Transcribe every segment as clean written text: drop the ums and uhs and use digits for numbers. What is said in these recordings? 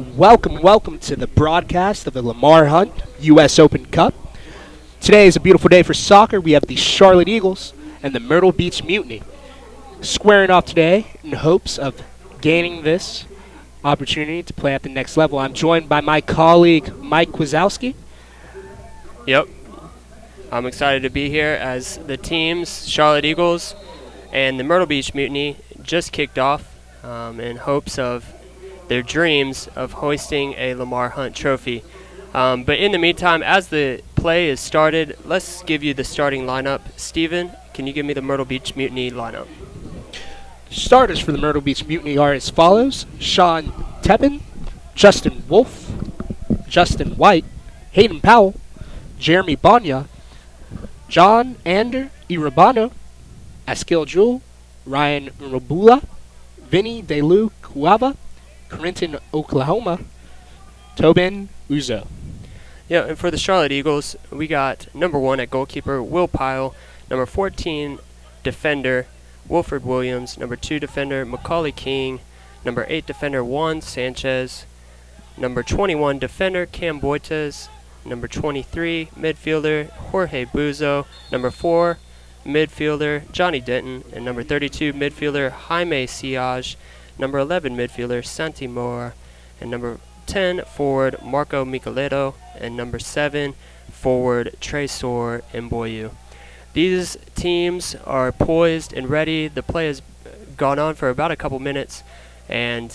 Welcome to the broadcast of the Lamar Hunt U.S. Open Cup. Today is a beautiful day for soccer. We have the Charlotte Eagles and the Myrtle Beach Mutiny squaring off today in hopes of gaining this opportunity to play at the next level. I'm joined by my colleague, Mike Kwazowski. Yep. I'm excited to be here as the teams, Charlotte Eagles and the Myrtle Beach Mutiny, just kicked off in hopes of their dreams of hoisting a Lamar Hunt trophy. But in the meantime, as the play is started, let's give you the starting lineup. Steven, can you give me the Myrtle Beach Mutiny lineup? Starters for the Myrtle Beach Mutiny are as follows: Sean Tebben, Justin Wolfe, Justin White, Hayden Powell, Jeremy Banya, John Ander Irabano, Askil Jewell, Ryan Robula, Vinny DeLu Cuava, Clinton, Oklahoma, Tobin Uzo. Yeah, and for the Charlotte Eagles, we got number 1 at goalkeeper, Will Pyle, number 14 defender, Wilfred Williams, number 2 defender, Macaulay King, number 8 defender, Juan Sanchez, number 21 defender, Cam Boites, number 23 midfielder, Jorge Buzo, number 4 midfielder, Johnny Denton, and number 32 midfielder, Jaime Siage, number 11 midfielder, Santi Moore, and number 10 forward, Marco Micheleto, and number 7 forward, Tresor Mboyu. These teams are poised and ready. The play has gone on for about a couple minutes, and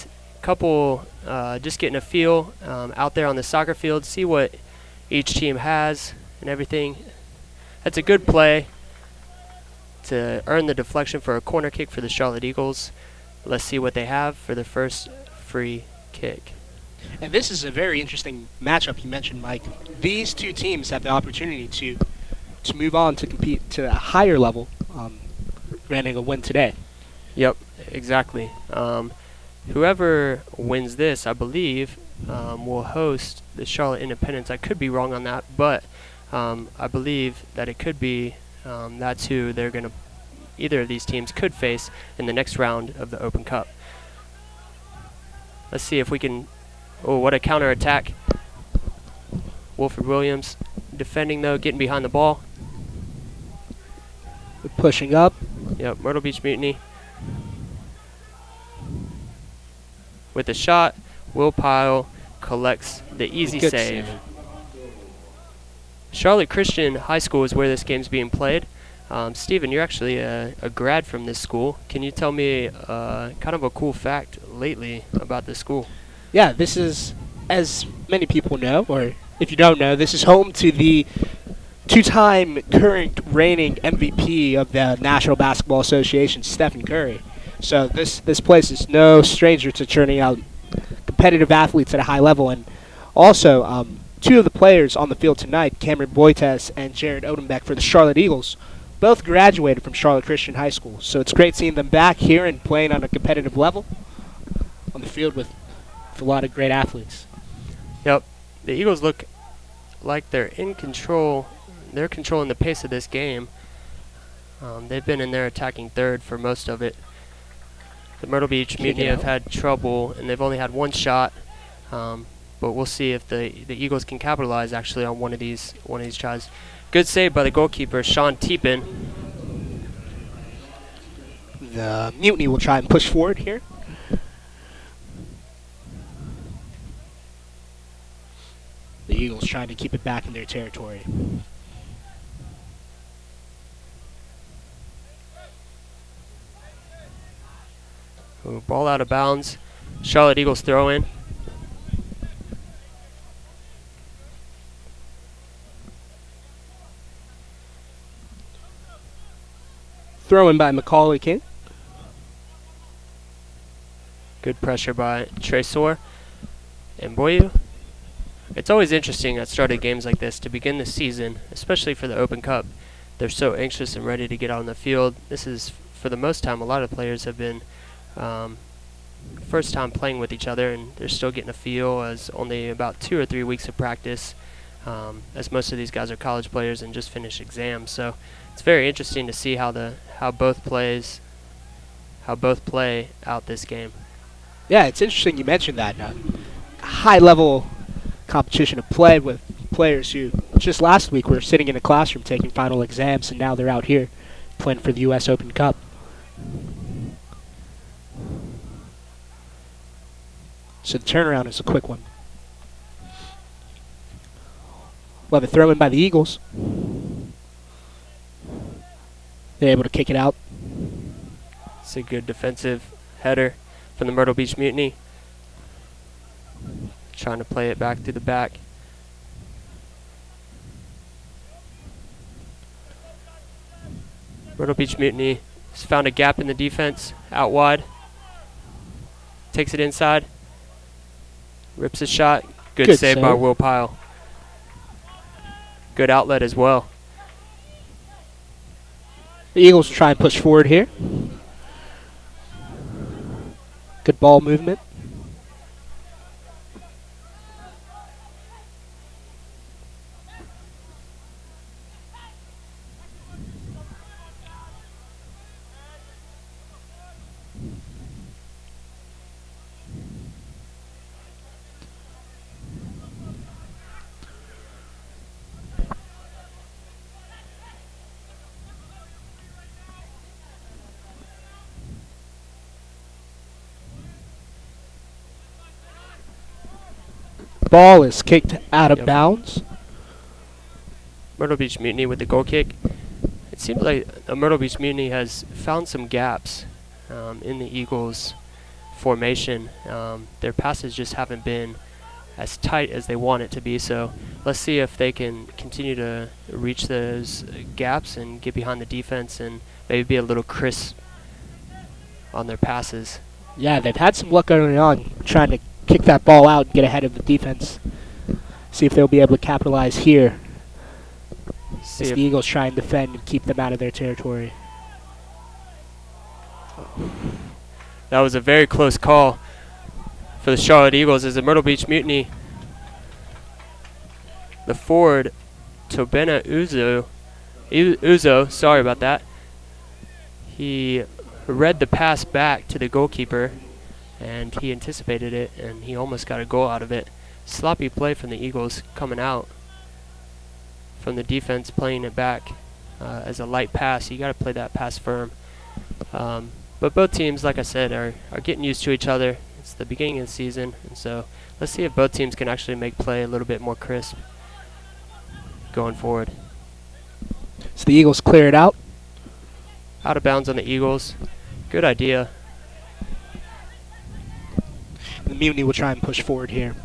just getting a feel out there on the soccer field, see what each team has and everything. That's a good play to earn the deflection for a corner kick for the Charlotte Eagles. Let's see what they have for the first free kick. And this is a very interesting matchup you mentioned, Mike. These two teams have the opportunity to move on to compete to a higher level, granting a win today. Yep, exactly. Whoever wins this, I believe, will host the Charlotte Independence. I could be wrong on that, but I believe that it could be that's who they're going to either of these teams could face in the next round of the Open Cup. Let's see if we can... Oh, what a counterattack. Wilfred Williams defending, though, getting behind the ball. Pushing up. Yep, Myrtle Beach Mutiny. With the shot, Will Pyle collects the easy save. Charlotte Christian High School is where this game's being played. Steven, you're actually a grad from this school. Can you tell me kind of a cool fact lately about this school? Yeah, this is, as many people know, or if you don't know, this is home to the two-time current reigning MVP of the National Basketball Association, Stephen Curry. So this place is no stranger to churning out competitive athletes at a high level. And also, two of the players on the field tonight, Cameron Boites and Jared Odenbeck for the Charlotte Eagles, both graduated from Charlotte Christian High School. So it's great seeing them back here and playing on a competitive level on the field with a lot of great athletes. Yep. The Eagles look like they're in control. They're controlling the pace of this game. They've been in their attacking third for most of it. The Myrtle Beach Mutiny have had trouble, and they've only had one shot. But we'll see if the Eagles can capitalize actually on one of these tries. Good save by the goalkeeper, Sean Tebben. The Mutiny will try and push forward here. The Eagles trying to keep it back in their territory. Ooh, ball out of bounds. Charlotte Eagles throw in. Throw in by Macaulay King. Good pressure by Tresor Mboyu. It's always interesting at start of games like this to begin the season, especially for the Open Cup. They're so anxious and ready to get out on the field. This is, for the most time, a lot of players have been first time playing with each other, and they're still getting a feel as only about 2 or 3 weeks of practice, as most of these guys are college players and just finished exams. So it's very interesting to see how both play out this game. Yeah, it's interesting you mentioned that. high-level competition of play with players who just last week were sitting in a classroom taking final exams, and now they're out here playing for the U.S. Open Cup. So the turnaround is a quick one. We'll have a throw in by the Eagles. They're able to kick it out. It's a good defensive header from the Myrtle Beach Mutiny. Trying to play it back through the back. Myrtle Beach Mutiny has found a gap in the defense out wide. Takes it inside. Rips a shot. Good save by Will Pyle. Good outlet as well. The Eagles try and push forward here. Good ball movement. Ball is kicked out of bounds. Myrtle Beach Mutiny with the goal kick. It seems like the Myrtle Beach Mutiny has found some gaps in the Eagles' formation. Their passes just haven't been as tight as they want it to be, so let's see if they can continue to reach those gaps and get behind the defense and maybe be a little crisp on their passes. Yeah, they've had some luck early on trying to kick that ball out and get ahead of the defense. See if they'll be able to capitalize here. As the Eagles try and defend and keep them out of their territory. That was a very close call for the Charlotte Eagles as the Myrtle Beach Mutiny. The forward, Tobena Uzo, sorry about that. He read the pass back to the goalkeeper, and he anticipated it, and he almost got a goal out of it. Sloppy play from the Eagles coming out. From the defense playing it back as a light pass. You got to play that pass firm. But both teams, like I said, are getting used to each other. It's the beginning of the season, and so let's see if both teams can actually make play a little bit more crisp going forward. So the Eagles clear it out. Out of bounds on the Eagles. Good idea. The Mutiny will try and push forward here.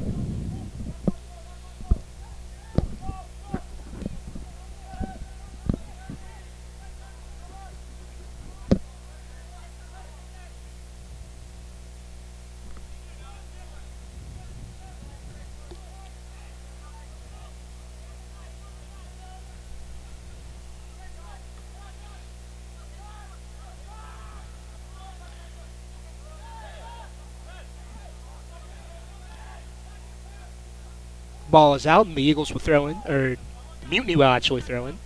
Ball is out, and the Eagles will throw in, or the Mutiny will actually throw in.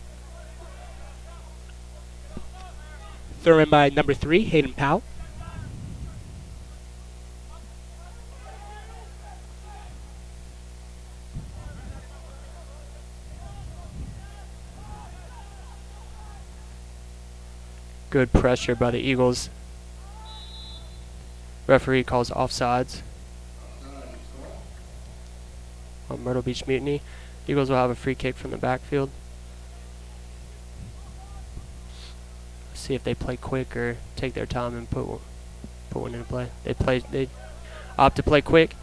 Throw in by number 3, Hayden Powell. Good pressure by the Eagles. Referee calls offsides on Myrtle Beach Mutiny. Eagles will have a free kick from the backfield. See if they play quick or take their time and put one into play. They opt to play quick.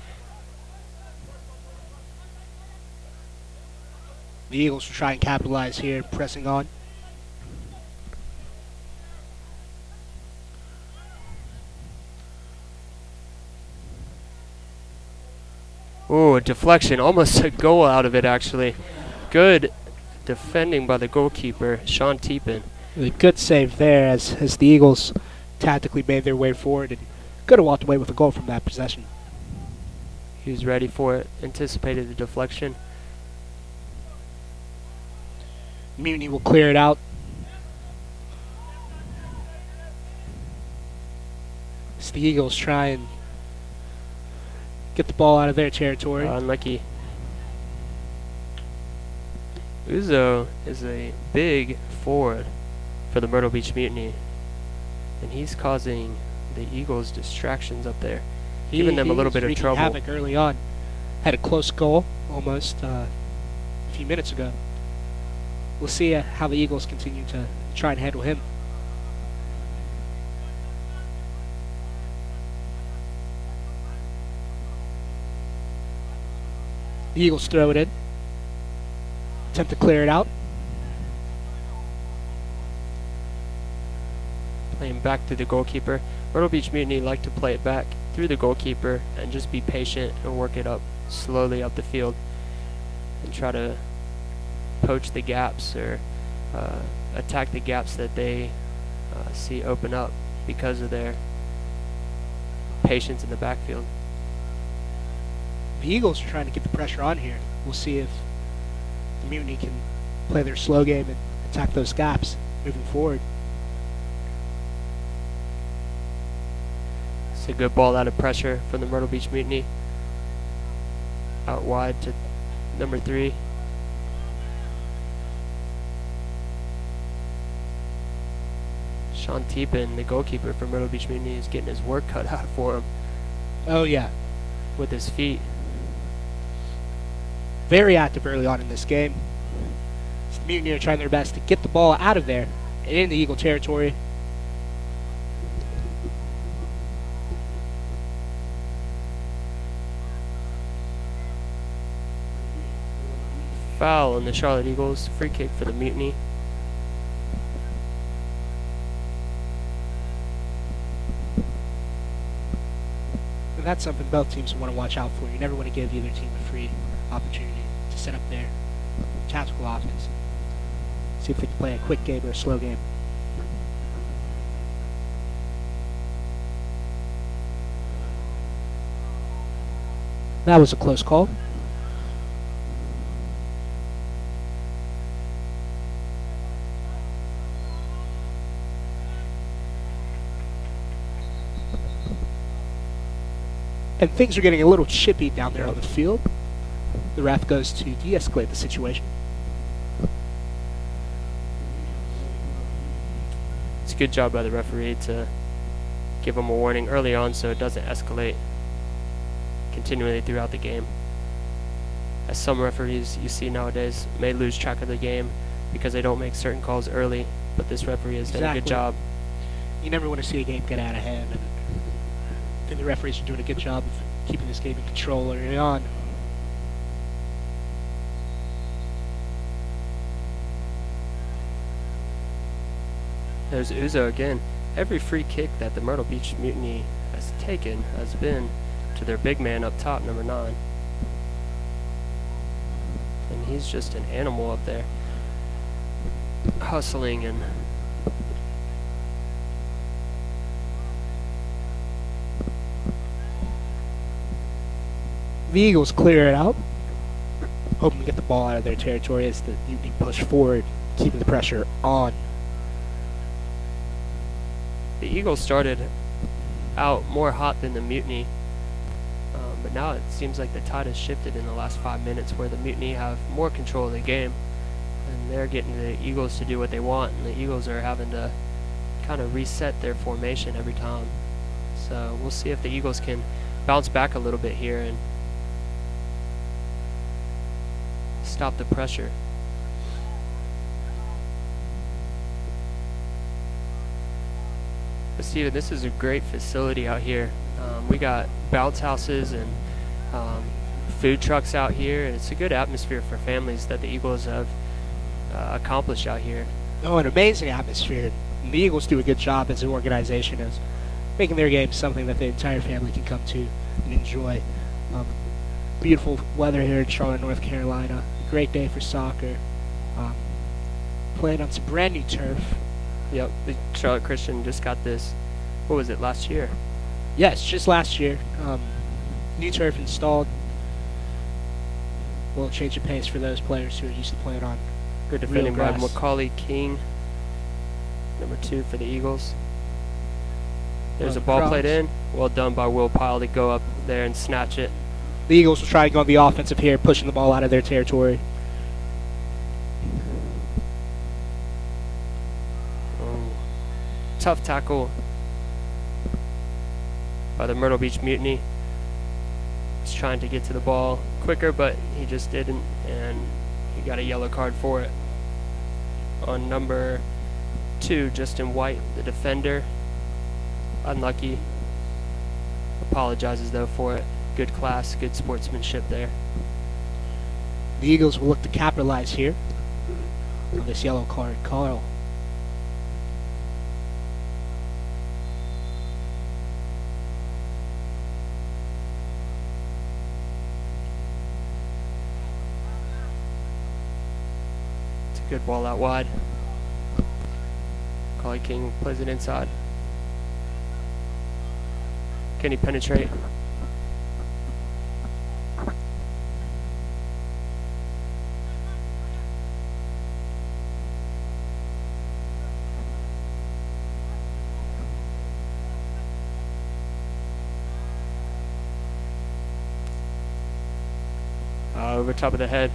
The Eagles will try and capitalize here, pressing on. Ooh, a deflection. Almost a goal out of it, actually. Good defending by the goalkeeper, Sean Teepin. A good save there as the Eagles tactically made their way forward and could have walked away with a goal from that possession. He was ready for it, anticipated the deflection. Mutiny will clear it out. As the Eagles try and get the ball out of their territory. Unlucky. Uzo is a big forward for the Myrtle Beach Mutiny, and he's causing the Eagles distractions up there, giving them a little bit of trouble. Havoc early on. Had a close goal almost a few minutes ago. We'll see how the Eagles continue to try and handle him. The Eagles throw it in. Attempt to clear it out. Playing back to the goalkeeper. Myrtle Beach Mutiny like to play it back through the goalkeeper and just be patient and work it up slowly up the field and try to poach the gaps or attack the gaps that they see open up because of their patience in the backfield. The Eagles are trying to get the pressure on here. We'll see if the Mutiny can play their slow game and attack those gaps moving forward. It's a good ball out of pressure from the Myrtle Beach Mutiny. Out wide to number 3. Sean Teepin, the goalkeeper for Myrtle Beach Mutiny, is getting his work cut out for him. Oh, yeah. With his feet. Very active early on in this game. The Mutiny are trying their best to get the ball out of there and in the Eagle territory. Foul on the Charlotte Eagles. Free kick for the Mutiny. And that's something both teams want to watch out for. You never want to give either team a free opportunity to set up their tactical offense. See if they can play a quick game or a slow game. That was a close call. And things are getting a little chippy down there on the field. The ref goes to de-escalate the situation. It's a good job by the referee to give them a warning early on so it doesn't escalate continually throughout the game. As some referees you see nowadays may lose track of the game because they don't make certain calls early, but this referee has done a good job. You never want to see a game get out of hand, and I think the referees are doing a good job of keeping this game in control early on. There's Uzo again. Every free kick that the Myrtle Beach Mutiny has taken has been to their big man up top, number 9. And he's just an animal up there, hustling and The Eagles clear it out, hoping to get the ball out of their territory as the Mutiny push forward, keeping the pressure on. the Eagles started out more hot than the Mutiny, but now it seems like the tide has shifted in the last 5 minutes where the Mutiny have more control of the game and they're getting the Eagles to do what they want, and the Eagles are having to kind of reset their formation every time. So we'll see if the Eagles can bounce back a little bit here and stop the pressure. But Steven, this is a great facility out here. We got bounce houses and food trucks out here, and it's a good atmosphere for families that the Eagles have accomplished out here. Oh, an amazing atmosphere. And the Eagles do a good job as an organization as making their game something that the entire family can come to and enjoy. Beautiful weather here in Charlotte, North Carolina. Great day for soccer. Playing on some brand new turf. Yep, the Charlotte Christian just got this, what was it, last year? Yes, just last year. New turf installed. A little change of pace for those players who are used to playing on Good defending by grass. Macaulay King, number 2 for the Eagles. There's a Well, ball cross. played in. Well done by Will Pyle to go up there and snatch it. The Eagles will try to go on the offensive here, pushing the ball out of their territory. Tough tackle by the Myrtle Beach Mutiny. He's trying to get to the ball quicker, but he just didn't, and he got a yellow card for it. On number 2, Justin White, the defender. Unlucky. Apologizes though for it. Good class, good sportsmanship there. The Eagles will look to capitalize here on this yellow card. Carl. It's a good ball out wide. Macaulay King plays it inside. Can he penetrate? Over top of the head.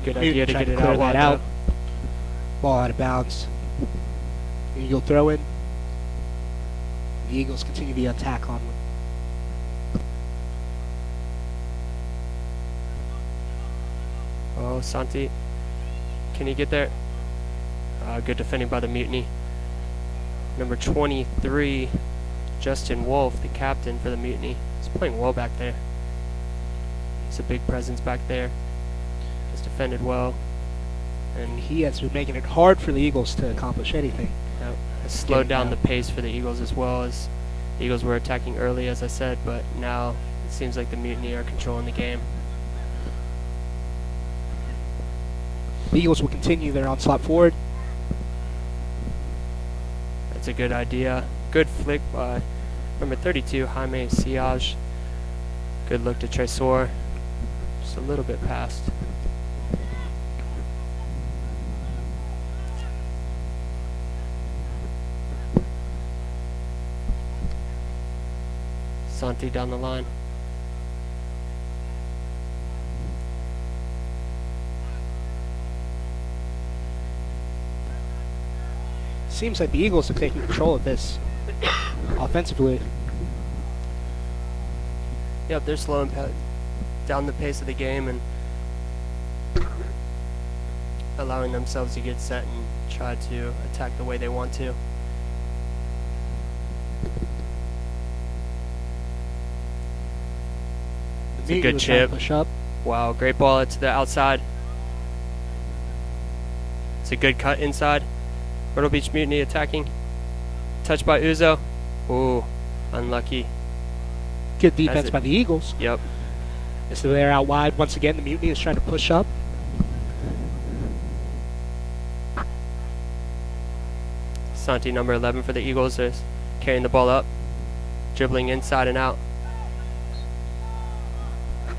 Good idea to get it out wide out. Ball out of bounds. Eagle throw in. The Eagles continue the attack on them. Oh, Santi. Can he get there? Good defending by the Mutiny. Number 23, Justin Wolf, the captain for the Mutiny. He's playing well back there. He's a big presence back there. He's defended well. And he has been making it hard for the Eagles to accomplish anything. Yep. Has slowed down the pace for the Eagles as well, as the Eagles were attacking early, as I said, but now it seems like the Mutiny are controlling the game. The Eagles will continue their onslaught forward. That's a good idea. Good flick by number 32, Jaime Siage. Good look to Tresor. Just a little bit past. Santi down the line. Seems like the Eagles have taken control of this offensively. Yep, they're slowing down the pace of the game and allowing themselves to get set and try to attack the way they want to. It's a good chip. Push up. Wow, great ball to the outside. It's a good cut inside. Myrtle Beach Mutiny attacking. Touch by Uzo. Ooh, unlucky. Good defense by the Eagles. Yep. So they're out wide. Once again, the Mutiny is trying to push up. Santi, number 11 for the Eagles, is carrying the ball up. Dribbling inside and out.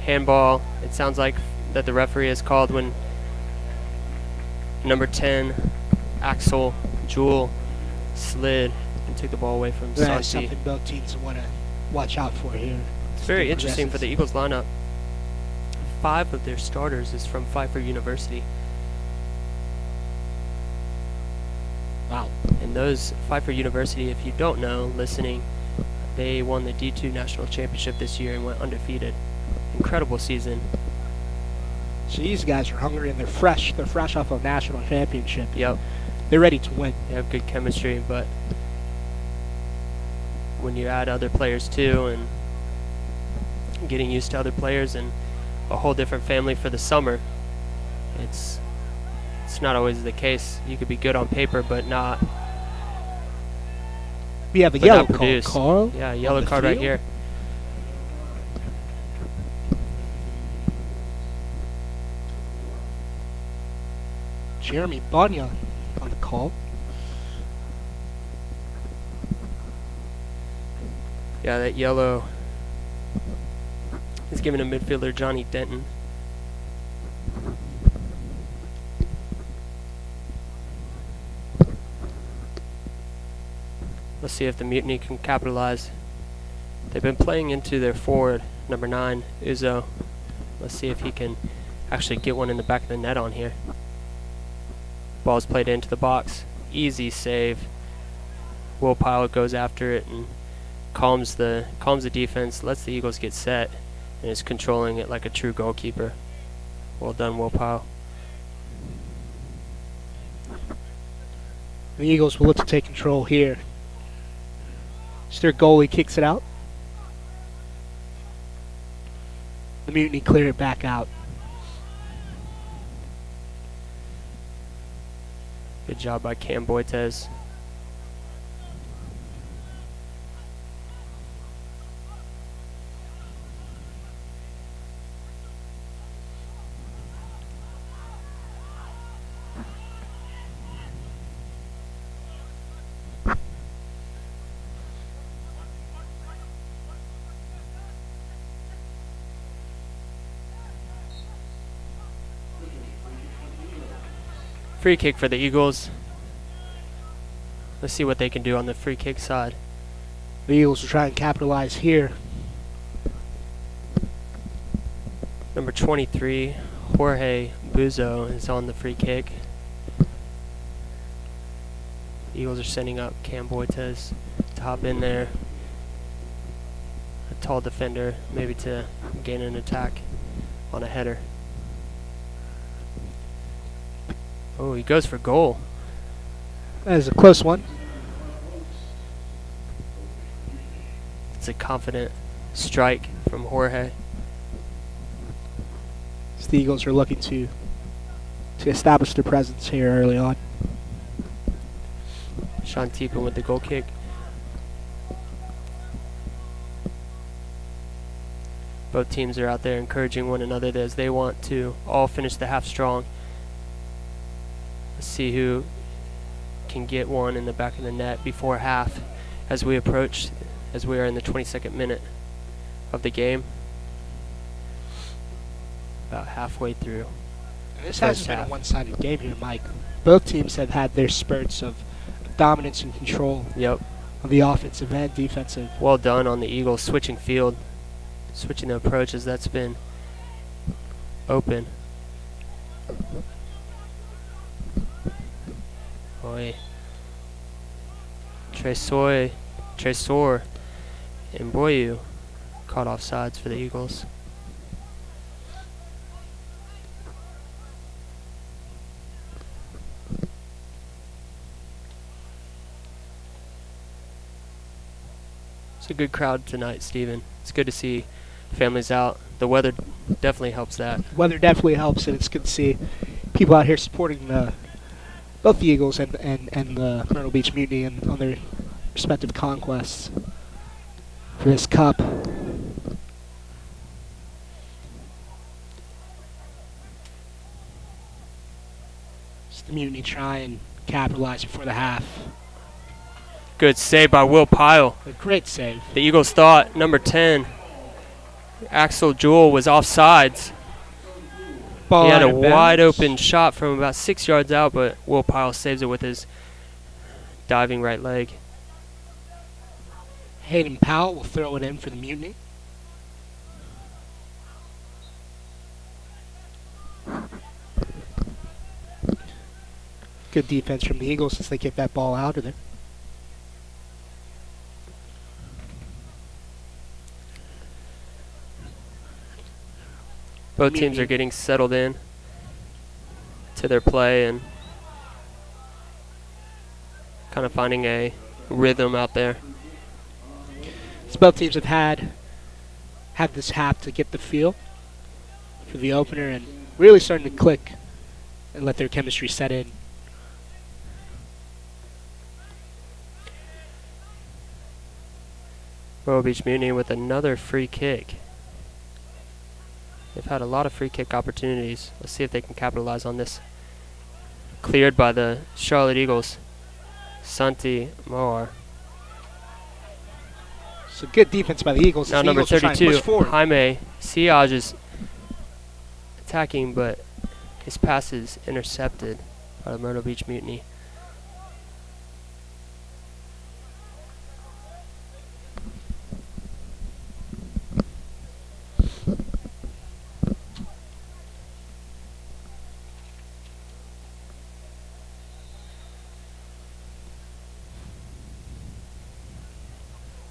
Handball. It sounds like that the referee has called when number 10, Axel Jewel, slid and took the ball away from Santi. That's something both teams want to watch out for here. It's very interesting for the Eagles lineup. 5 of their starters is from Pfeiffer University. Wow. And those Pfeiffer University, if you don't know, listening, they won the D2 National Championship this year and went undefeated. Incredible season. So these guys are hungry and they're fresh. They're fresh off a national championship. Yep. They're ready to win. They have good chemistry, but when you add other players too and getting used to other players and a whole different family for the summer, it's not always the case. You could be good on paper, but not. We have a yellow card, Carl. Yeah, yellow card right here. Jeremy Banya on the call. Yeah, that yellow is given to midfielder Johnny Denton. Let's see if the Mutiny can capitalize. They've been playing into their forward, number 9, Uzo. Let's see if he can actually get one in the back of the net on here. Ball's played into the box. Easy save. Will Pyle goes after it and calms the defense, lets the Eagles get set, and is controlling it like a true goalkeeper. Well done, Will Pyle. The Eagles will look to take control here. As their goalie kicks it out. The Mutiny clear it back out. Good job by Cam Boitez. Free kick for the Eagles. Let's see what they can do on the free kick side. The Eagles will try and capitalize here. Number 23, Jorge Buzo, is on the free kick. The Eagles are sending up Cam Boitez to hop in there. A tall defender, maybe to gain an attack on a header. Oh, he goes for goal. That is a close one. It's a confident strike from Jorge. As the Eagles are looking to establish their presence here early on. Sean Teepin with the goal kick. Both teams are out there encouraging one another as they want to all finish the half strong. Let's see who can get one in the back of the net before half as we approach, as we are in the 22nd minute of the game. About halfway through. This hasn't been a one-sided game here, Mike. Both teams have had their spurts of dominance and control. Yep. On the offensive and defensive. Well done on the Eagles switching field, switching the approach as that's been open. Boy. Tresor and Boyu caught off sides for the Eagles. It's a good crowd tonight, Steven. It's good to see families out. The weather definitely helps that. Weather definitely helps, and it's good to see people out here supporting both the Eagles and the Myrtle Beach Mutiny and on their respective conquests for this cup. Just the Mutiny try and capitalize before the half. Good save by Will Pyle. A great save. The Eagles thought number 10, Axel Jewell, was offsides. Ball He had a out of bounds. wide open shot from about 6 yards out, but Will Pyle saves it with his diving right leg. Hayden Powell will throw it in for the Mutiny. Good defense from the Eagles as they kick that ball out of there. Both teams are getting settled in to their play and kind of finding a rhythm out there. So both teams have had this half to get the feel for the opener and really starting to click and let their chemistry set in. Myrtle Beach Mutiny with another free kick. They've had a lot of free kick opportunities. Let's see if they can capitalize on this. Cleared by the Charlotte Eagles. Santi Moar. So good defense by the Eagles. Now as the number Eagles are trying to 32, push forward. Jaime Siage is attacking, but his pass is intercepted by the Myrtle Beach Mutiny.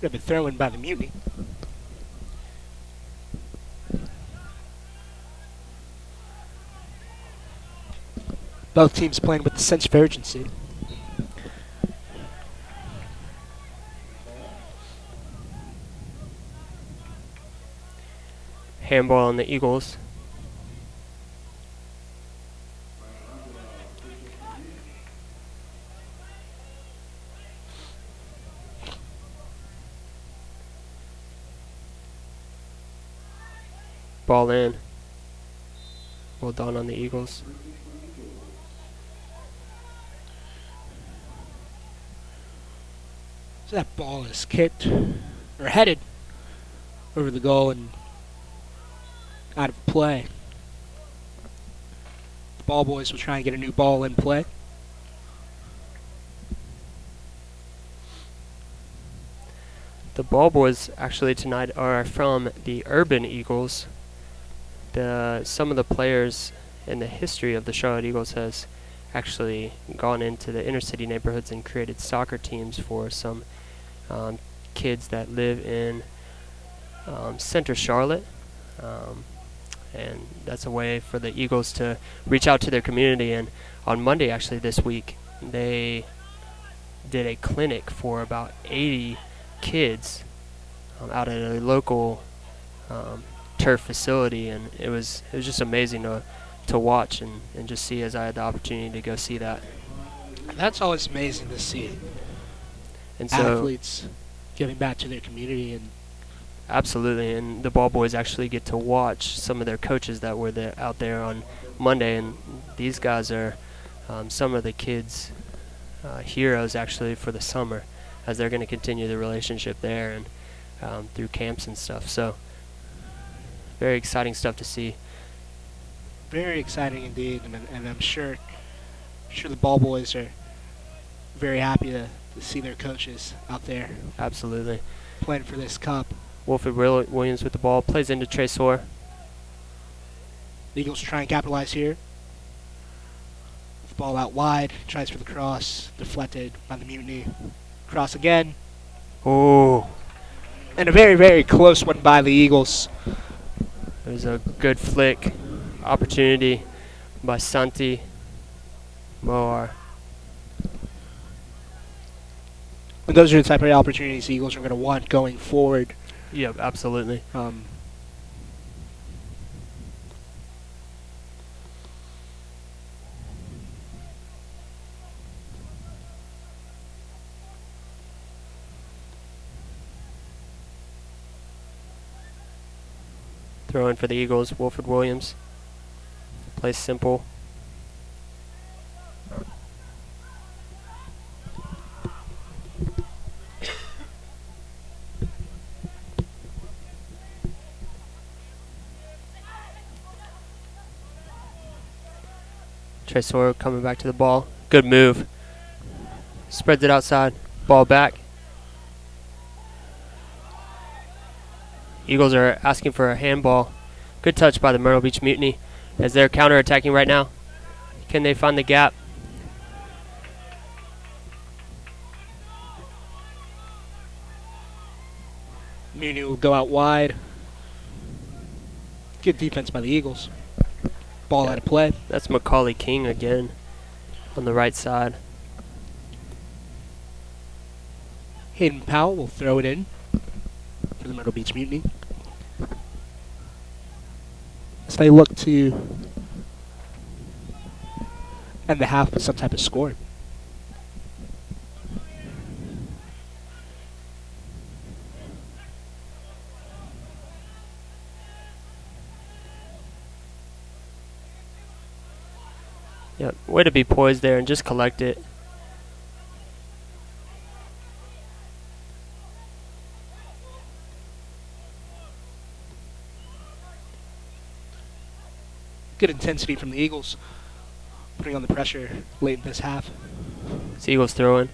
We have a throw-in by the Mutiny. Both teams playing with a sense of urgency. Handball on the Eagles. Ball in. Well done on the Eagles. So that ball is kicked or headed over the goal and out of play. The ball boys will try and get a new ball in play. The ball boys actually tonight are from the Urban Eagles. Some of the players in the history of the Charlotte Eagles has actually gone into the inner city neighborhoods and created soccer teams for some kids that live in Center Charlotte. And that's a way for the Eagles to reach out to their community. And on Monday, actually this week, they did a clinic for about 80 kids out at a local turf facility, and it was just amazing to watch and just see, as I had the opportunity to go see that. That's always amazing to see. And so Athletes giving back to their community. And absolutely, and the ball boys actually get to watch some of their coaches that were out there on Monday, and these guys are some of the kids' heroes actually for the summer, as they're going to continue the relationship there and through camps and stuff. So very exciting stuff to see. Very exciting indeed, and I'm sure the ball boys are very happy to see their coaches out there Absolutely. playing for this cup. Wilfred Williams with the ball, plays into Tresor. The Eagles try and capitalize here. The ball out wide, tries for the cross, deflected by the Mutiny. Cross again. Oh, And a very, very close one by the Eagles. it was a good flick. Opportunity by Santi Moar. And those are the type of opportunities the Eagles are going to want going forward. Yep, absolutely. Throw in for the Eagles, Wilfred Williams. Plays simple. Tresor coming back to the ball. Good move. Spreads it outside. Ball back. Eagles are asking for a handball. Good touch by the Myrtle Beach Mutiny as they're counter-attacking right now. Can they find the gap? Mutiny will go out wide. Good defense by the Eagles. Ball out of play. That's Macaulay King again on the right side. Hayden Powell will throw it in for the Myrtle Beach Mutiny, as they look to end the half with some type of score. Yep, way to be poised there and just collect it. Good intensity from the Eagles, putting on the pressure late in this half. It's Eagles throwing.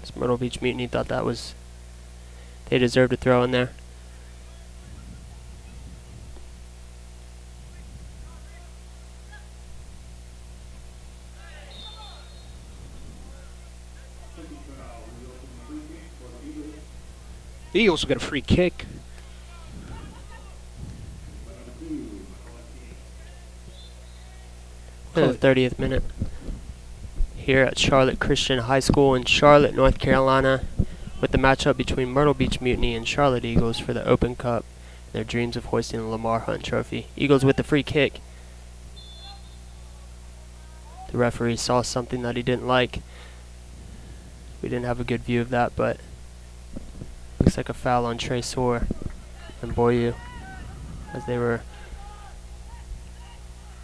This Myrtle Beach Mutiny thought that was, they deserved to throw in there. The Eagles will get a free kick. In the 30th minute. Here at Charlotte Christian High School in Charlotte, North Carolina, with the matchup between Myrtle Beach Mutiny and Charlotte Eagles for the Open Cup, their dreams of hoisting the Lamar Hunt Trophy. Eagles with the free kick. The referee saw something that he didn't like. We didn't have a good view of that, but looks like a foul on Trey Soar and Boyu as they were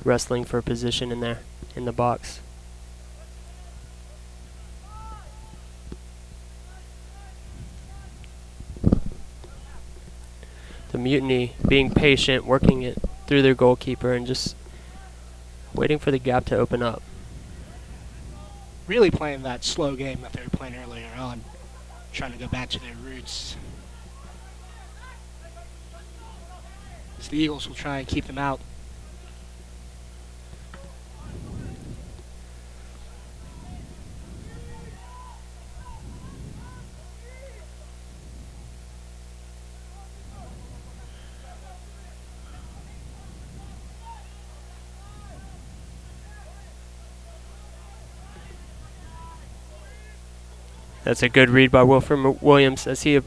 wrestling for a position in there in the box. The Mutiny being patient, working it through their goalkeeper and just waiting for the gap to open up. Really playing that slow game that they were playing earlier on, trying to go back to their roots. As the Eagles will try and keep them out. That's a good read by Wilfred Williams as he The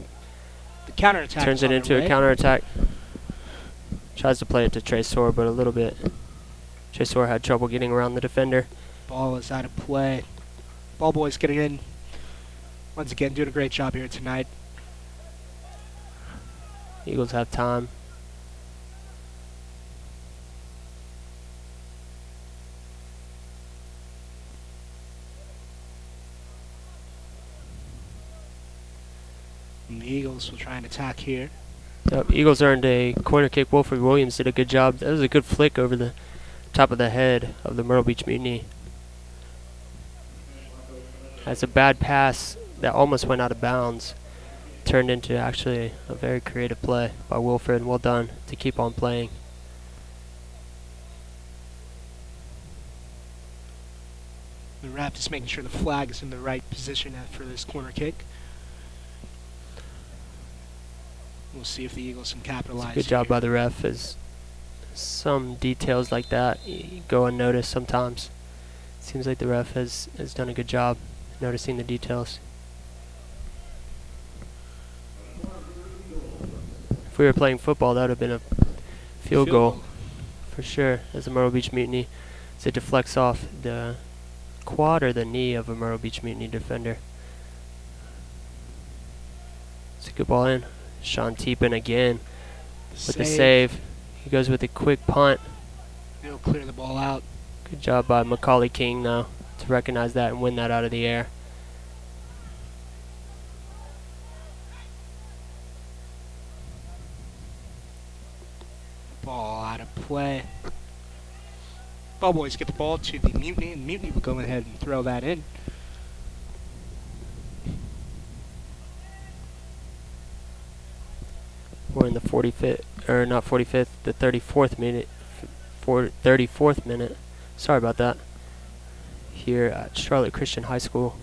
counterattack turns it into a counterattack. Tries to play it to Trey Soar, but a little bit. Trey Soar had trouble getting around the defender. Ball is out of play. Ball boys getting in. Once again, doing a great job here tonight. Eagles have time. And the Eagles will try and attack here. Yep, Eagles earned a corner kick. Wilfred Williams did a good job. That was a good flick over the top of the head of the Myrtle Beach Mutiny. That's a bad pass that almost went out of bounds. Turned into actually a very creative play by Wilfred. Well done to keep on playing. The ref is making sure the flag is in the right position for this corner kick. We'll see if the Eagles can capitalize. Good job by the ref. As some details like that go unnoticed sometimes. Seems like the ref has done a good job noticing the details. If we were playing football, that would have been a field goal for sure, as the Myrtle Beach Mutiny, as it deflects off the quad or the knee of a Myrtle Beach Mutiny defender. It's a good ball in. Sean Teepin again with the save. He goes with a quick punt. He'll clear the ball out. Good job by Macaulay King though to recognize that and win that out of the air. Ball out of play. Ball boys get the ball to the Mutiny, and the Mutiny will go ahead and throw that in. We're in the 45th, or not 45th, the 34th minute. 34th minute. Sorry about that. Here at Charlotte Christian High School,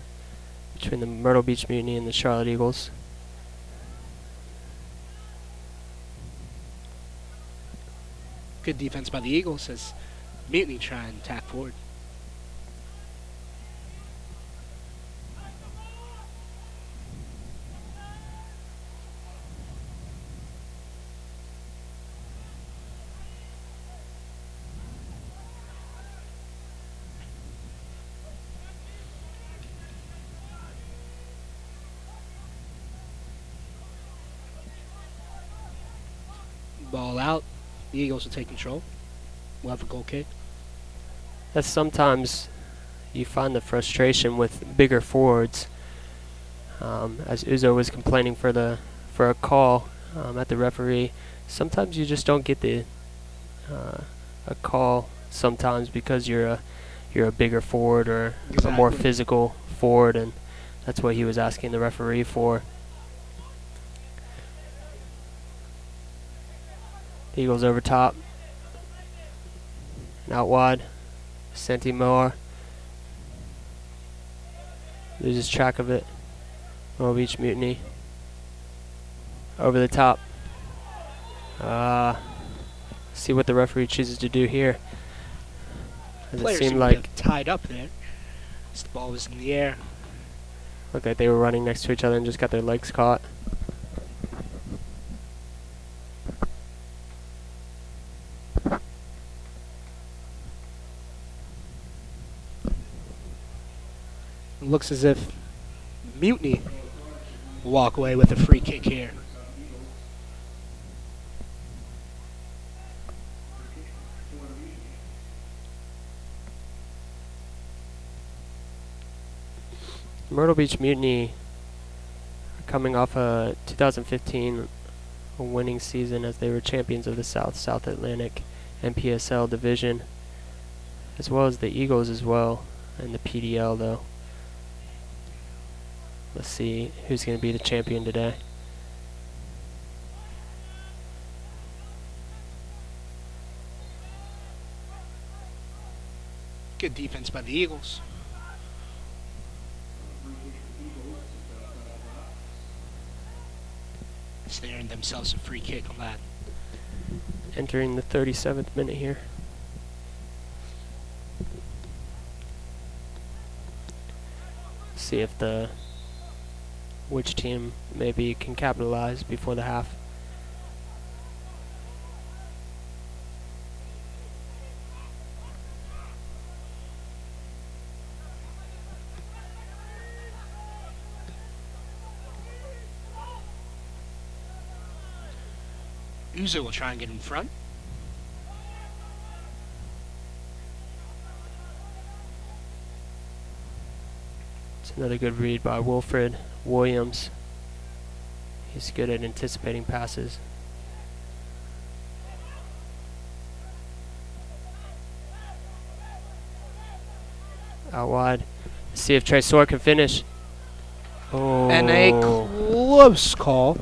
between the Myrtle Beach Mutiny and the Charlotte Eagles. Good defense by the Eagles as Mutiny try and attack forward. Ball out. The Eagles will take control. We'll have a goal kick. That's sometimes you find the frustration with bigger forwards. As Uzo was complaining for a call at the referee, sometimes you just don't get the a call sometimes because you're a bigger forward or a more physical forward, and that's what he was asking the referee for. The Eagles over top. And out wide. Senti Moore loses track of it. Myrtle Beach Mutiny. over the top. See what the referee chooses to do here. Does it Players seem seem like tied up there. As the ball was in the air. looked like they were running next to each other and just got their legs caught. It looks as if Mutiny will walk away with a free kick here. Myrtle Beach Mutiny coming off a 2015 winning season as they were champions of the South Atlantic NPSL division, as well as the Eagles as well, and the PDL though. Let's see who's going to be the champion today. Good defense by the Eagles. They earned themselves a free kick on that. Entering the 37th minute here. See if which team maybe can capitalize before the half. Uzo will try and get in front. It's another good read by Wilfred Williams. He's good at anticipating passes. Out wide. See if Tresor can finish. Oh. And a close call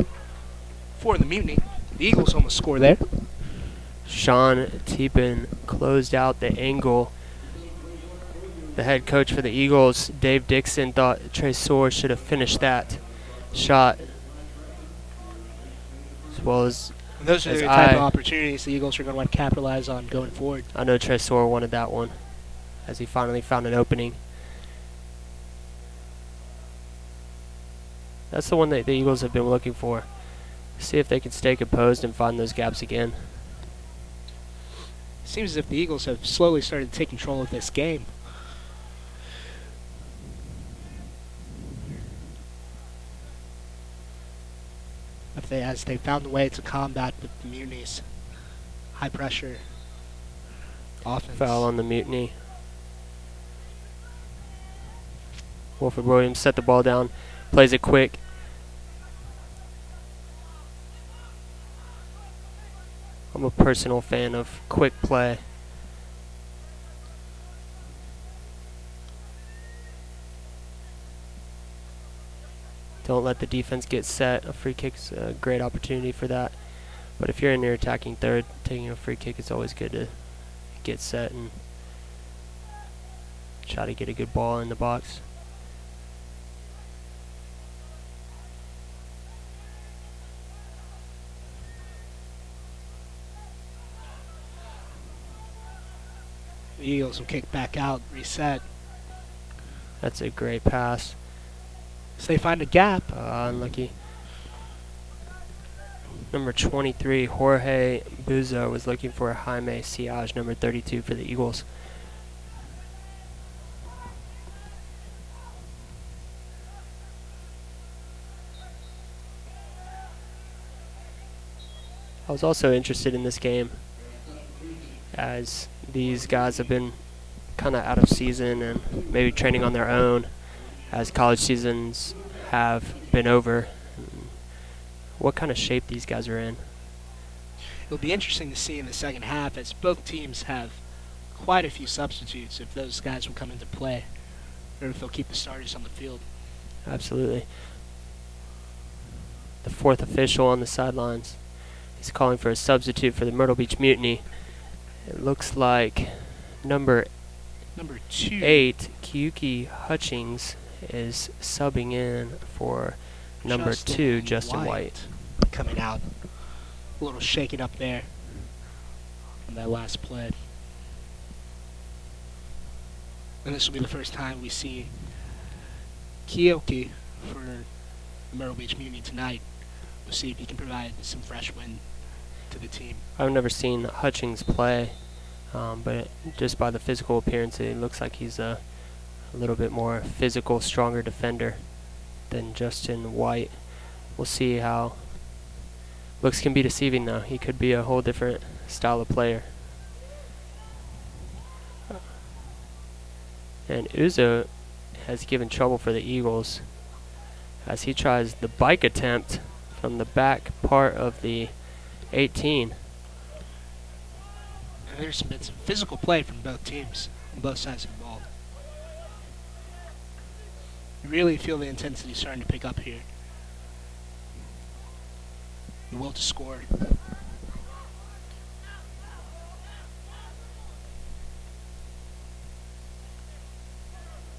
for the Mutiny. The Eagles almost score there. Sean Teepin closed out the angle. The head coach for the Eagles, Dave Dixon, thought Tresor should have finished that shot. As well as those are the type of opportunities the Eagles are going to want to capitalize on going forward. I know Tresor wanted that one as he finally found an opening. That's the one that the Eagles have been looking for. See if they can stay composed and find those gaps again. Seems as if the Eagles have slowly started to take control of this game. As they found a way to combat with the Mutiny's high pressure offense. Foul on the Mutiny. Wilfred Williams set the ball down, plays it quick. I'm a personal fan of quick play. Don't let the defense get set. A free kick's a great opportunity for that. But if you're in your attacking third, taking a free kick, it's always good to get set and try to get a good ball in the box. The Eagles will kick back out, reset. That's a great pass. So they find a gap. Unlucky. Number 23, Jorge Buzo, was looking for Jaime Siage, number 32 for the Eagles. I was also interested in this game as these guys have been kind of out of season and maybe training on their own as college seasons have been over. What kind of shape these guys are in. It'll be interesting to see in the second half as both teams have quite a few substitutes if those guys will come into play or if they'll keep the starters on the field. Absolutely. The fourth official on the sidelines is calling for a substitute for the Myrtle Beach Mutiny. It looks like number 8, Kiyuki Hutchings, is subbing in for number 2, Justin White. coming out. A little shaken up there on that last play. And this will be the first time we see Kiyoki for the Myrtle Beach Mutiny tonight. We'll see if he can provide some fresh wind to the team. I've never seen Hutchings play, but just by the physical appearance, it looks like he's a little bit more physical, stronger defender than Justin White. We'll see how. Looks can be deceiving though. He could be a whole different style of player. And Uzo has given trouble for the Eagles as he tries the bike attempt from the back part of the 18. And there's been some physical play from both teams on both sides of the ball. You really feel the intensity starting to pick up here. The will to score.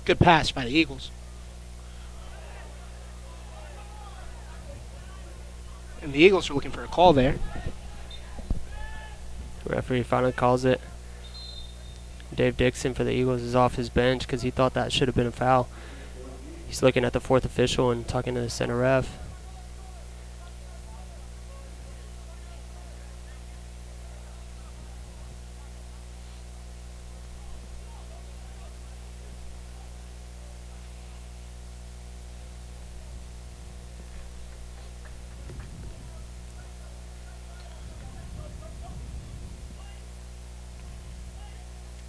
Good pass by the Eagles. And the Eagles are looking for a call there. The referee finally calls it. Dave Dixon for the Eagles is off his bench because he thought that should have been a foul. He's looking at the fourth official and talking to the center ref.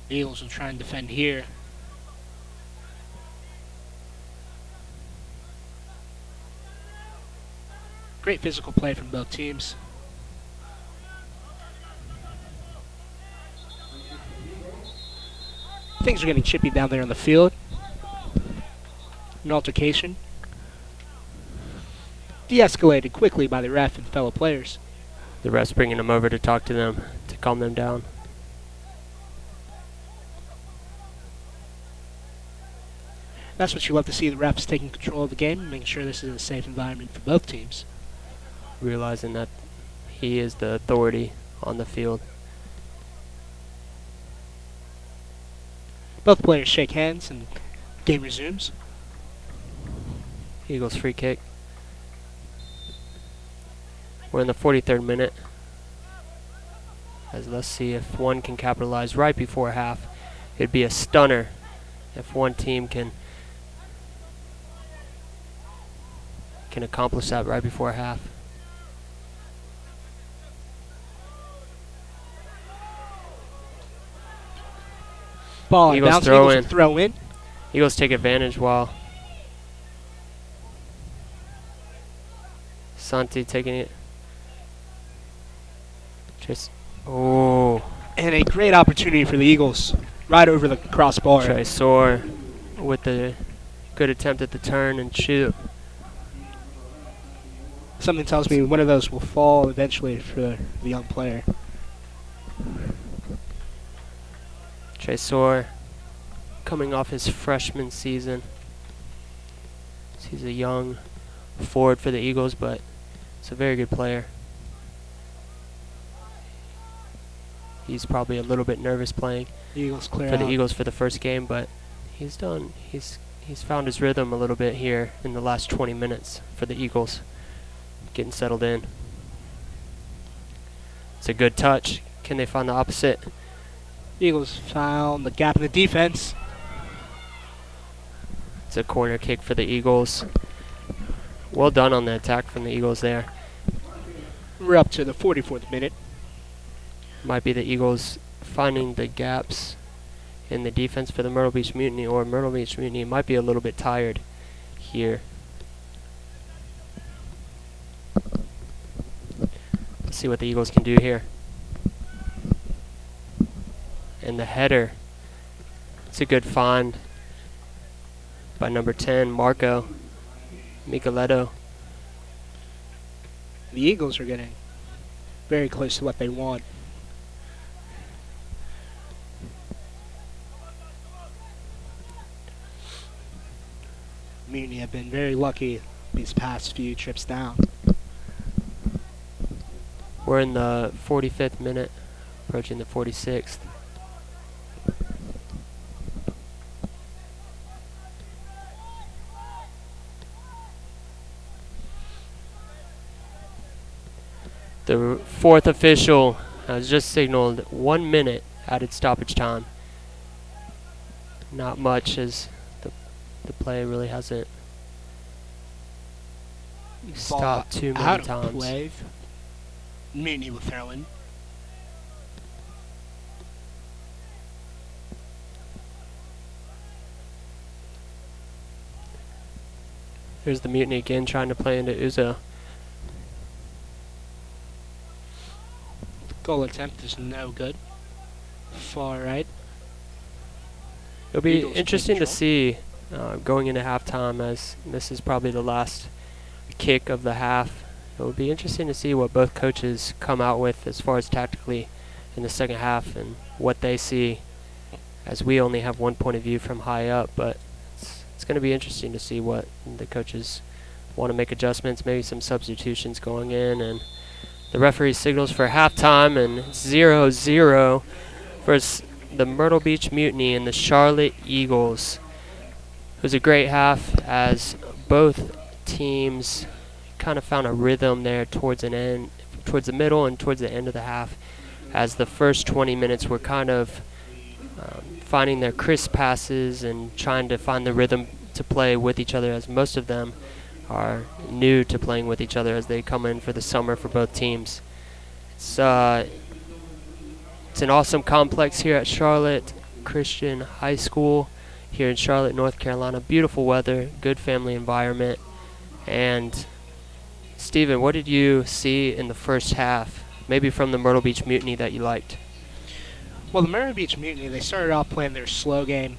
The Eagles will try and defend here. Great physical play from both teams. Things are getting chippy down there on the field. An altercation de-escalated quickly by the ref and fellow players. The ref's bringing them over to talk to them, to calm them down. That's what you love to see, the refs taking control of the game and making sure this is a safe environment for both teams. Realizing that he is the authority on the field. Both players shake hands and game resumes. Eagles free kick. We're in the 43rd minute. As let's see if one can capitalize right before half. It'd be a stunner if one team can accomplish that right before half. Ball Eagles bounce, throw Eagles in. will throw in. Eagles take advantage while Santi taking it. Just And a great opportunity for the Eagles. Right over the crossbar. Tresor with the good attempt at the turn and shoot. Something tells me one of those will fall eventually for the young player. Tresor coming off his freshman season. He's a young forward for the Eagles, but he's a very good player. He's probably a little bit nervous playing The Eagles clear for the out. Eagles for the first game, but he's found his rhythm a little bit here in the last 20 minutes for the Eagles, getting settled in. It's a good touch. Can they find the opposite? The Eagles found the gap in the defense. It's a corner kick for the Eagles. Well done on the attack from the Eagles there. We're up to the 44th minute. Might be the Eagles finding the gaps in the defense for the Myrtle Beach Mutiny, or Myrtle Beach Mutiny might be a little bit tired here. Let's see what the Eagles can do here. And the header. It's a good find by number 10, Marco Micheletto. The Eagles are getting very close to what they want. Mutiny have been very lucky these past few trips down. We're in the 45th minute, approaching the 46th. The fourth official has just signaled 1 minute added stoppage time. Not much, as the play really hasn't stopped too many out of times. Play. Mutiny will throw in. Here's the Mutiny again, trying to play into Uzo. Goal attempt is no good. Far right. It'll be Eagles interesting to control. see going into halftime, as this is probably the last kick of the half. It will be interesting to see what both coaches come out with as far as tactically in the second half and what they see, as we only have one point of view from high up. But it's going to be interesting to see what the coaches want to make adjustments, maybe some substitutions going in. And the referee signals for halftime, and it's 0-0 for the Myrtle Beach Mutiny and the Charlotte Eagles. It was a great half, as both teams kind of found a rhythm there towards the middle and towards the end of the half, as the first 20 minutes were kind of finding their crisp passes and trying to find the rhythm to play with each other, as most of them are new to playing with each other as they come in for the summer for both teams. It's an awesome complex here at Charlotte Christian High School here in Charlotte, North Carolina. Beautiful weather, good family environment. And Steven, what did you see in the first half, maybe from the Myrtle Beach Mutiny, that you liked? Well, the Myrtle Beach Mutiny, they started off playing their slow game,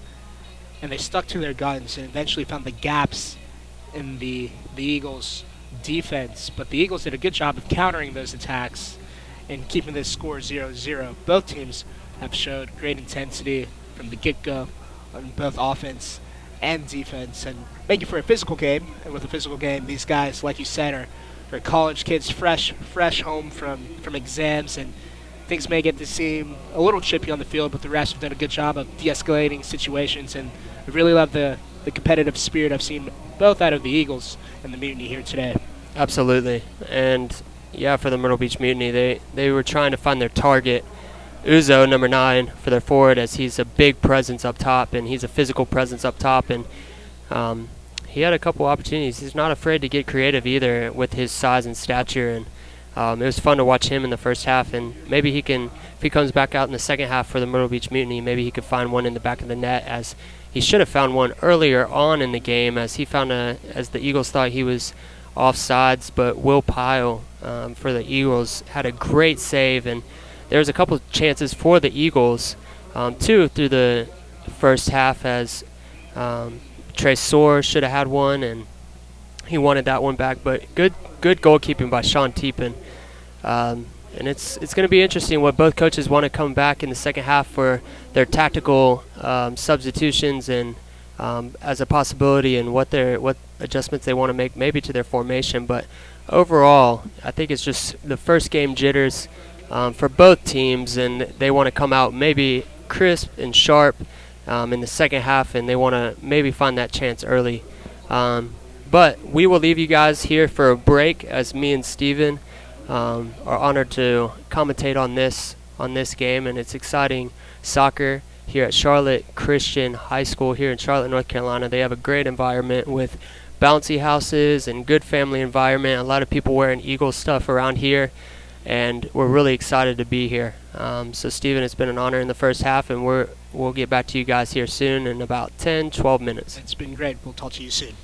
and they stuck to their guns and eventually found the gaps in the Eagles' defense. But the Eagles did a good job of countering those attacks and keeping this score 0-0. Both teams have showed great intensity from the get-go on both offense and defense, and making for a physical game. And with a physical game, these guys, like you said, are college kids fresh home from exams, and things may get to seem a little chippy on the field, but the refs have done a good job of de-escalating situations, and I really love the competitive spirit I've seen both out of the Eagles and the Mutiny here today. Absolutely. And yeah, for the Myrtle Beach Mutiny, they were trying to find their target, Uzo, number 9, for their forward, as he's a big presence up top, and he's a physical presence up top, and he had a couple opportunities. He's not afraid to get creative either with his size and stature, and it was fun to watch him in the first half, and maybe he can, if he comes back out in the second half for the Myrtle Beach Mutiny, maybe he could find one in the back of the net, as he should have found one earlier on in the game, as he found as the Eagles thought he was offsides, but Will Pyle for the Eagles had a great save, and there was a couple of chances for the Eagles too through the first half, as Trey Soar should have had one, and he wanted that one back. But good goalkeeping by Sean Teepin. And it's going to be interesting what both coaches want to come back in the second half for their tactical substitutions, and as a possibility, and what adjustments they want to make maybe to their formation. But overall, I think it's just the first game jitters for both teams, and they want to come out maybe crisp and sharp in the second half, and they want to maybe find that chance early. But we will leave you guys here for a break, as me and Steven are honored to commentate on this game, and it's exciting soccer here at Charlotte Christian High School here in Charlotte, North Carolina. They have a great environment with bouncy houses and good family environment. A lot of people wearing Eagles stuff around here, and we're really excited to be here. So Steven, it's been an honor in the first half, and we'll get back to you guys here soon in about 10-12 minutes. It's been great. We'll talk to you soon.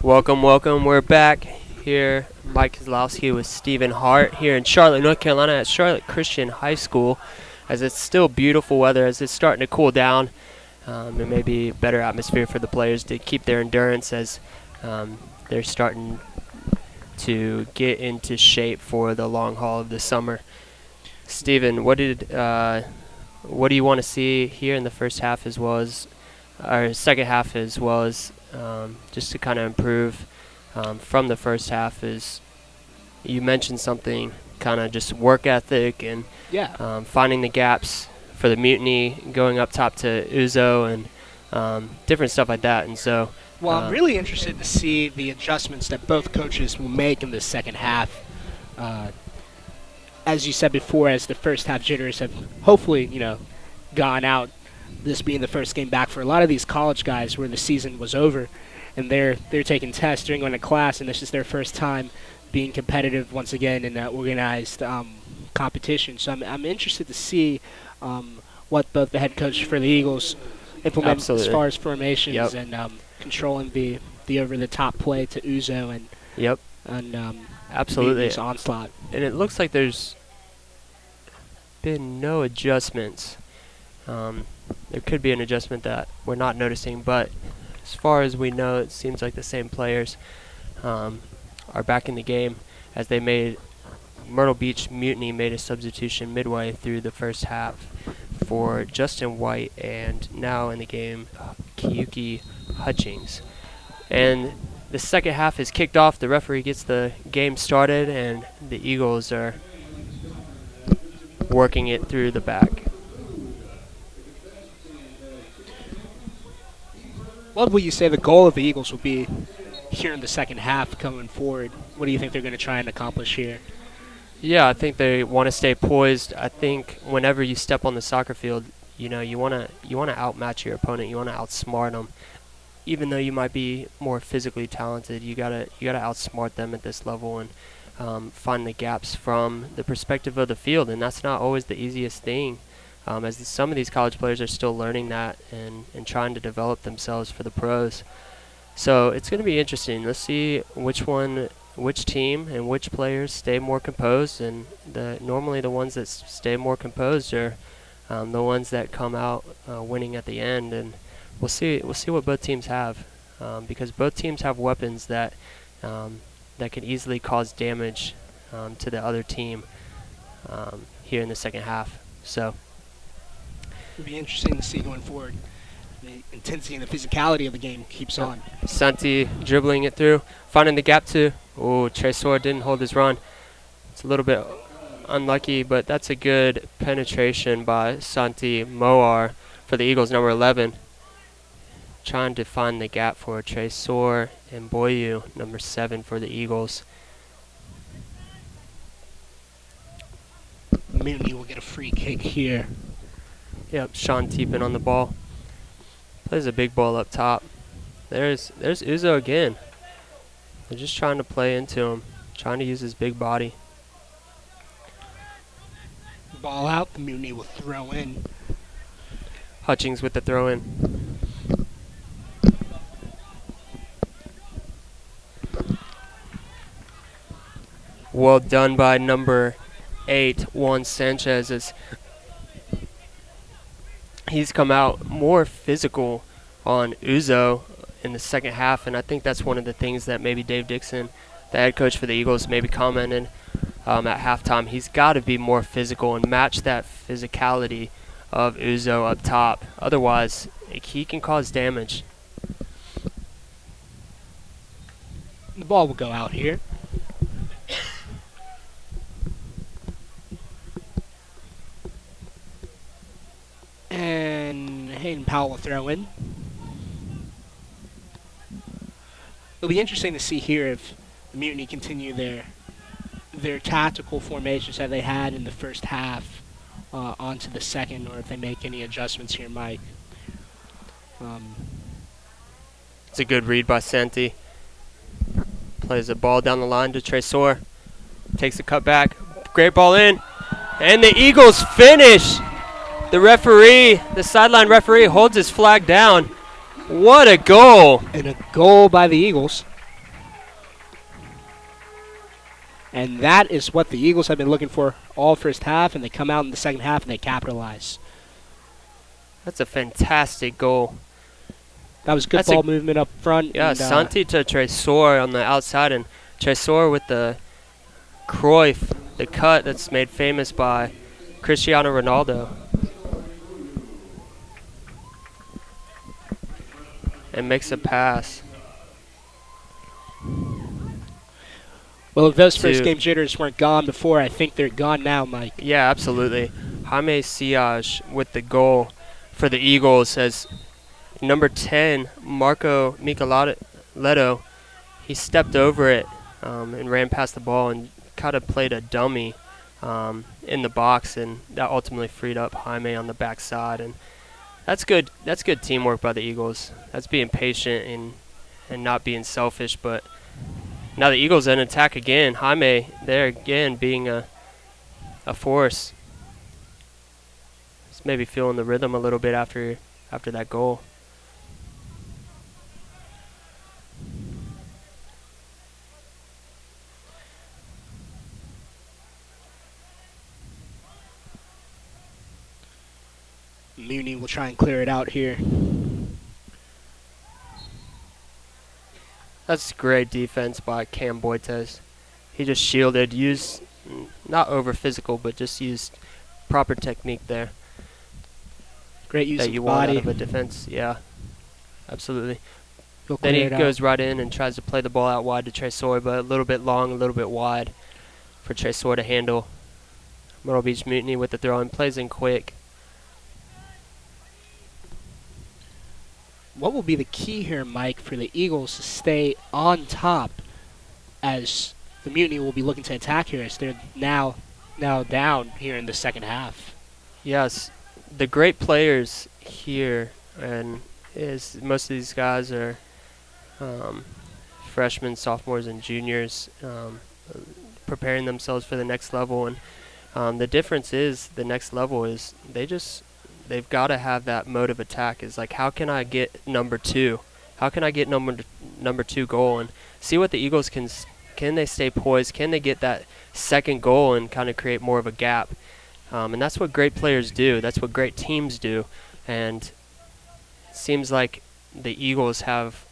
Welcome, welcome. We're back here. Mike Kozlowski with Stephen Hart here in Charlotte, North Carolina at Charlotte Christian High School, as it's still beautiful weather, as it's starting to cool down. It may be better atmosphere for the players to keep their endurance as they're starting to get into shape for the long haul of the summer. Stephen, what do you want to see here in the first half as well as our second half as well as just to kind of improve from the first half? Is you mentioned something, kind of just work ethic and finding the gaps for the Mutiny, going up top to Uzo and different stuff like that. And so, well, I'm really interested to see the adjustments that both coaches will make in the second half. As you said before, as the first half jitters have hopefully, gone out, this being the first game back for a lot of these college guys where the season was over, and they're taking tests, during going to class, and this is their first time being competitive once again in an organized competition. So I'm interested to see what both the head coach for the Eagles implement as far as formations and controlling the over-the-top play to Uzo and absolutely this onslaught. And it looks like there's been no adjustments. There could be an adjustment that we're not noticing, but as far as we know, it seems like the same players are back in the game, as they made Myrtle Beach Mutiny made a substitution midway through the first half for Justin White, and now in the game, Kiyuki Hutchings. And the second half is kicked off. The referee gets the game started, and the Eagles are working it through the back. What will you say the goal of the Eagles will be here in the second half going forward? What do you think they're going to try and accomplish here? Yeah, I think they want to stay poised. I think whenever you step on the soccer field, you want to outmatch your opponent. You want to outsmart them. Even though you might be more physically talented, you gotta outsmart them at this level and find the gaps from the perspective of the field. And that's not always the easiest thing, as some of these college players are still learning that and trying to develop themselves for the pros. So it's going to be interesting. Let's see which team and which players stay more composed. And normally the ones that stay more composed are the ones that come out winning at the end. And we'll see what both teams have, because both teams have weapons that can easily cause damage to the other team here in the second half. So it'll be interesting to see going forward. The intensity and the physicality of the game keeps on. Santi dribbling it through, finding the gap to. Oh, Tresor didn't hold his run. It's a little bit unlucky, but that's a good penetration by Santi Moar for the Eagles, number 11. Trying to find the gap for Tresor and Boyu, number 7 for the Eagles. Mutiny will get a free kick here. Yep, Sean Teepin on the ball. Plays a big ball up top. There's Uzo again. They're just trying to play into him, trying to use his big body. Ball out, the Mutiny will throw in. Hutchings with the throw in. Well done by number 8, Juan Sanchez, as he's come out more physical on Uzo in the second half, and I think that's one of the things that maybe Dave Dixon, the head coach for the Eagles, maybe commented at halftime. He's got to be more physical and match that physicality of Uzo up top. Otherwise, he can cause damage. The ball will go out here. And Hayden Powell will throw in. It'll be interesting to see here if the Mutiny continue their tactical formations that they had in the first half onto the second, or if they make any adjustments here, Mike. It's a good read by Santi. Plays the ball down the line to Tresor. Takes the cut back. Great ball in. And the Eagles finish. The sideline referee holds his flag down. What a goal. And a goal by the Eagles. And that is what the Eagles have been looking for all first half, and they come out in the second half and they capitalize. That's a fantastic goal. That was good ball movement up front. Yeah, and, Santi to Tresor on the outside, and Tresor with the Cruyff, the cut that's made famous by Cristiano Ronaldo. And makes a pass. Well, if those first game jitters weren't gone before, I think they're gone now, Mike. Yeah, absolutely. Jaime Siaj with the goal for the Eagles as number 10, Marco Micheleto, he stepped over it and ran past the ball and kind of played a dummy in the box, and that ultimately freed up Jaime on the backside. And that's good. That's good teamwork by the Eagles. That's being patient and not being selfish. But now the Eagles then attack again. Jaime there again being a force. Just maybe feeling the rhythm a little bit after that goal. Mutiny will try and clear it out here. That's great defense by Cam Boites. He just shielded, used, not over physical, but just used proper technique there. Great use that of you the want body. out of a defense. Yeah, absolutely. He'll Then he clear it goes out. right in and tries to play the ball out wide to Tresor, but a little bit long, a little bit wide for Tresor to handle. Myrtle Beach Mutiny with the throw and plays in quick. What will be the key here, Mike, for the Eagles to stay on top as the Mutiny will be looking to attack here as they're now down here in the second half? Yes, the great players here, and is most of these guys are freshmen, sophomores, and juniors preparing themselves for the next level. And the difference is the next level is they've got to have that mode of attack. Is like, how can I get number two? How can I get number two goal? And see what the Eagles can they stay poised? Can they get that second goal and kind of create more of a gap? And that's what great players do. That's what great teams do. And it seems like the Eagles have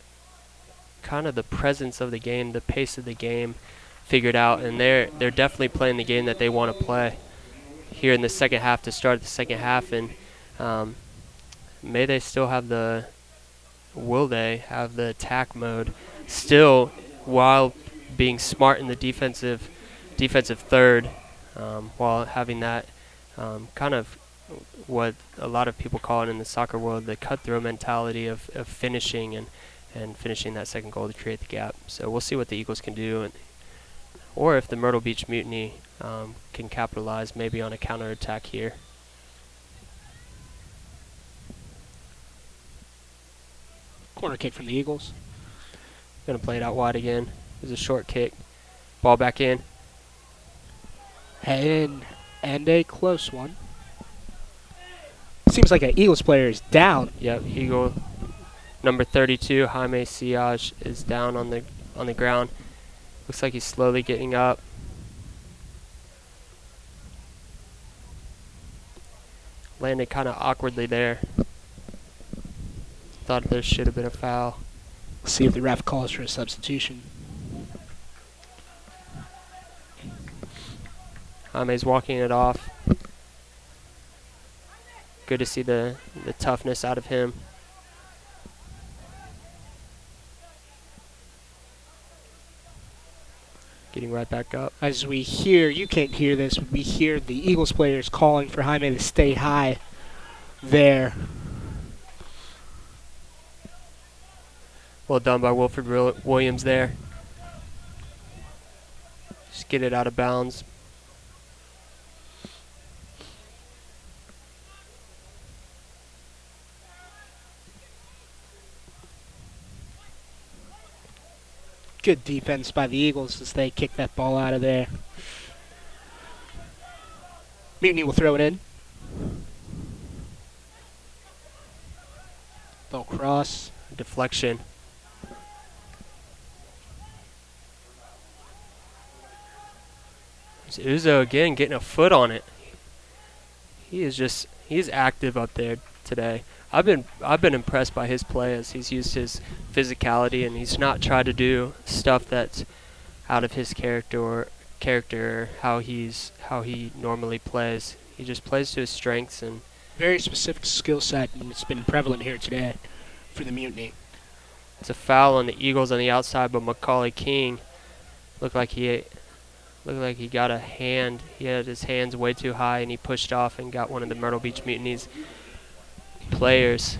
kind of the presence of the game, the pace of the game figured out, and they're definitely playing the game that they want to play here in the second half to start the second half. And may they still have will they have the attack mode still while being smart in the defensive third, while having that kind of what a lot of people call it in the soccer world, the cutthroat mentality of finishing and finishing that second goal to create the gap. So we'll see what the Eagles can do, or if the Myrtle Beach Mutiny can capitalize maybe on a counterattack here. Corner kick from the Eagles. Going to play it out wide again. There's a short kick. Ball back in. And a close one. Seems like an Eagles player is down. Yep, Eagle number 32, Jaime Siaj, is down on the ground. Looks like he's slowly getting up. Landed kind of awkwardly there. Thought there should have been a foul. See if the ref calls for a substitution. Jaime's walking it off. Good to see the toughness out of him. Getting right back up. As we hear, you can't hear this, but we hear the Eagles players calling for Jaime to stay high there. Well done by Wilfred Williams there. Just get it out of bounds. Good defense by the Eagles as they kick that ball out of there. Mutiny will throw it in. They'll cross. So Uzo again getting a foot on it. He's active up there today. I've been impressed by his play as he's used his physicality and he's not tried to do stuff that's out of his character how he normally plays. He just plays to his strengths and Very specific skill set, and it's been prevalent here today for the Mutiny. it's a foul on the Eagles on the outside, but Macaulay King looked like he got a hand. He had his hands way too high and he pushed off and got one of the Myrtle Beach Mutiny's players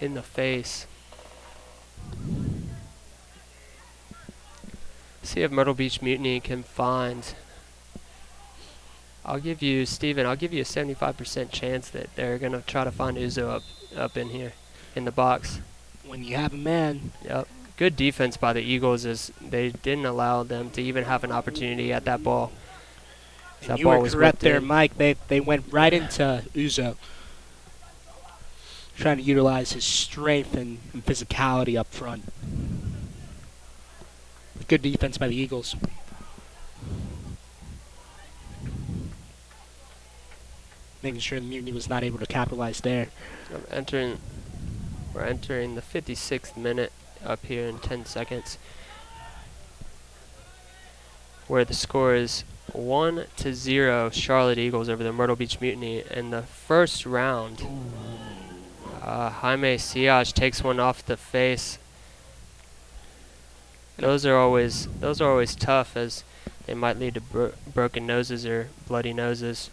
in the face. See if Myrtle Beach Mutiny can find. I'll give you, Steven, I'll give you a 75% chance that they're going to try to find Uzo up in here in the box. When you have a man. Yep. Good defense by the Eagles as they didn't allow them to even have an opportunity at that ball. And you were correct there, Mike. They went right into Uzo, trying to utilize his strength and physicality up front. Good defense by the Eagles. Making sure the Mutiny was not able to capitalize there. We're entering the 56th minute up here in 10 seconds, where the score is 1-0 Charlotte Eagles over the Myrtle Beach Mutiny. In the first round, Jaime Siage takes one off the face. Those are always tough as they might lead to broken noses or bloody noses.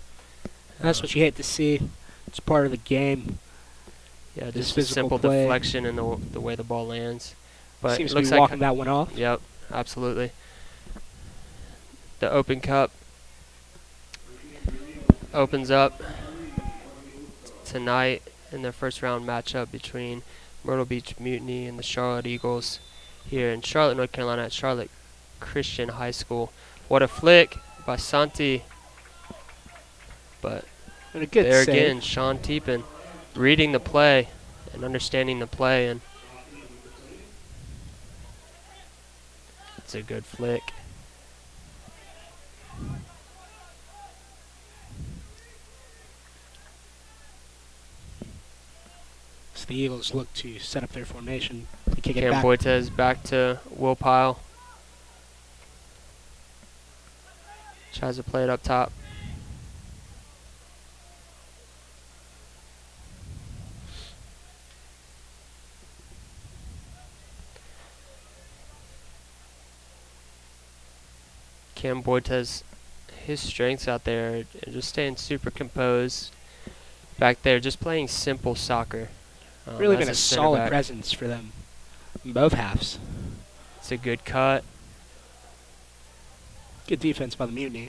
That's what you hate to see. It's part of the game. Yeah, just a simple play. deflection in the way the ball lands. But Seems it to looks be like walking that one off. Yep, absolutely. The Open Cup opens up tonight in their first round matchup between Myrtle Beach Mutiny and the Charlotte Eagles here in Charlotte, North Carolina at Charlotte Christian High School. What a flick by Santi. But And a good there save. again, Sean Teepin reading the play and understanding the play, and it's a good flick. So the Eagles look to set up their formation. To kick it Cam back. Boitez back to Will Pyle. Tries to play it up top. Cam Boitez, his strengths out there are just staying super composed. Back there, just playing simple soccer. Really as been a center solid back. presence for them in both halves. It's a good cut. Good defense by the Mutiny.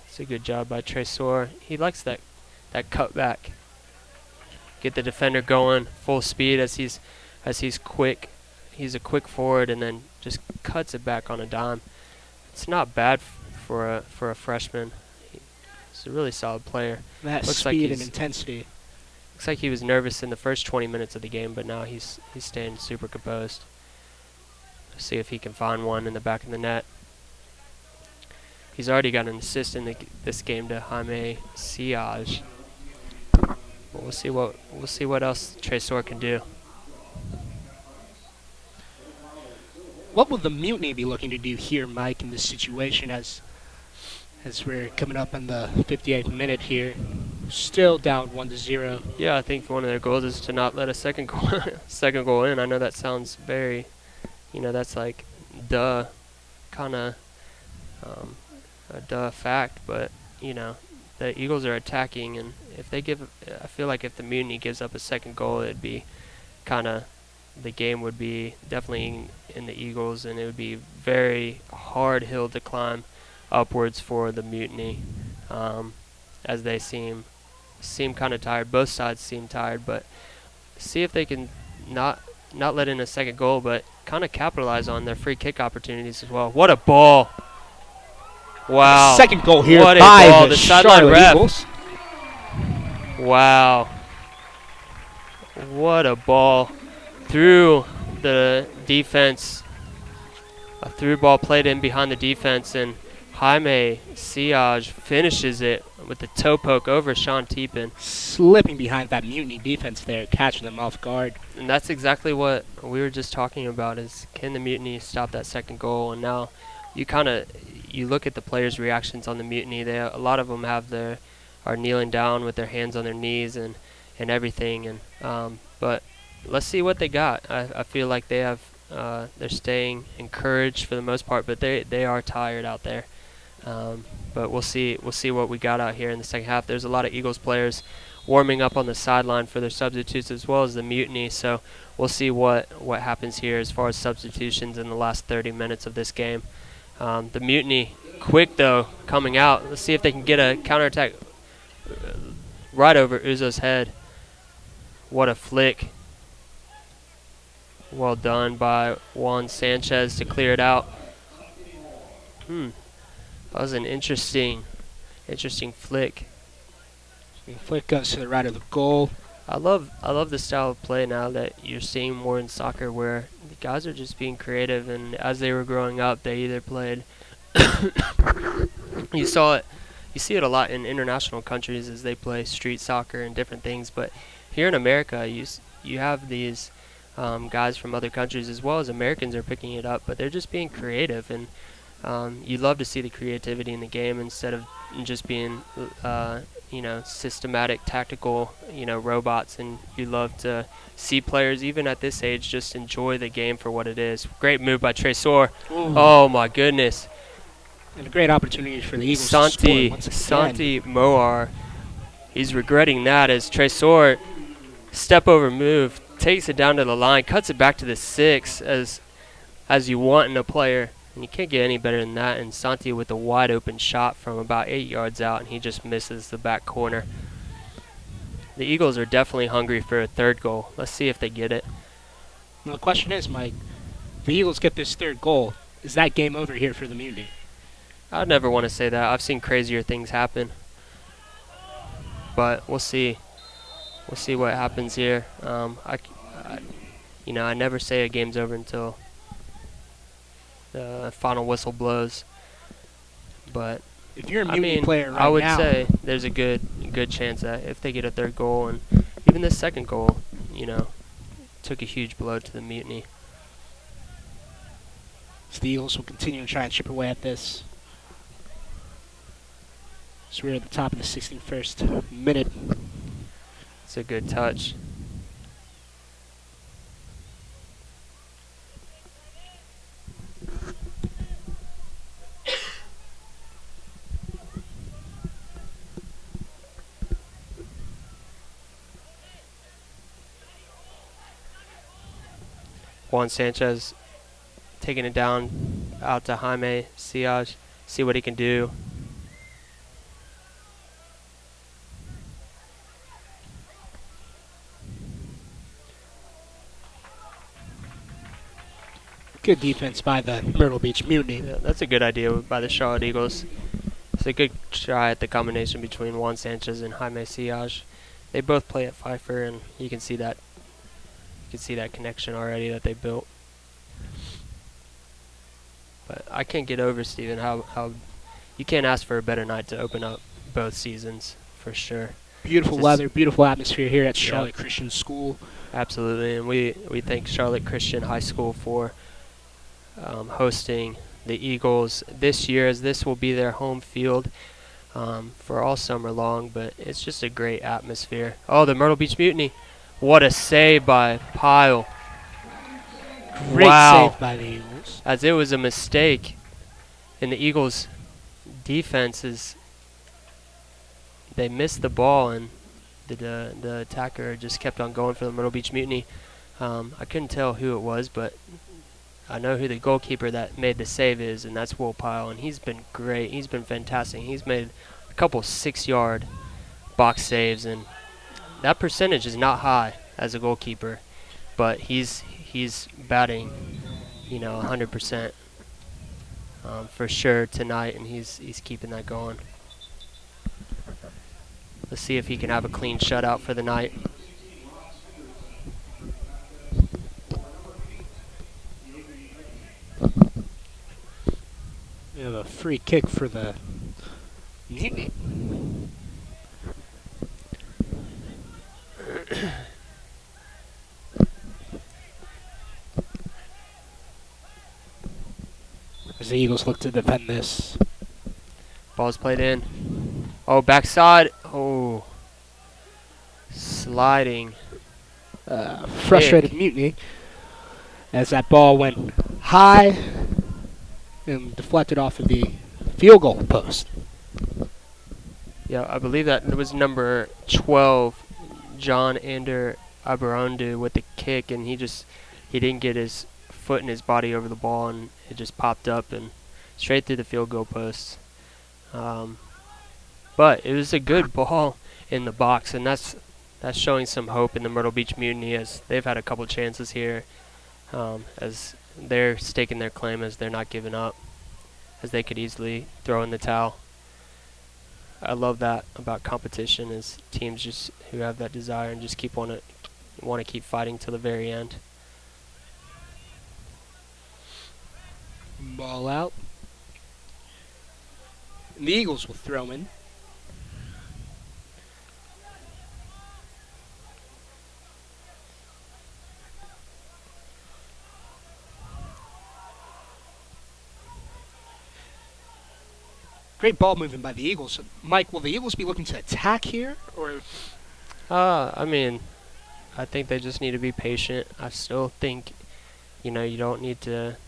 It's a good job by Tresor. He likes that cut back. Get the defender going full speed as he's quick. He's a quick forward and then just cuts it back on a dime. It's not bad for a freshman. He's a really solid player. That Looks like speed and he's- intensity. Looks like he was nervous in the first 20 minutes of the game, but now he's staying super composed. See if he can find one in the back of the net. He's already got an assist in this game to Jaime Siage. But we'll see what else Tresor can do. What will the Mutiny be looking to do here, Mike, in this situation as we're coming up on the 58th minute here? Still down 1-0. Yeah, I think one of their goals is to not let a second goal in. I know that sounds very, that's like kind of a duh fact, but the Eagles are attacking, and I feel like if the Mutiny gives up a second goal, it'd be the game would be definitely in the Eagles, and it would be very hard hill to climb upwards for the Mutiny, as they seem kind of tired. Both sides seem tired, but see if they can not let in a second goal, but kind of capitalize on their free kick opportunities as well. What a ball! Wow. Second goal here What a by ball. the sideline Charlotte ref. Eagles. Wow. What a ball through the defense. A through ball played in behind the defense, and Jaime Siage finishes it with the toe poke over Sean Teepin. Slipping behind that Mutiny defense there, catching them off guard. And that's exactly what we were just talking about, is can the Mutiny stop that second goal? And now you look at the players' reactions on the Mutiny. A lot of them are kneeling down with their hands on their knees and everything. And but let's see what they got. I feel like they're staying encouraged for the most part, but they are tired out there. But we'll see what we got out here in the second half. There's a lot of Eagles players warming up on the sideline for their substitutes as well as the Mutiny. So we'll see what happens here as far as substitutions in the last 30 minutes of this game. The Mutiny quick though coming out. Let's see if they can get a counterattack right over Uzo's head. What a flick. Well done by Juan Sanchez to clear it out. That was an interesting flick. The flick goes to the right of the goal. I love the style of play now that you're seeing more in soccer, where the guys are just being creative, and as they were growing up, they either played. You see it a lot in international countries as they play street soccer and different things. But here in America, you have these guys from other countries as well as Americans are picking it up, but they're just being creative, and you love to see the creativity in the game instead of just being systematic tactical robots. And you love to see players even at this age just enjoy the game for what it is. Great move by Tresor. Oh my goodness. And a great opportunity for the Eagles to score once again. Santi Moar, he's regretting that as Tresor step over move, takes it down to the line, cuts it back to the 6 as you want in a player. And you can't get any better than that. And Santi with a wide open shot from about 8 yards out, and he just misses the back corner. The Eagles are definitely hungry for a third goal. Let's see if they get it. Well, the question is, Mike, if the Eagles get this third goal, is that game over here for the Mutiny? I'd never want to say that. I've seen crazier things happen. But we'll see. We'll see what happens here. I never say a game's over until the final whistle blows. But if you're a Mutiny player right now, I would say there's a good chance that if they get a third goal, and even this second goal, took a huge blow to the Mutiny. So the Eagles will continue to try and chip away at this. So we're at the top of the 61st minute. It's a good touch. Juan Sanchez taking it down out to Jaime Siage. See what he can do. Good defense by the Myrtle Beach Mutiny. Yeah, that's a good idea by the Charlotte Eagles. It's a good try at the combination between Juan Sanchez and Jaime Siage. They both play at Pfeiffer, and you can see that. You can see that connection already that they built. But I can't get over, Steven, how you can't ask for a better night to open up both seasons, for sure. Beautiful weather, beautiful atmosphere here at Charlotte Christian School. Absolutely, and we thank Charlotte Christian High School for hosting the Eagles this year, as this will be their home field for all summer long. But it's just a great atmosphere. Oh, the Myrtle Beach Mutiny. What a save by Pyle. Great save by the Eagles. As it was a mistake in the Eagles' defenses. They missed the ball, and the attacker just kept on going for the Myrtle Beach Mutiny. I couldn't tell who it was, but I know who the goalkeeper that made the save is, and that's Will Pyle, and he's been great. He's been fantastic. He's made a couple 6-yard box saves, and that percentage is not high as a goalkeeper, but he's batting, 100% for sure tonight, and he's keeping that going. Let's see if he can have a clean shutout for the night. We have a free kick for the Mutiny. As the Eagles look to defend this. Ball's played in. Oh, backside. Oh. Sliding. Frustrated Mutiny as that ball went high and deflected off of the field goal post. Yeah, I believe that was number 12, John Ander Aberondu with the kick, and he didn't get his foot and his body over the ball, and it just popped up and straight through the field goal post. But it was a good ball in the box, and that's showing some hope in the Myrtle Beach Mutiny, as they've had a couple chances here, as they're staking their claim, as they're not giving up, as they could easily throw in the towel. I love that about competition, is teams just who have that desire and just want to keep fighting till the very end. Ball out. And the Eagles will throw in. Great ball movement by the Eagles. Mike, will the Eagles be looking to attack here, or? I mean, I think they just need to be patient. I still think, you don't need to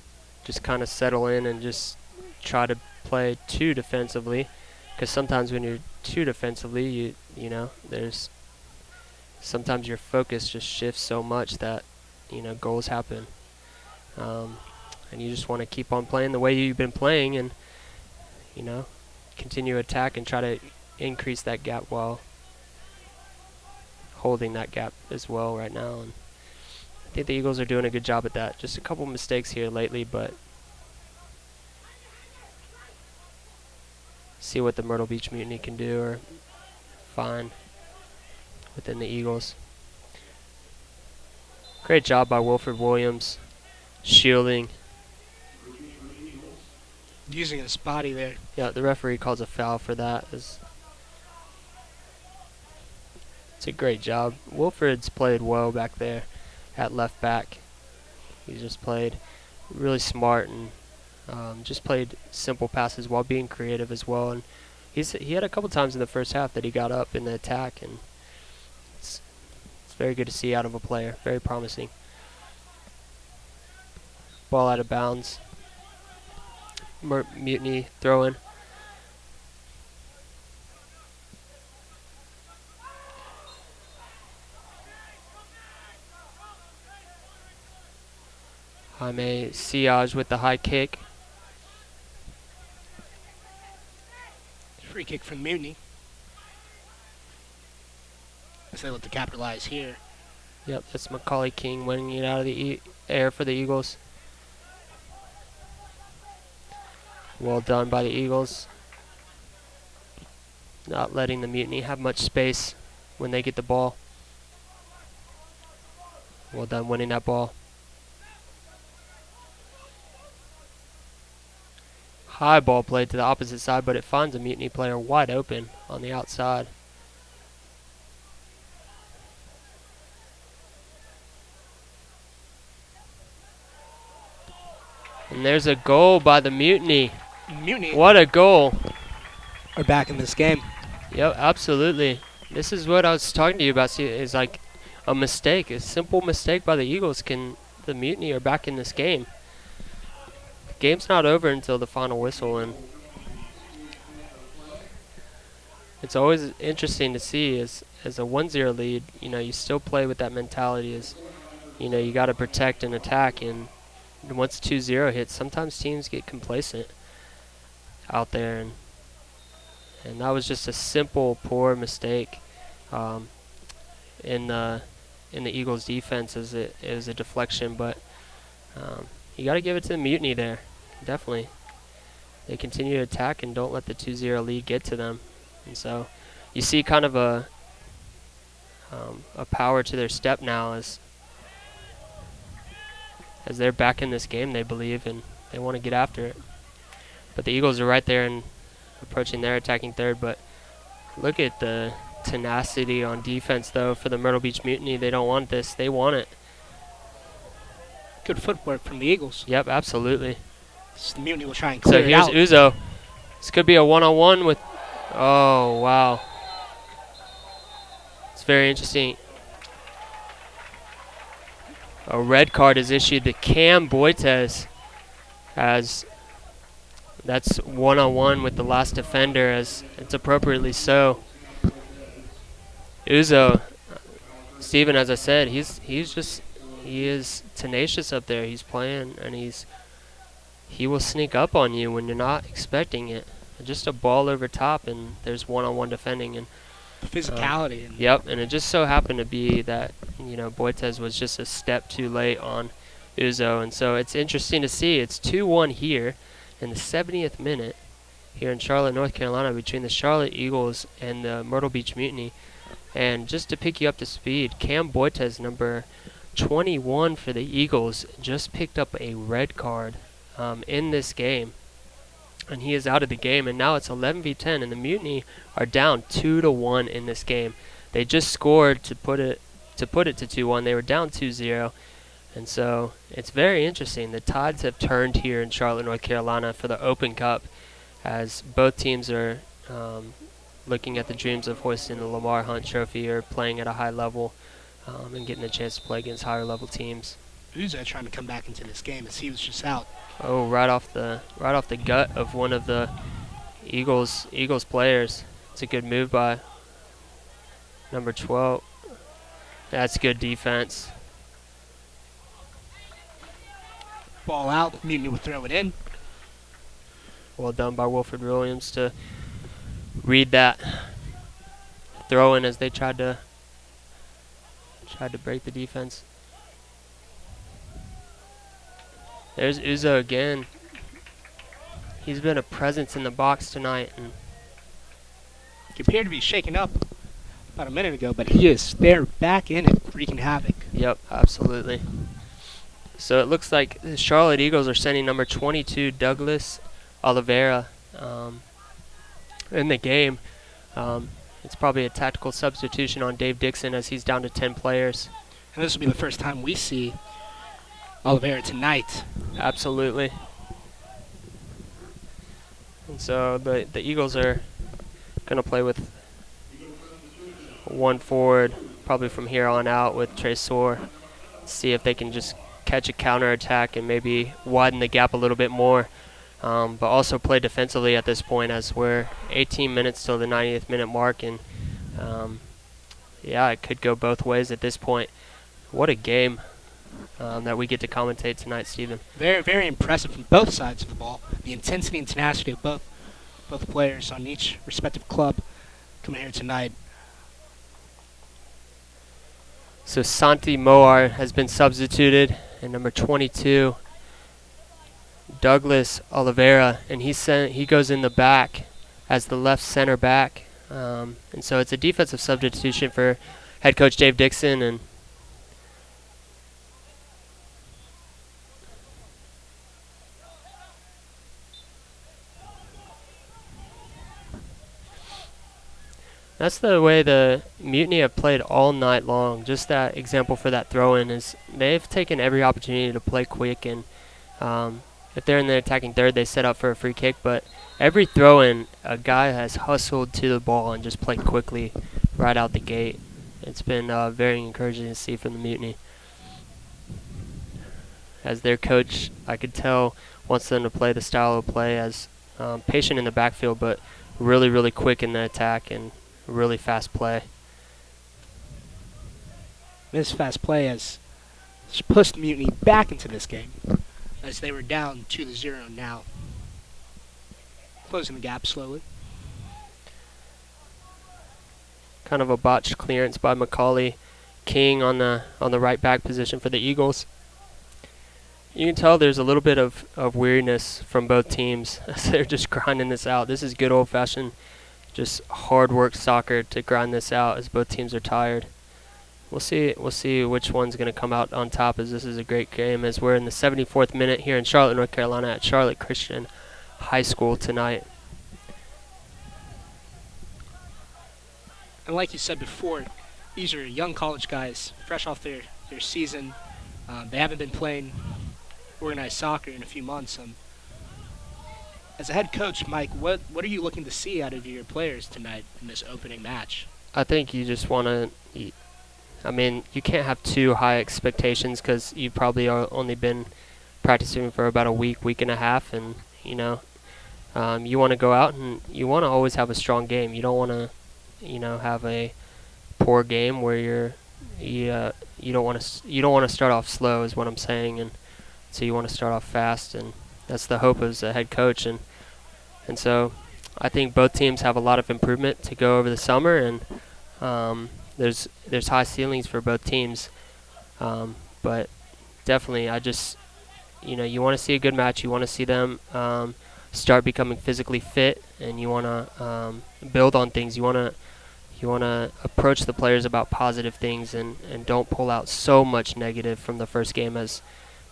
just kind of settle in and just try to play too defensively, because sometimes when you're too defensively, there's sometimes your focus just shifts so much that goals happen, and you just want to keep on playing the way you've been playing, and continue attack and try to increase that gap while holding that gap as well right now. And I think the Eagles are doing a good job at that. Just a couple mistakes here lately, but see what the Myrtle Beach Mutiny can do or find within the Eagles. Great job by Wilfred Williams, shielding. Using his body there. Yeah, the referee calls a foul for that. It's a great job. Wilfred's played well back there at left back. He just played really smart and just played simple passes while being creative as well. And he had a couple times in the first half that he got up in the attack, and it's very good to see out of a player. Very promising. Ball out of bounds. Mutiny throw in. Jaime Siage with the high kick. Free kick from Mutiny. As they look to capitalize here. Yep, that's Macaulay King winning it out of the air for the Eagles. Well done by the Eagles. Not letting the Mutiny have much space when they get the ball. Well done winning that ball. High ball played to the opposite side, but it finds a Mutiny player wide open on the outside. And there's a goal by the Mutiny. Mutiny What a goal. are back in this game. Yep, absolutely. This is what I was talking to you about. See, is like a mistake, a simple mistake by the Eagles. The Mutiny are back in this game. The game's not over until the final whistle, and it's always interesting to see as a 1-0 lead, you still play with that mentality as, you got to protect and attack, and once 2-0 hits, sometimes teams get complacent out there, and that was just a simple, poor mistake in the Eagles' defense. As it was a deflection, but you got to give it to the Mutiny there. Definitely, they continue to attack and don't let the 2-0 lead get to them, and so you see kind of a power to their step now as they're back in this game, they believe, and they want to get after it. But the Eagles are right there and approaching their attacking third. But look at the tenacity on defense, though, for the Myrtle Beach Mutiny. They don't want this. They want it. Good footwork from the Eagles. Yep, absolutely. So the Mutiny will try and So clear it here's out. Uzo. This could be a one-on-one with... Oh, wow. It's very interesting. A red card is issued to Cam Boites, as that's one-on-one with the last defender, as it's appropriately so. Uzo, Steven, as I said, he is tenacious up there. He's playing, and he will sneak up on you when you're not expecting it. Just a ball over top, and there's one-on-one defending, and The physicality. yep, and it just so happened to be that, you know, Boites was just a step too late on Uzo, and so it's interesting to see. It's 2-1 here in the 70th minute here in Charlotte, North Carolina, between the Charlotte Eagles and the Myrtle Beach Mutiny. And just to pick you up to speed, Cam Boites, number 21 for the Eagles, just picked up a red card in this game, and he is out of the game. And now it's 11-10, and the Mutiny are down 2-1 in this game. They just scored to put it to 2-1. They were down 2-0, and so it's very interesting. The tides have turned here in Charlotte, North Carolina, for the Open Cup, as both teams are looking at the dreams of hoisting the Lamar Hunt Trophy, or playing at a high level and getting a chance to play against higher level teams. Uzo trying to come back into this game as he was just out. Oh, right off the gut of one of the Eagles players. It's a good move by number 12. That's good defense. Ball out. Mutiny will throw it in. Well done by Wilfred Williams to read that throw in as they tried to break the defense. There's Uzo again. He's been a presence in the box tonight, and He appeared to be shaken up about a minute ago, but he is there back in it, wreaking havoc. yep, absolutely. So it looks like the Charlotte Eagles are sending number 22 Douglas Oliveira in the game. It's probably a tactical substitution on Dave Dixon, as he's down to 10 players. And this will be the first time we see Oliveira tonight. Absolutely. And so the Eagles are going to play with one forward probably from here on out with Tresor. See if they can just catch a counterattack and maybe widen the gap a little bit more. But also play defensively at this point, as we're 18 minutes till the 90th minute mark. And yeah, it could go both ways at this point. What a game that we get to commentate tonight, Stephen. Very, very impressive from both sides of the ball. The intensity and tenacity of both players on each respective club coming here tonight. So Santi Moar has been substituted, and number 22, Douglas Oliveira, and he goes in the back as the left center back. And so it's a defensive substitution for head coach Dave Dixon, and that's the way the Mutiny have played all night long. Just that example for that throw-in is they've taken every opportunity to play quick, and if they're in the attacking third, they set up for a free kick. But every throw-in, a guy has hustled to the ball and just played quickly right out the gate. It's been very encouraging to see from the Mutiny. As their coach, I could tell, wants them to play the style of play as patient in the backfield, but really, really quick in the attack and really fast play. This fast play has pushed the Mutiny back into this game, as they were down 2-0 now. Closing the gap slowly. Kind of a botched clearance by Macaulay King on the right back position for the Eagles. You can tell there's a little bit of weariness from both teams as they're just grinding this out. This is good old-fashioned, just hard work soccer to grind this out as both teams are tired. We'll see which one's going to come out on top, as this is a great game, as we're in the 74th minute here in Charlotte, North Carolina at Charlotte Christian High School tonight. And like you said before, these are young college guys, fresh off their season. They haven't been playing organized soccer in a few months. As a head coach, Mike, what are you looking to see out of your players tonight in this opening match? I think you just want to. I mean, you can't have too high expectations because you probably only been practicing for about a week and a half, and you want to go out and you want to always have a strong game. You don't want to, have a poor game where you don't want to start off slow is what I'm saying, and so you want to start off fast, and that's the hope as a head coach, and so I think both teams have a lot of improvement to go over the summer, and there's high ceilings for both teams, but definitely I just you want to see a good match. You want to see them start becoming physically fit, and you want to build on things. You want to approach the players about positive things, and don't pull out so much negative from the first game as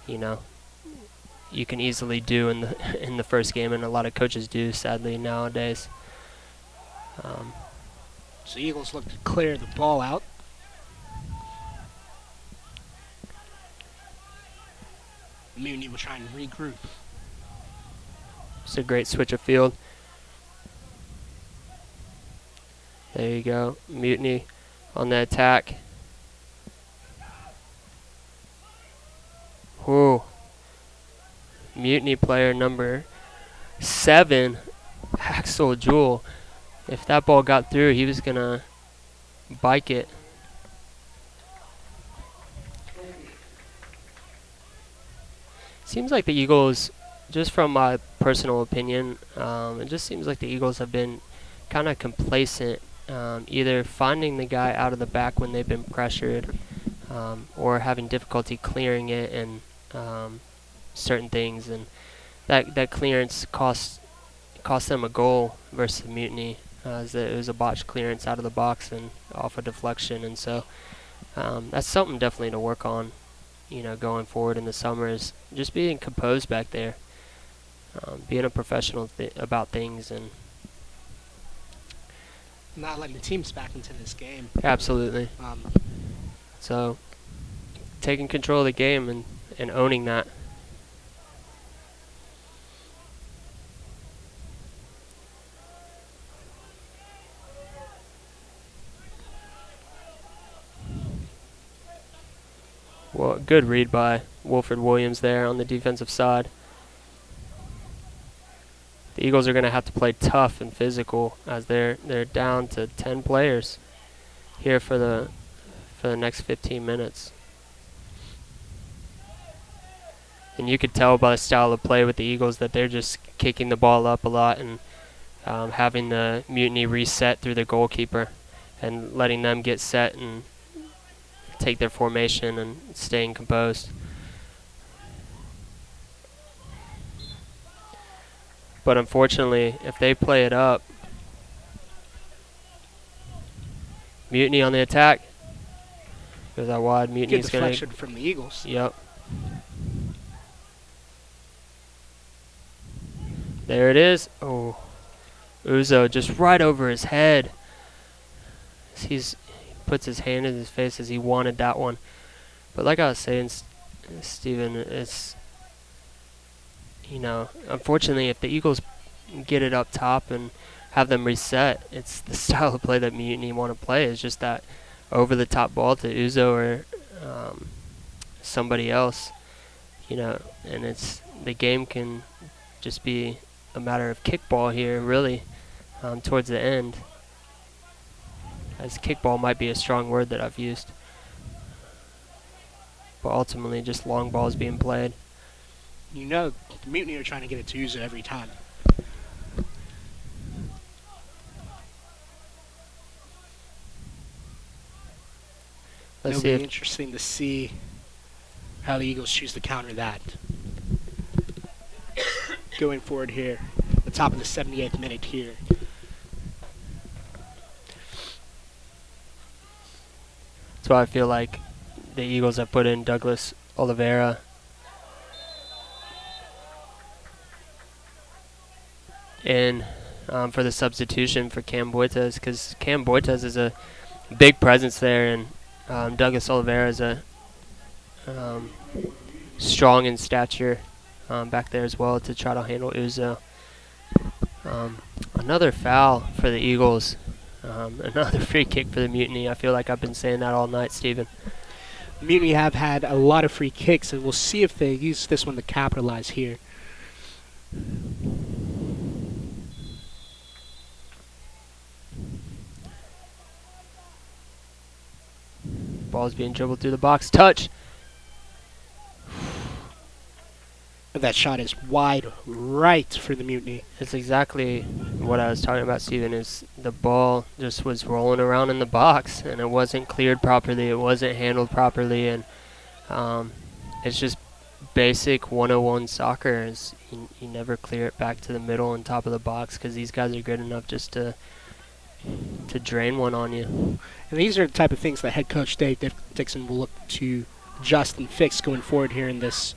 you can easily do in the first game, and a lot of coaches do, sadly, nowadays. So the Eagles look to clear the ball out. Mutiny will try and regroup. It's a great switch of field. There you go. Mutiny on the attack. Whoa. Mutiny player number 7, Axel Jewell. If that ball got through, he was going to bike it. Seems like the Eagles, just from my personal opinion, it just seems like the Eagles have been kind of complacent, either finding the guy out of the back when they've been pressured, or having difficulty clearing it, and certain things, and that clearance cost them a goal versus the Mutiny, as it was a botched clearance out of the box and off a deflection, and so that's something definitely to work on, going forward in the summer, is just being composed back there, being a professional about things, and not letting the teams back into this game. Absolutely. So taking control of the game and owning that. Well, good read by Wilfred Williams there on the defensive side. The Eagles are going to have to play tough and physical, as they're down to 10 players here for the next 15 minutes. And you could tell by the style of play with the Eagles that they're just kicking the ball up a lot, and having the Mutiny reset through the goalkeeper and letting them get set and take their formation and staying composed. But unfortunately, if they play it up, Mutiny on the attack. Goes out wide. Mutiny's going to... Good deflection from the Eagles. Yep. There it is. Oh. Uzo just right over his head. He puts his hand in his face as he wanted that one. But like I was saying, Steven, it's, unfortunately, if the Eagles get it up top and have them reset, it's the style of play that Mutiny want to play. It's just that over-the-top ball to Uzo or somebody else, and the game can just be a matter of kickball here, really, towards the end. As kickball might be a strong word that I've used. But ultimately, just long balls being played. The Mutiny are trying to get it to Uzo every time. It'll be interesting to see how the Eagles choose to counter that. Going forward here, the top of the 78th minute here. That's why I feel like the Eagles have put in Douglas Oliveira. in for the substitution for Cam Boitas, because Cam Boitas is a big presence there, and Douglas Oliveira is a strong in stature back there as well to try to handle Uzo. Another foul for the Eagles. Another free kick for the Mutiny. I feel like I've been saying that all night, Steven. Mutiny have had a lot of free kicks, and we'll see if they use this one to capitalize here. Ball's being dribbled through the box. Touch. That shot is wide right for the Mutiny. It's exactly what I was talking about, Steven, is the ball just was rolling around in the box, and it wasn't cleared properly. It wasn't handled properly, and it's just basic 101 soccer. Is you never clear it back to the middle and top of the box, because these guys are good enough just to drain one on you. And these are the type of things that head coach Dave Dixon will look to adjust and fix going forward here in this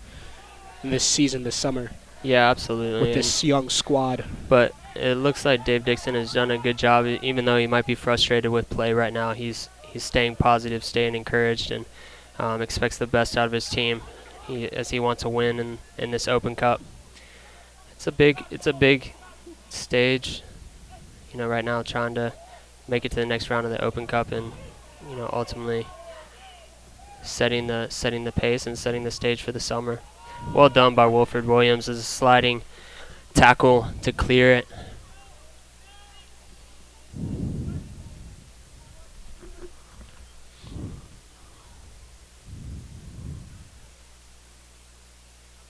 season, this summer. Yeah, absolutely. With this young squad. But it looks like Dave Dixon has done a good job, even though he might be frustrated with play right now. He's staying positive, staying encouraged, and expects the best out of his team as he wants to win in this Open Cup. It's a big stage, right now, trying to make it to the next round of the Open Cup, and ultimately setting the pace and setting the stage for the summer. Well done by Wilfred Williams as a sliding tackle to clear it.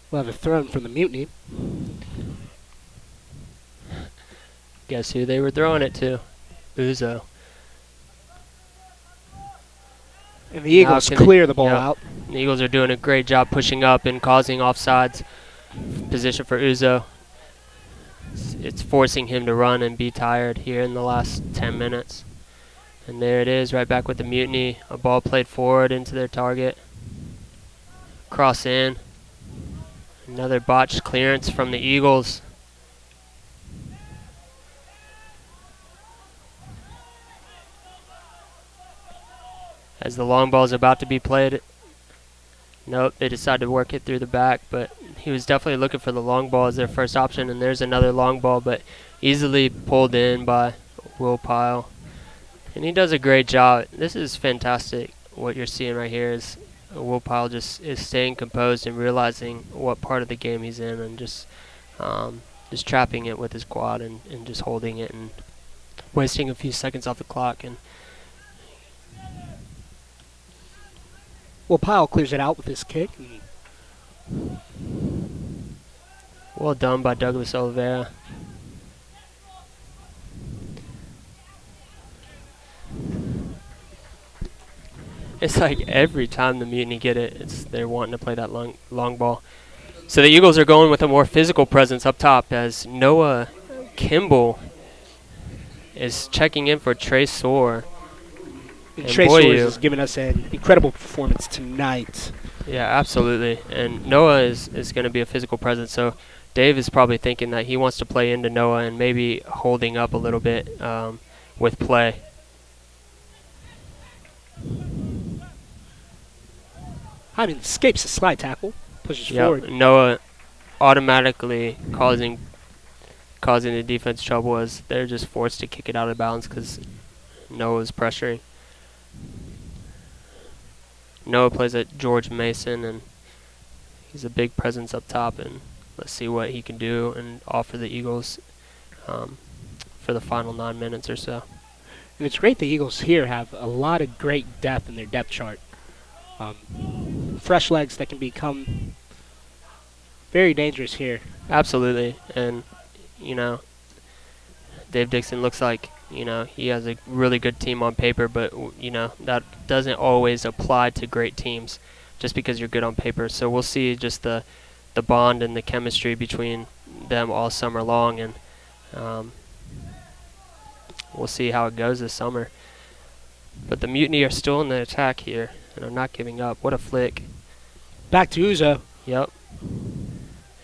We'll have a throw from the Mutiny. Guess who they were throwing it to? Uzo. And the Eagles clear the ball out. The Eagles are doing a great job pushing up and causing offsides. Position for Uzo. It's forcing him to run and be tired here in the last 10 minutes. And there it is, right back with the Mutiny. A ball played forward into their target. Cross in. Another botched clearance from the Eagles. As the long ball is about to be played. Nope, they decided to work it through the back, but he was definitely looking for the long ball as their first option, and there's another long ball, but easily pulled in by Will Pyle. And he does a great job. This is fantastic. What you're seeing right here is Will Pyle just is staying composed and realizing what part of the game he's in, and just trapping it with his quad and just holding it and wasting a few seconds off the clock. And Well, Pyle clears it out with his kick. Well done by Douglas Oliveira. It's like every time the Mutiny get it, they're wanting to play that long ball. So the Eagles are going with a more physical presence up top as Noah Kimball is checking in for Trey Soar. And Trey Soar has given us an incredible performance tonight. Yeah, absolutely. And Noah is going to be a physical presence. So Dave is probably thinking that he wants to play into Noah and maybe holding up a little bit with play. Hyman escapes a slide tackle, pushes forward. Noah automatically causing the defense trouble as they're just forced to kick it out of bounds because Noah's pressuring. Noah plays at George Mason, and he's a big presence up top, and let's see what he can do and offer the Eagles for the final 9 minutes or so. And it's great the Eagles here have a lot of great depth in their depth chart. Fresh legs that can become very dangerous here. Absolutely, and Dave Dixon looks like he has a really good team on paper, but that doesn't always apply to great teams just because you're good on paper. So we'll see just the bond and the chemistry between them all summer long, and we'll see how it goes this summer. But the Mutiny are still in the attack here, and are not giving up. What a flick. Back to Uzo. Yep.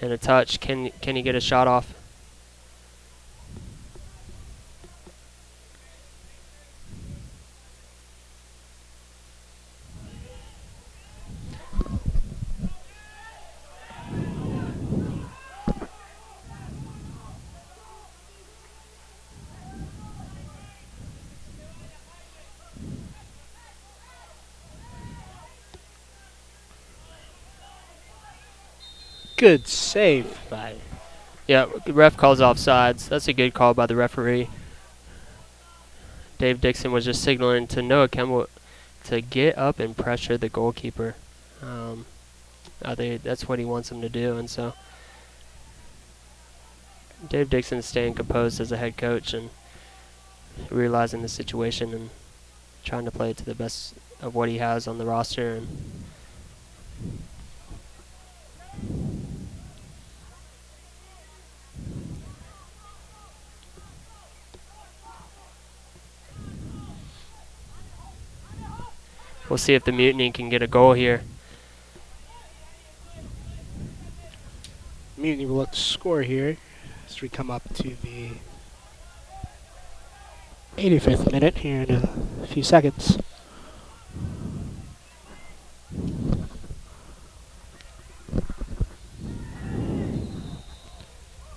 And a touch. Can he get a shot off? Good save by. Yeah, the ref calls offsides. That's a good call by the referee. Dave Dixon was just signaling to Noah Kemble to get up and pressure the goalkeeper. That's what he wants him to do, and so Dave Dixon's staying composed as a head coach and realizing the situation and trying to play it to the best of what he has on the roster. And we'll see if the Mutiny can get a goal here. Mutiny will look to score here as we come up to the 85th minute here in a few seconds.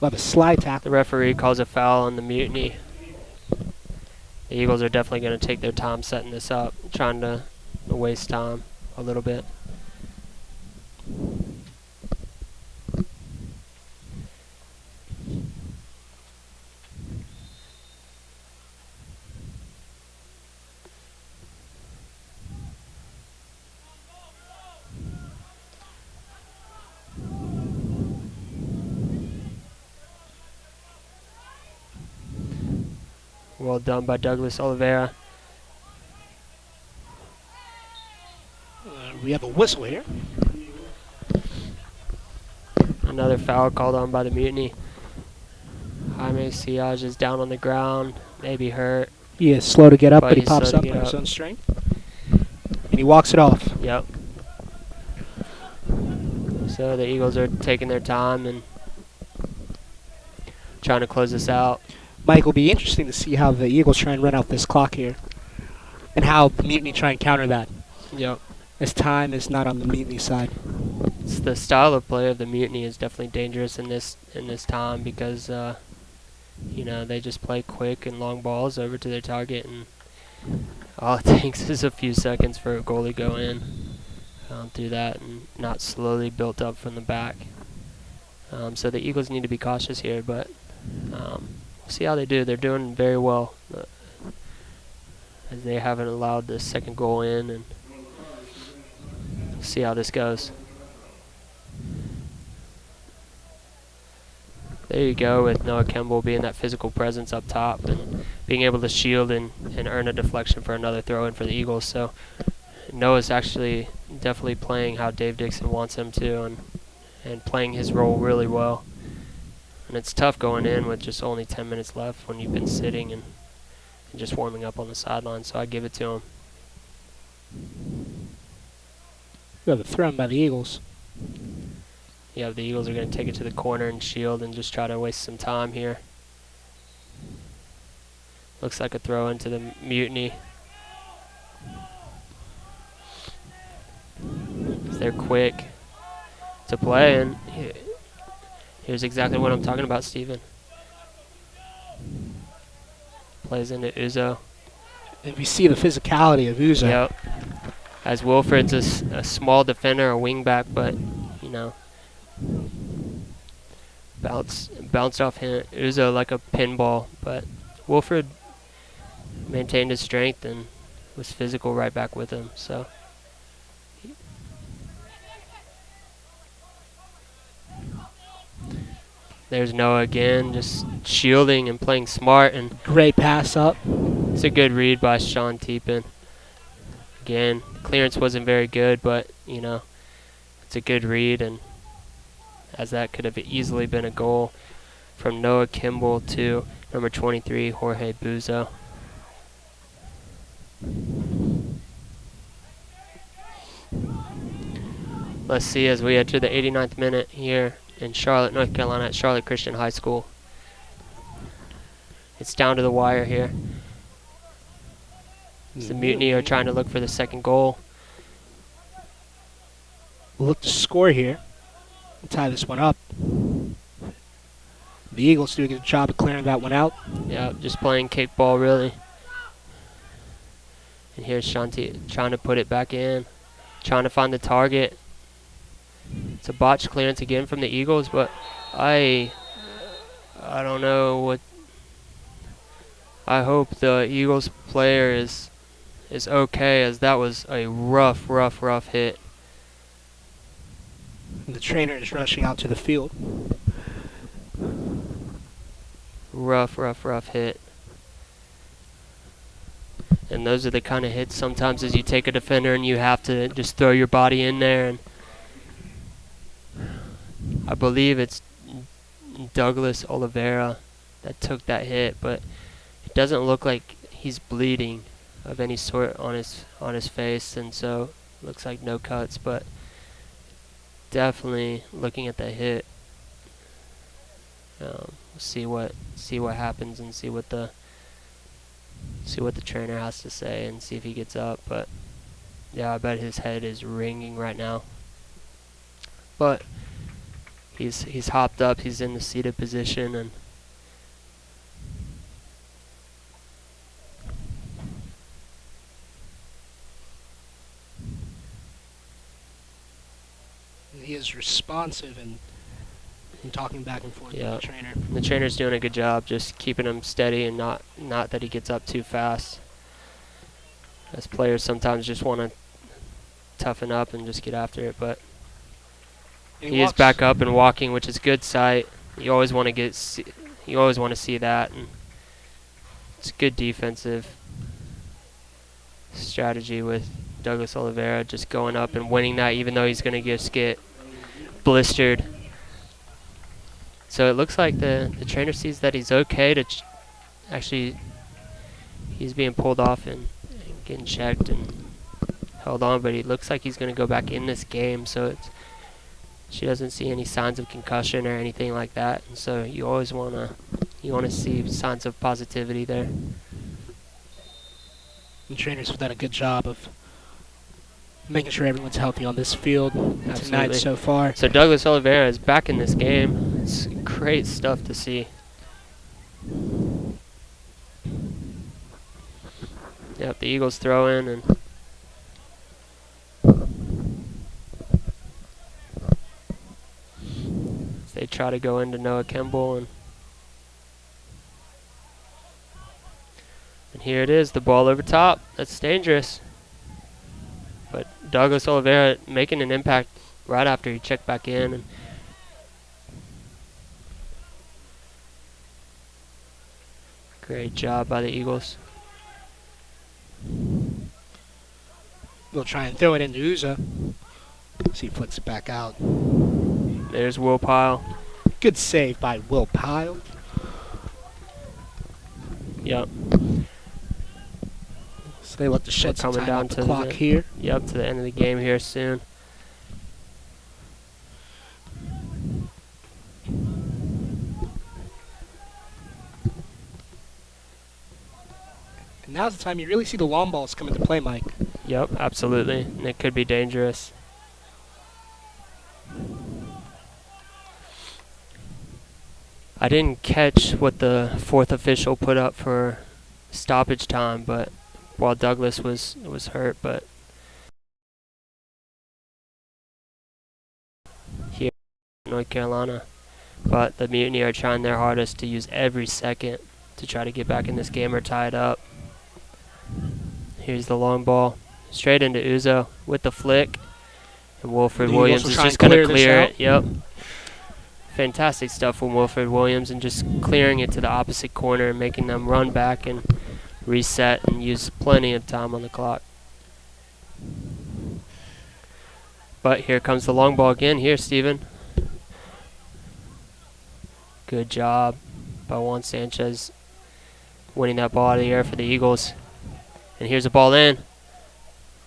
We'll have a slide tackle. The referee calls a foul on the Mutiny. The Eagles are definitely going to take their time setting this up, trying to waste time a little bit. Well done by Douglas Oliveira. We have a whistle here. Another foul called on by the Mutiny. Jaime Siage is down on the ground, maybe hurt. He is slow to get up, But but he he's pops slow up to on get his up. own strength. And he walks it off. Yep. So the Eagles are taking their time and trying to close this out. Mike, it'll be interesting to see how the Eagles try and run out this clock here. And how the Mutiny try and counter that. Yep. As time is not on the Mutiny side. It's the style of play of the Mutiny is definitely dangerous in this time because they just play quick and long balls over to their target, and all it takes is a few seconds for a goalie go in through that and not slowly built up from the back. So the Eagles need to be cautious here, but we'll see how they do. They're doing very well as they haven't allowed the second goal in, and we'll see how this goes. There you go, with Noah Kemble being that physical presence up top and being able to shield and earn a deflection for another throw-in for the Eagles. So Noah's actually definitely playing how Dave Dixon wants him to and playing his role really well. And it's tough going in with just only 10 minutes left when you've been sitting and just warming up on the sideline, so I give it to him. We have a throw by the Eagles. Yeah, the Eagles are going to take it to the corner and shield and just try to waste some time here. Looks like a throw into the Mutiny. They're quick to play, and here's exactly what I'm talking about, Steven. Plays into Uzo. And we see the physicality of Uzo. Yep. As Wilfred's a small defender, a wing back, but, bounced off him, Uzo like a pinball, but Wilfred maintained his strength and was physical right back with him. So there's Noah again, just shielding and playing smart, and Great pass up. it's a good read by Sean Teepin. Again, clearance wasn't very good, but it's a good read, and as that could have easily been a goal from Noah Kimball to number 23, Jorge Buzo. Let's see as we enter the 89th minute here in Charlotte, North Carolina at Charlotte Christian High School. It's down to the wire here. The Mutiny are trying to look for the second goal. We'll look to score here. We'll tie this one up. The Eagles do a good job of clearing that one out. Yeah, just playing kickball really. And here's Shanti trying to put it back in, trying to find the target. It's a botched clearance again from the Eagles, but I don't know what. I hope the Eagles player is okay, as that was a rough hit. The trainer is rushing out to the field. Rough hit. And those are the kind of hits sometimes as you take a defender and you have to just throw your body in there. And I believe it's Douglas Oliveira that took that hit, but it doesn't look like he's bleeding of any sort on his face, and so looks like no cuts, but definitely looking at the hit, see what happens and see what the trainer has to say and see if he gets up. But yeah, I bet his head is ringing right now. But he's hopped up, he's in the seated position, and he is responsive and talking back and forth with the trainer. The trainer's doing a good job just keeping him steady and not that he gets up too fast. As players sometimes just want to toughen up and just get after it, but he is back up and walking, which is good sight. You always want to see that, and it's good defensive strategy with Douglas Oliveira just going up and winning that, even though he's going to just get blistered. So it looks like the trainer sees that he's okay to actually, he's being pulled off and getting checked and held on, but he looks like he's going to go back in this game. So she doesn't see any signs of concussion or anything like that, and so you always want to see signs of positivity there. The trainers have done a good job of making sure everyone's healthy on this field tonight so far. So Douglas Oliveira is back in this game. It's great stuff to see. Yep, the Eagles throw in, and they try to go into Noah Kemble, and here it is, the ball over top. That's dangerous. But Douglas Oliveira making an impact right after he checked back in. And great job by the Eagles. They'll try and throw it into Uzo. See, he flicks it back out. There's Will Pyle. Good save by Will Pyle. Yep. So they look to shed some time off the clock here. Yep, to the end of the game here soon. And now's the time you really see the long balls come into play, Mike. Yep, absolutely. And it could be dangerous. I didn't catch what the fourth official put up for stoppage time, but while Douglas was hurt, but here in North Carolina. But the Mutiny are trying their hardest to use every second to try to get back in this game or tie it up. Here's the long ball straight into Uzo with the flick, and Wilfred Williams is just going to clear it. Yep. Fantastic stuff from Wilfred Williams, and just clearing it to the opposite corner and making them run back and reset and use plenty of time on the clock. But here comes the long ball again here, Steven. Good job by Juan Sanchez winning that ball out of the air for the Eagles. And here's a ball in.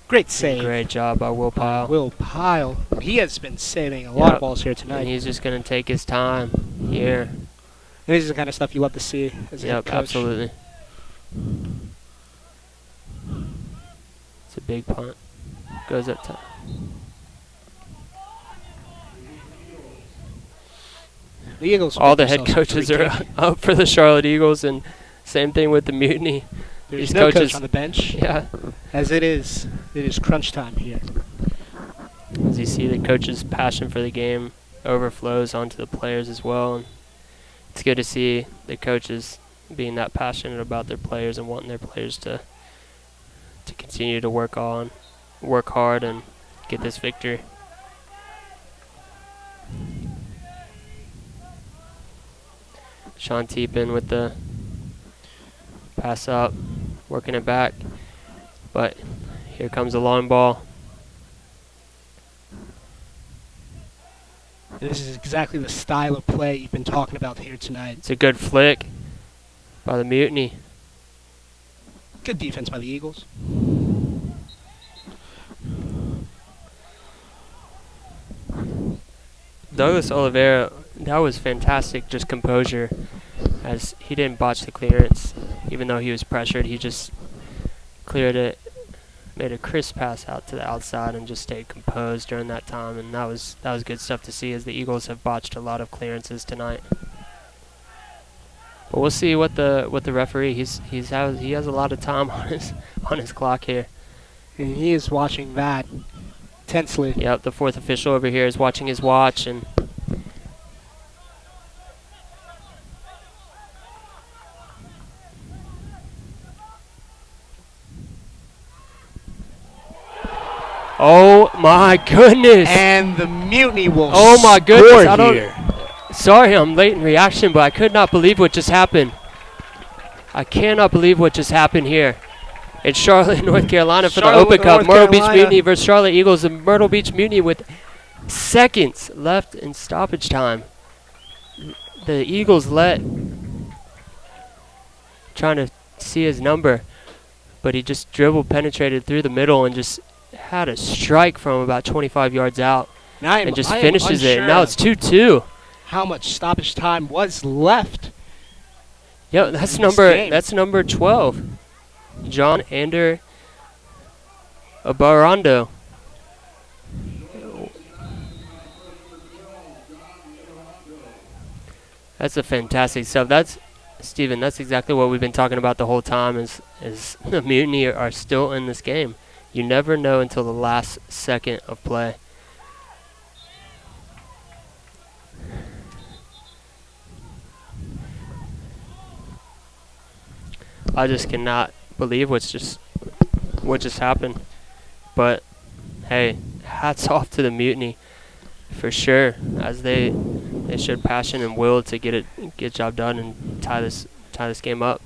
Great save. Great job by Will Pyle. Will Pyle. He has been saving a lot of balls here tonight. And he's just going to take his time here. And this is the kind of stuff you love to see as a head coach. Absolutely. It's a big punt. Goes up top. The Eagles. All the head coaches are up for the Charlotte Eagles, and same thing with the Mutiny. There's These no coaches coach on the bench. Yeah. As it is crunch time here. As you see, the coach's passion for the game overflows onto the players as well. And it's good to see the coaches being that passionate about their players and wanting their players to continue to work hard, and get this victory. Sean Teepin with the pass up, working it back, but here comes the long ball. This is exactly the style of play you've been talking about here tonight. It's a good flick by the Mutiny. Good defense by the Eagles. Douglas Oliveira, that was fantastic, just composure, as he didn't botch the clearance. Even though he was pressured, he just cleared it, made a crisp pass out to the outside, and just stayed composed during that time. And that was good stuff to see, as the Eagles have botched a lot of clearances tonight. But we'll see what the referee, he has a lot of time on his clock here. And he is watching that tensely. Yep, the fourth official over here is watching his watch, and oh my goodness! And the Mutiny will Oh my goodness! score here. Sorry, I'm late in reaction, but I could not believe what just happened. I cannot believe what just happened here. It's Charlotte, North Carolina for Charlotte, the Open Cup. North Myrtle Beach Carolina. Mutiny versus Charlotte Eagles. The Myrtle Beach Mutiny with seconds left in stoppage time. The Eagles trying to see his number, but he just penetrated through the middle and just had a strike from about 25 yards out, and just finishes it. And now it's 2-2. How much stoppage time was left? Yeah, that's number 12. John Ander Abarando. That's a fantastic stuff. That's Steven, that's exactly what we've been talking about the whole time, is the Mutiny are still in this game. You never know until the last second of play. I just cannot believe what just happened. But hey, hats off to the Mutiny for sure, as they showed passion and will to get job done and tie this game up.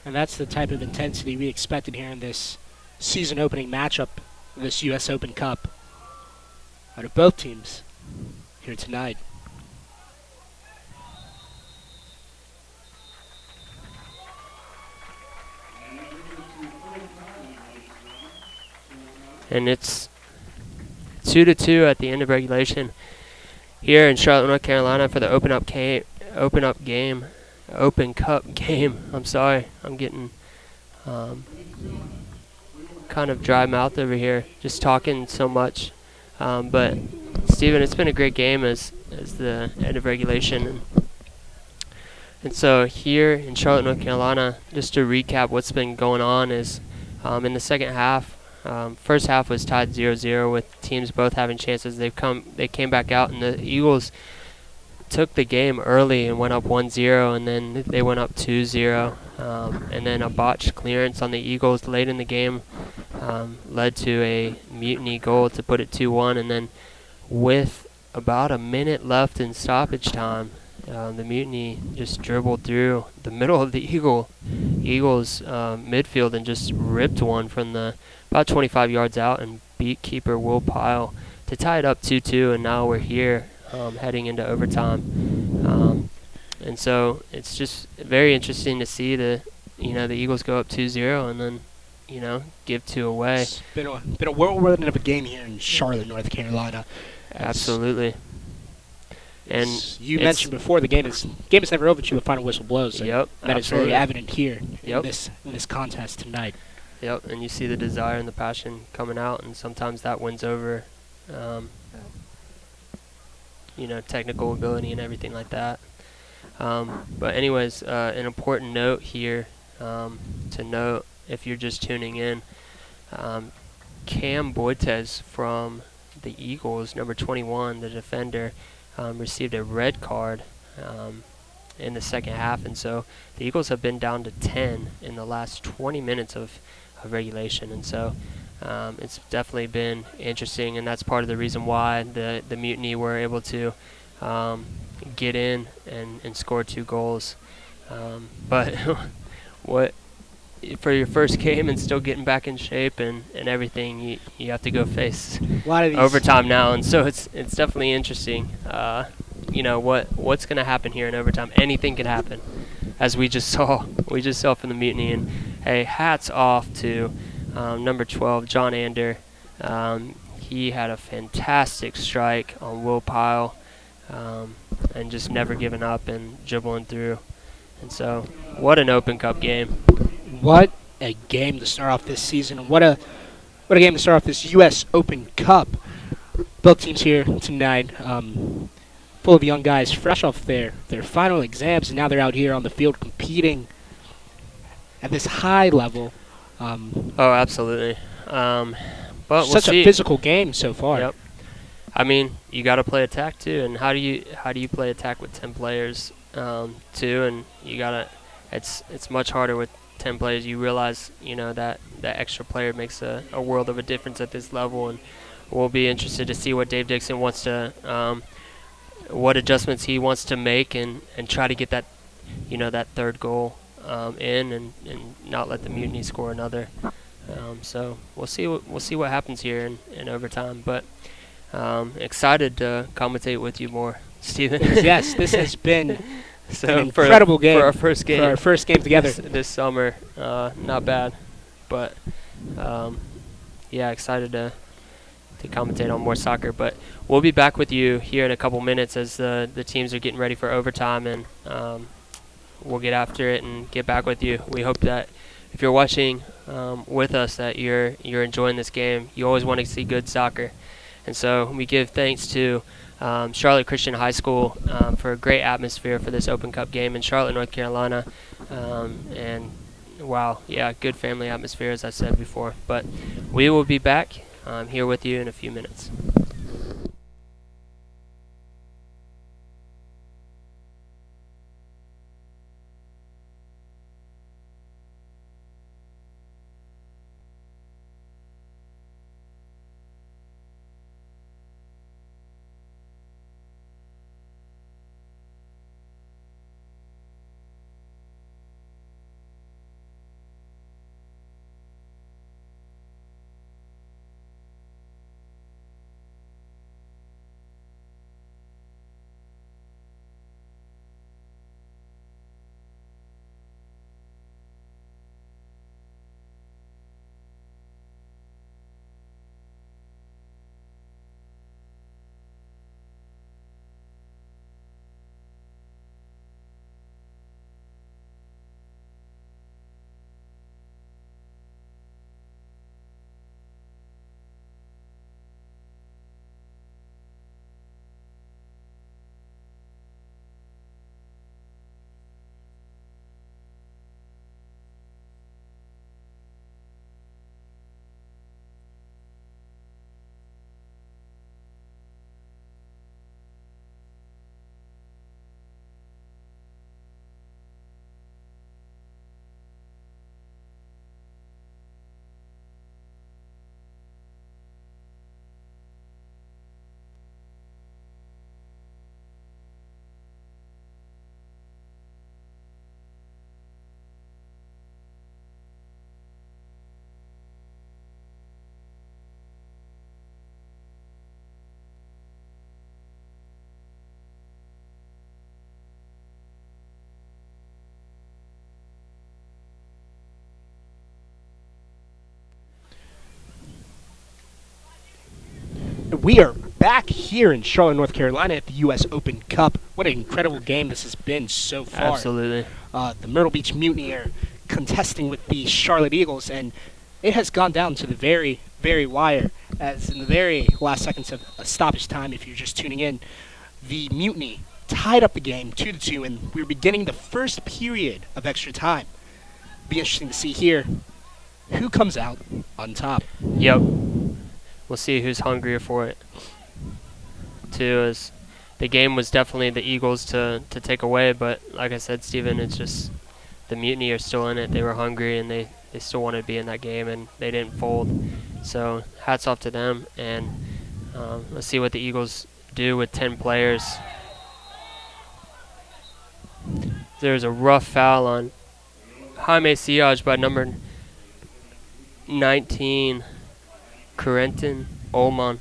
And that's the type of intensity we expected here in this season opening matchup, this U.S. Open Cup, out of both teams here tonight. And it's 2-2 at the end of regulation here in Charlotte, North Carolina for the Open Cup game. I'm sorry, I'm getting kind of dry mouth over here, just talking so much. But Steven, it's been a great game as the end of regulation. And so here in Charlotte, North Carolina, just to recap what's been going on is in the second half, first half was tied 0-0 with teams both having chances. They came back out, and the Eagles took the game early and went up 1-0, and then they went up 2-0. And then a botched clearance on the Eagles late in the game led to a Mutiny goal to put it 2-1. And then with about a minute left in stoppage time, the Mutiny just dribbled through the middle of the Eagles midfield and just ripped one from about 25 yards out and beat keeper Will Pyle to tie it up 2-2. And now we're here heading into overtime. And so it's just very interesting to see the Eagles go up 2-0 and then give 2 away. It's been a whirlwind of a game here in Charlotte, North Carolina. Absolutely. And you mentioned before, the game is never over until the final whistle blows. Yep, that is very evident here in this contest tonight. Yep, and you see the desire and the passion coming out, and sometimes that wins over, technical ability and everything like that. But anyways, an important note here to note if you're just tuning in, Cam Boites from the Eagles, number 21, the defender, received a red card in the second half, and so the Eagles have been down to 10 in the last 20 minutes of regulation, and so it's definitely been interesting, and that's part of the reason why the Mutiny were able to get in and score 2 goals. But what for your first game and still getting back in shape and everything, you have to go face A lot of these overtime now, and so it's definitely interesting. What's going to happen here in overtime? Anything can happen, as we just saw. We just saw from the Mutiny, and hey, hats off to number 12, John Ander. He had a fantastic strike on Will Pyle, and just never giving up and dribbling through. And so, what an Open Cup game! What a game to start off this season, and what a game to start off this U.S. Open Cup. Both teams here tonight, full of young guys, fresh off their final exams, and now they're out here on the field competing at this high level. Oh, absolutely. But we'll Such see. a physical game so far. Yep. I mean, you got to play attack too, and how do you play attack with 10 players too? And you gotta. It's much harder with 10 players. You realize that extra player makes a world of a difference at this level, and we'll be interested to see what Dave Dixon wants to, what adjustments he wants to make, and try to get that that third goal in, and not let the Mutiny score another. So we'll see what happens here in overtime, but. Excited to commentate with you more, Stephen. Yes, this has been an for incredible game for our first game. For our first game together this summer. Not bad, but excited to commentate on more soccer. But we'll be back with you here in a couple minutes as the teams are getting ready for overtime, and we'll get after it and get back with you. We hope that if you're watching with us, that you're enjoying this game. You always want to see good soccer. And so we give thanks to Charlotte Christian High School for a great atmosphere for this Open Cup game in Charlotte, North Carolina. And wow, yeah, good family atmosphere, as I said before. But we will be back here with you in a few minutes. We are back here in Charlotte, North Carolina at the U.S. Open Cup. What an incredible game this has been so far. Absolutely. The Myrtle Beach Mutiny are contesting with the Charlotte Eagles, and it has gone down to the very, very wire, as in the very last seconds of stoppage time, if you're just tuning in, the Mutiny tied up the game 2-2, and we're beginning the first period of extra time. Be interesting to see here who comes out on top. Yep. we'll see who's hungrier for it. Too, as the game was definitely the Eagles to take away, but like I said, Steven, it's just the Mutiny are still in it. They were hungry and they still wanted to be in that game, and they didn't fold. So hats off to them, and let's see what the Eagles do with 10 players. There's a rough foul on Jaime Siaj by number 19, Corentin Olman.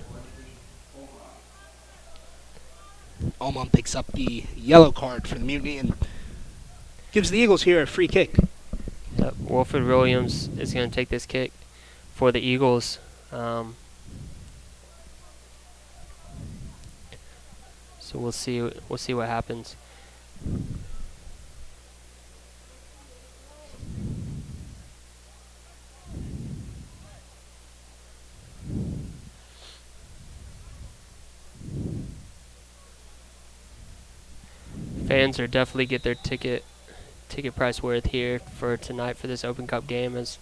Oman picks up the yellow card for the Mutiny and gives the Eagles here a free kick. Yep, Wilfred Williams is going to take this kick for the Eagles. So we'll see what happens. Fans are definitely get their ticket price worth here for tonight for this Open Cup game, as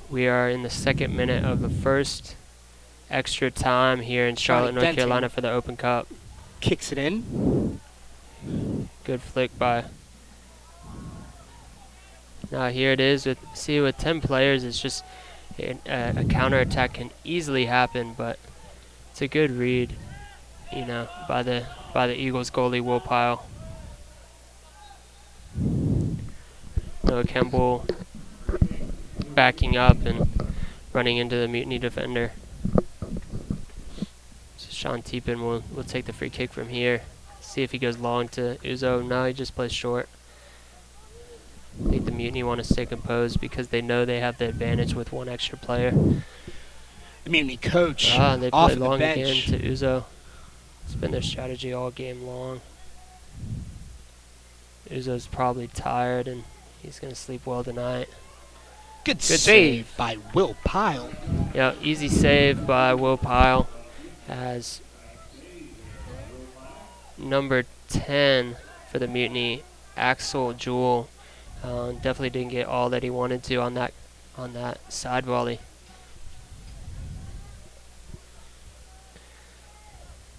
we are in the 2nd minute of the first extra time here in Charlotte, North Carolina for the Open Cup. Kicks it in. Good flick by. Now here it is. With 10 players, it's just a counterattack can easily happen, but it's a good read, by the Eagles goalie Will Pyle. Noah Kemble backing up and running into the Mutiny defender. So Sean Teepin will take the free kick from here. See if he goes long to Uzo. No, he just plays short. I think the Mutiny want to stay composed because they know they have the advantage with one extra player. The Mutiny coach They off play the long again bench. to Uzo. It's been their strategy all game long. Uzo's probably tired and he's going to sleep well tonight. Good save by Will Pyle. Yeah, easy save by Will Pyle, as number 10 for the Mutiny, Axel Jewell, definitely didn't get all that he wanted to on that side volley.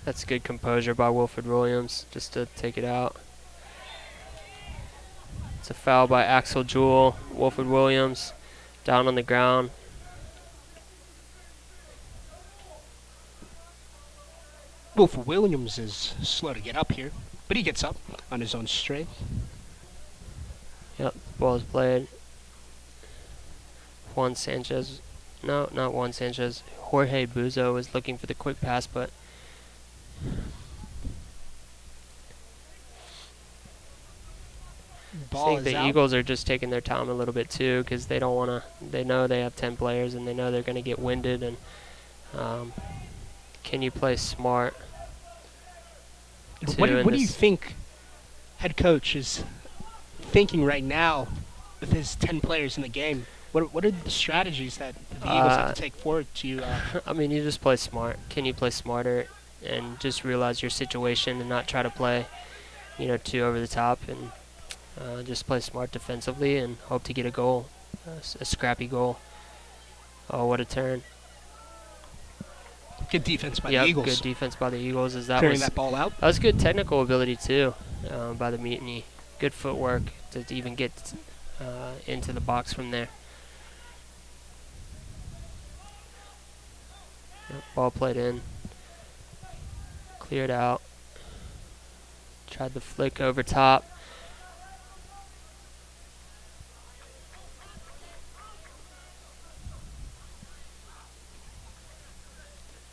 That's good composure by Wilfred Williams just to take it out. It's a foul by Axel Jewell. Wilfred Williams down on the ground. Wilfred Williams is slow to get up here, but he gets up on his own strength. Yep, ball is played. Juan Sanchez. No, not Juan Sanchez. Jorge Buzo was looking for the quick pass, but I think the Eagles are just taking their time a little bit too, because they don't want to. They know they have 10 players, and they know they're going to get winded. And can you play smart? What do you think head coach is thinking right now with his 10 players in the game? What are the strategies that the Eagles have to take forward to? I mean, you just play smart. Can you play smarter and just realize your situation and not try to play, too over the top, and just play smart defensively and hope to get a goal, a scrappy goal. Oh, what a turn! Good defense by the Eagles. Good defense by the Eagles. Clearing that ball out. That was good technical ability too by the Mutiny. Good footwork to even get into the box from there. Yep, ball played in. Cleared out. Tried the flick over top.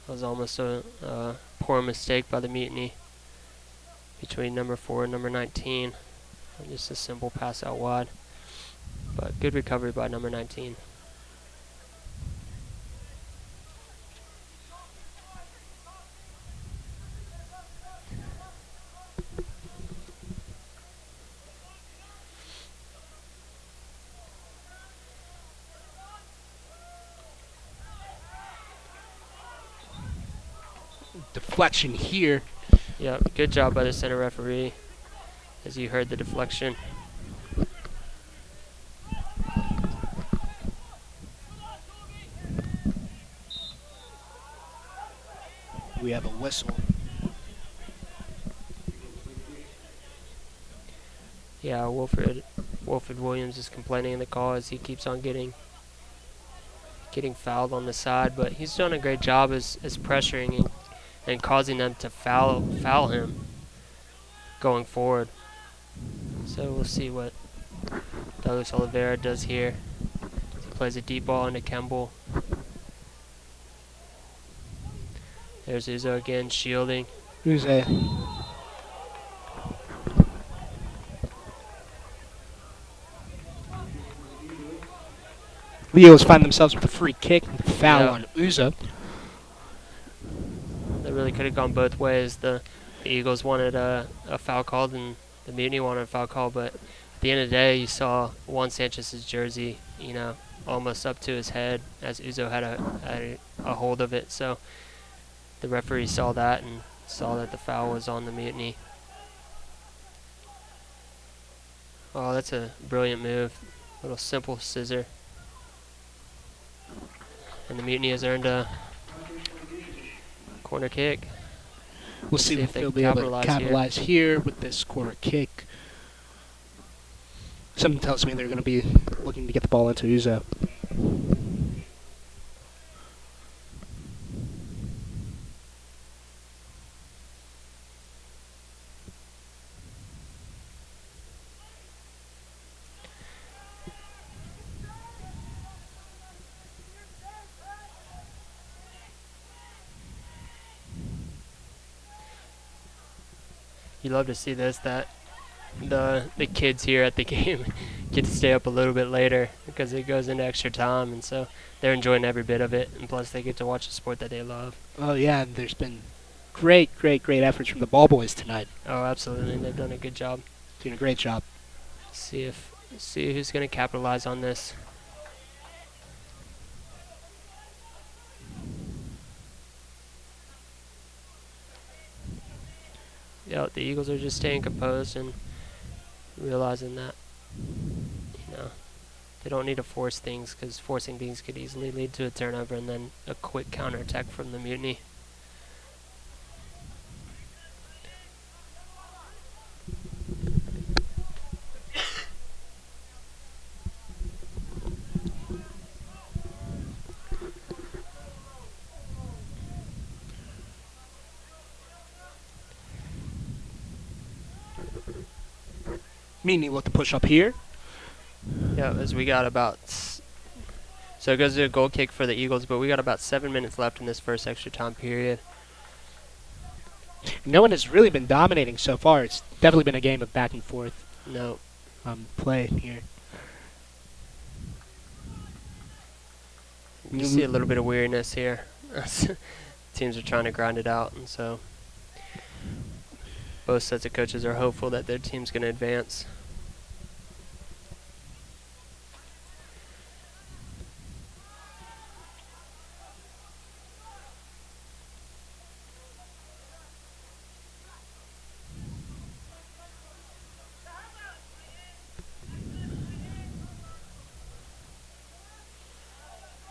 That was almost a poor mistake by the Mutiny between number 4 and number 19. Just a simple pass out wide. But good recovery by number 19. Deflection here. Yeah, good job by the center referee, as you heard the deflection. we have a whistle. Yeah, Wilfred Williams is complaining in the call as he keeps on getting fouled on the side, but he's done a great job as pressuring and causing them to foul him going forward. So we'll see what Douglas Oliveira does here. He plays a deep ball into Kemble. There's Uzo again, shielding. Uzo. The Eagles find themselves with a free kick and foul on Uzo. That really could have gone both ways. The Eagles wanted a foul called and the Mutiny wanted a foul call, but at the end of the day, you saw Juan Sanchez's jersey, almost up to his head as Uzo had a hold of it. So the referee saw that and saw that the foul was on the Mutiny. Oh, that's a brilliant move. Little simple scissor. And the Mutiny has earned a corner kick. We'll see if they'll be able to capitalize here with this corner kick. Something tells me they're going to be looking to get the ball into Uzo. You love to see this, that the kids here at the game get to stay up a little bit later because it goes into extra time, and so they're enjoying every bit of it, and plus they get to watch a sport that they love. Oh yeah, and there's been great efforts from the ball boys tonight. Oh, absolutely. They've done a good job. Doing a great job. See who's going to capitalize on this. Yeah, the Eagles are just staying composed and realizing that, they don't need to force things, because forcing things could easily lead to a turnover and then a quick counterattack from the Mutiny. Mutiny look to push up here. Yeah, as we got about... So it goes to a goal kick for the Eagles, but we got about 7 minutes left in this first extra time period. No one has really been dominating so far. It's definitely been a game of back and forth play here. You see a little bit of weariness here. Teams are trying to grind it out, and so both sets of coaches are hopeful that their team's going to advance.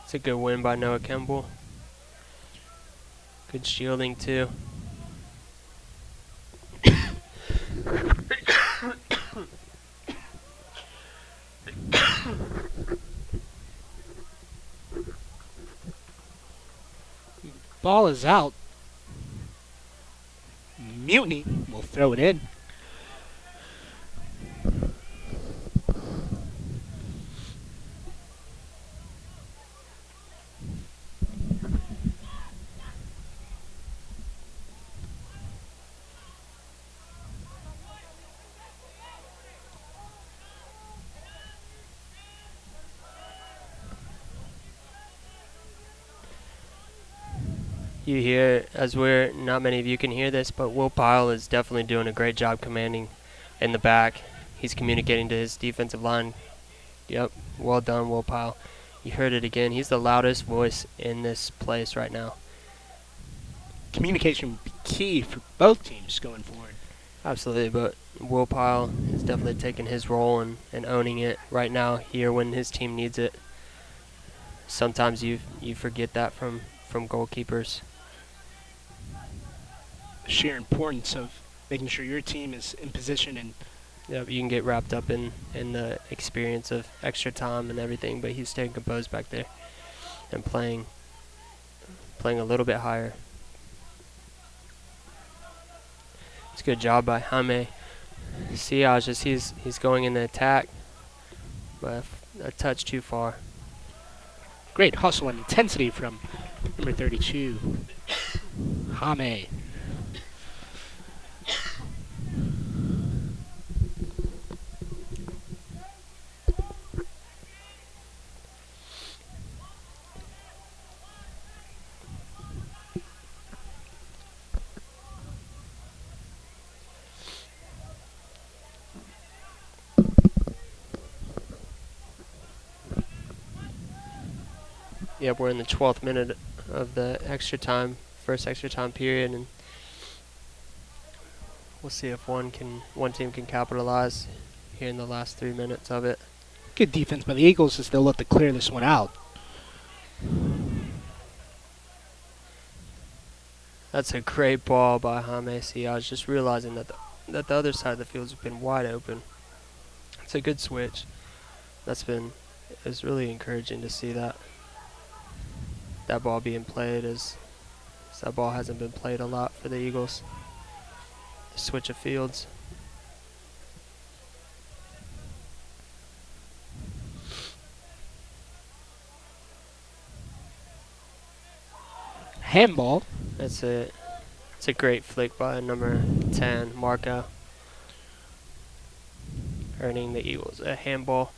It's a good win by Noah Kemble. Good shielding too. Ball is out. Mutiny will throw it in. You hear, as not many of you can hear this, but Will Pyle is definitely doing a great job commanding in the back. He's communicating to his defensive line. Yep, well done, Will Pyle. You heard it again. He's the loudest voice in this place right now. Communication will be key for both teams going forward. Absolutely, but Will Pyle is definitely taking his role and owning it right now here when his team needs it. Sometimes you forget that from goalkeepers. sheer importance of making sure your team is in position. And Yeah, you can get wrapped up in the experience of extra time and everything, but he's staying composed back there and playing a little bit higher. It's a good job by Jaime Siaj as he's going in the attack, but a touch too far. great hustle and intensity from number 32, Jaime. Yep, we're in the 12th minute of the first extra time period, and we'll see if one team can capitalize here in the last 3 minutes of it. Good defense by the Eagles as they'll look to clear this one out. That's a great ball by Jaime Siaj, just realizing that the other side of the field has been wide open. It's a good switch. It's really encouraging to see that ball being played, as that ball hasn't been played a lot for the Eagles. The switch of fields. Handball. It's a great flick by number 10, Marco, earning the Eagles a handball.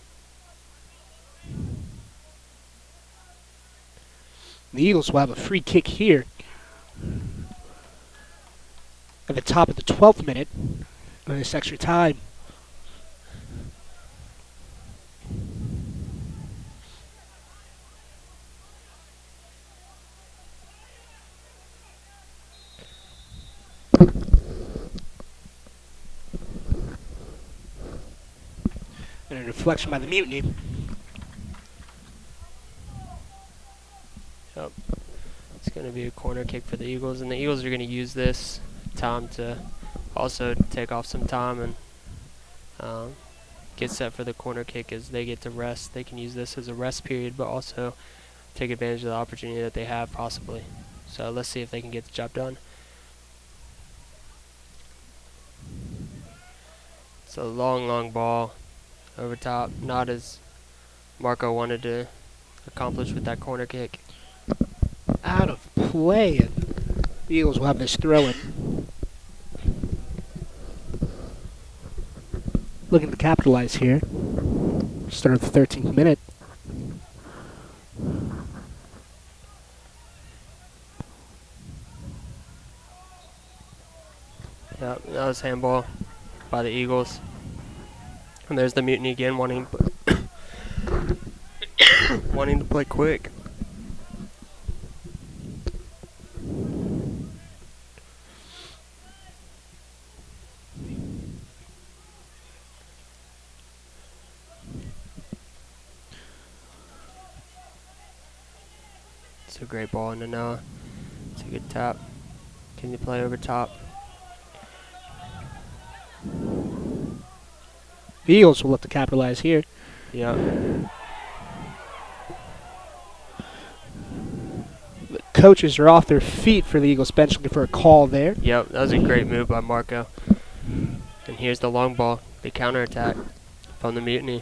The Eagles will have a free kick here at the top of the 12th minute of this extra time. And a deflection by the Mutiny. Yep. It's going to be a corner kick for the Eagles, and the Eagles are going to use this time to also take off some time and get set for the corner kick as they get to rest. They can use this as a rest period, but also take advantage of the opportunity that they have possibly. So let's see if they can get the job done. It's a long ball over top, not as Marco wanted to accomplish with that corner kick. Out of play, and the Eagles will have this throw in. Looking to capitalize here. Start of the 13th minute. Yep, that was handball by the Eagles. And there's the Mutiny again, wanting to play quick. It's a great ball into Noah. It's a good tap. Can you play over top? The Eagles will look to capitalize here. Yep. The coaches are off their feet for the Eagles bench looking for a call there. Yep, that was a great move by Marco. And here's the long ball, the counterattack from the Mutiny.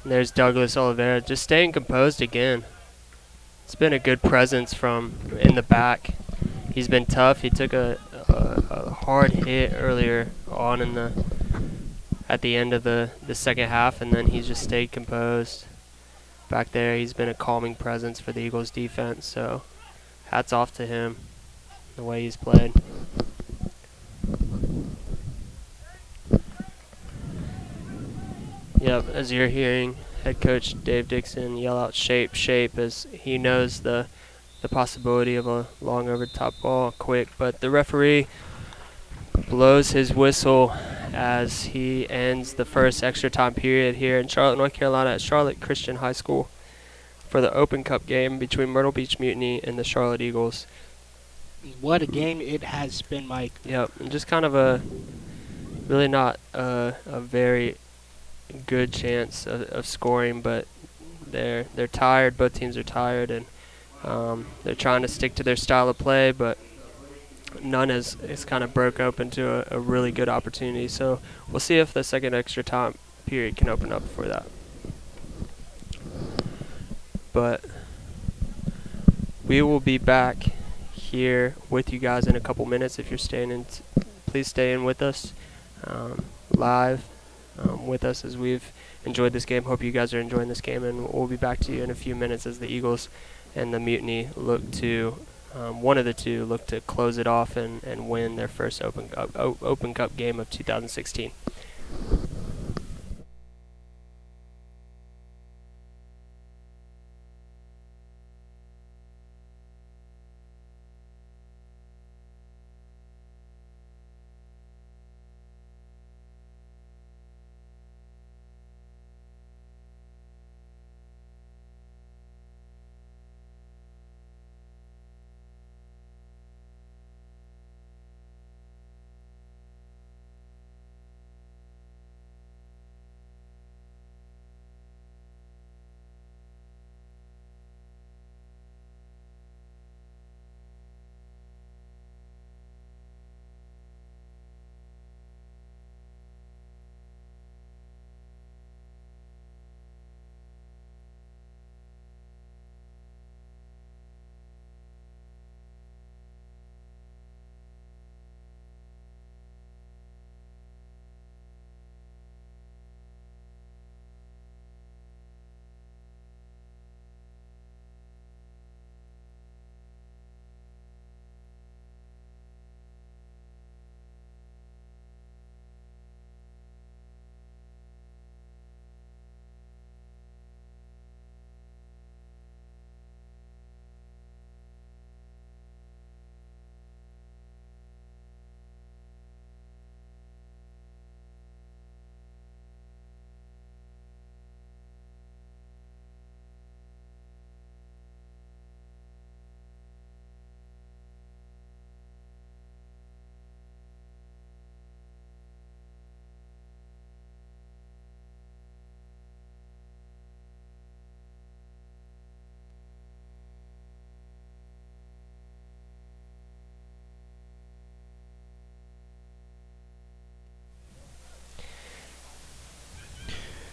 And there's Douglas Oliveira just staying composed again. It's been a good presence from in the back. He's been tough. He took a hard hit earlier on at the end of the second half, and then he's just stayed composed back there. He's been a calming presence for the Eagles defense, so hats off to him, the way he's played. Yep, as you're hearing head coach Dave Dixon yell out shape, as he knows the possibility of a long over top ball quick, but the referee blows his whistle as he ends the first extra time period here in Charlotte, North Carolina at Charlotte Christian High School. for the Open Cup game between Myrtle Beach Mutiny and the Charlotte Eagles. What a game it has been, Mike. Yep, and just kind of a really not a very good chance of scoring, but they're tired. Both teams are tired, and they're trying to stick to their style of play, but none has kind of broke open to a really good opportunity. So we'll see if the second extra time period can open up for that. But we will be back here with you guys in a couple minutes. If you're staying in, please stay in with us live with us as we've enjoyed this game. Hope you guys are enjoying this game, and we'll be back to you in a few minutes as the Eagles and the Mutiny look to one of the two look to close it off and win their first Open Cup game of 2016.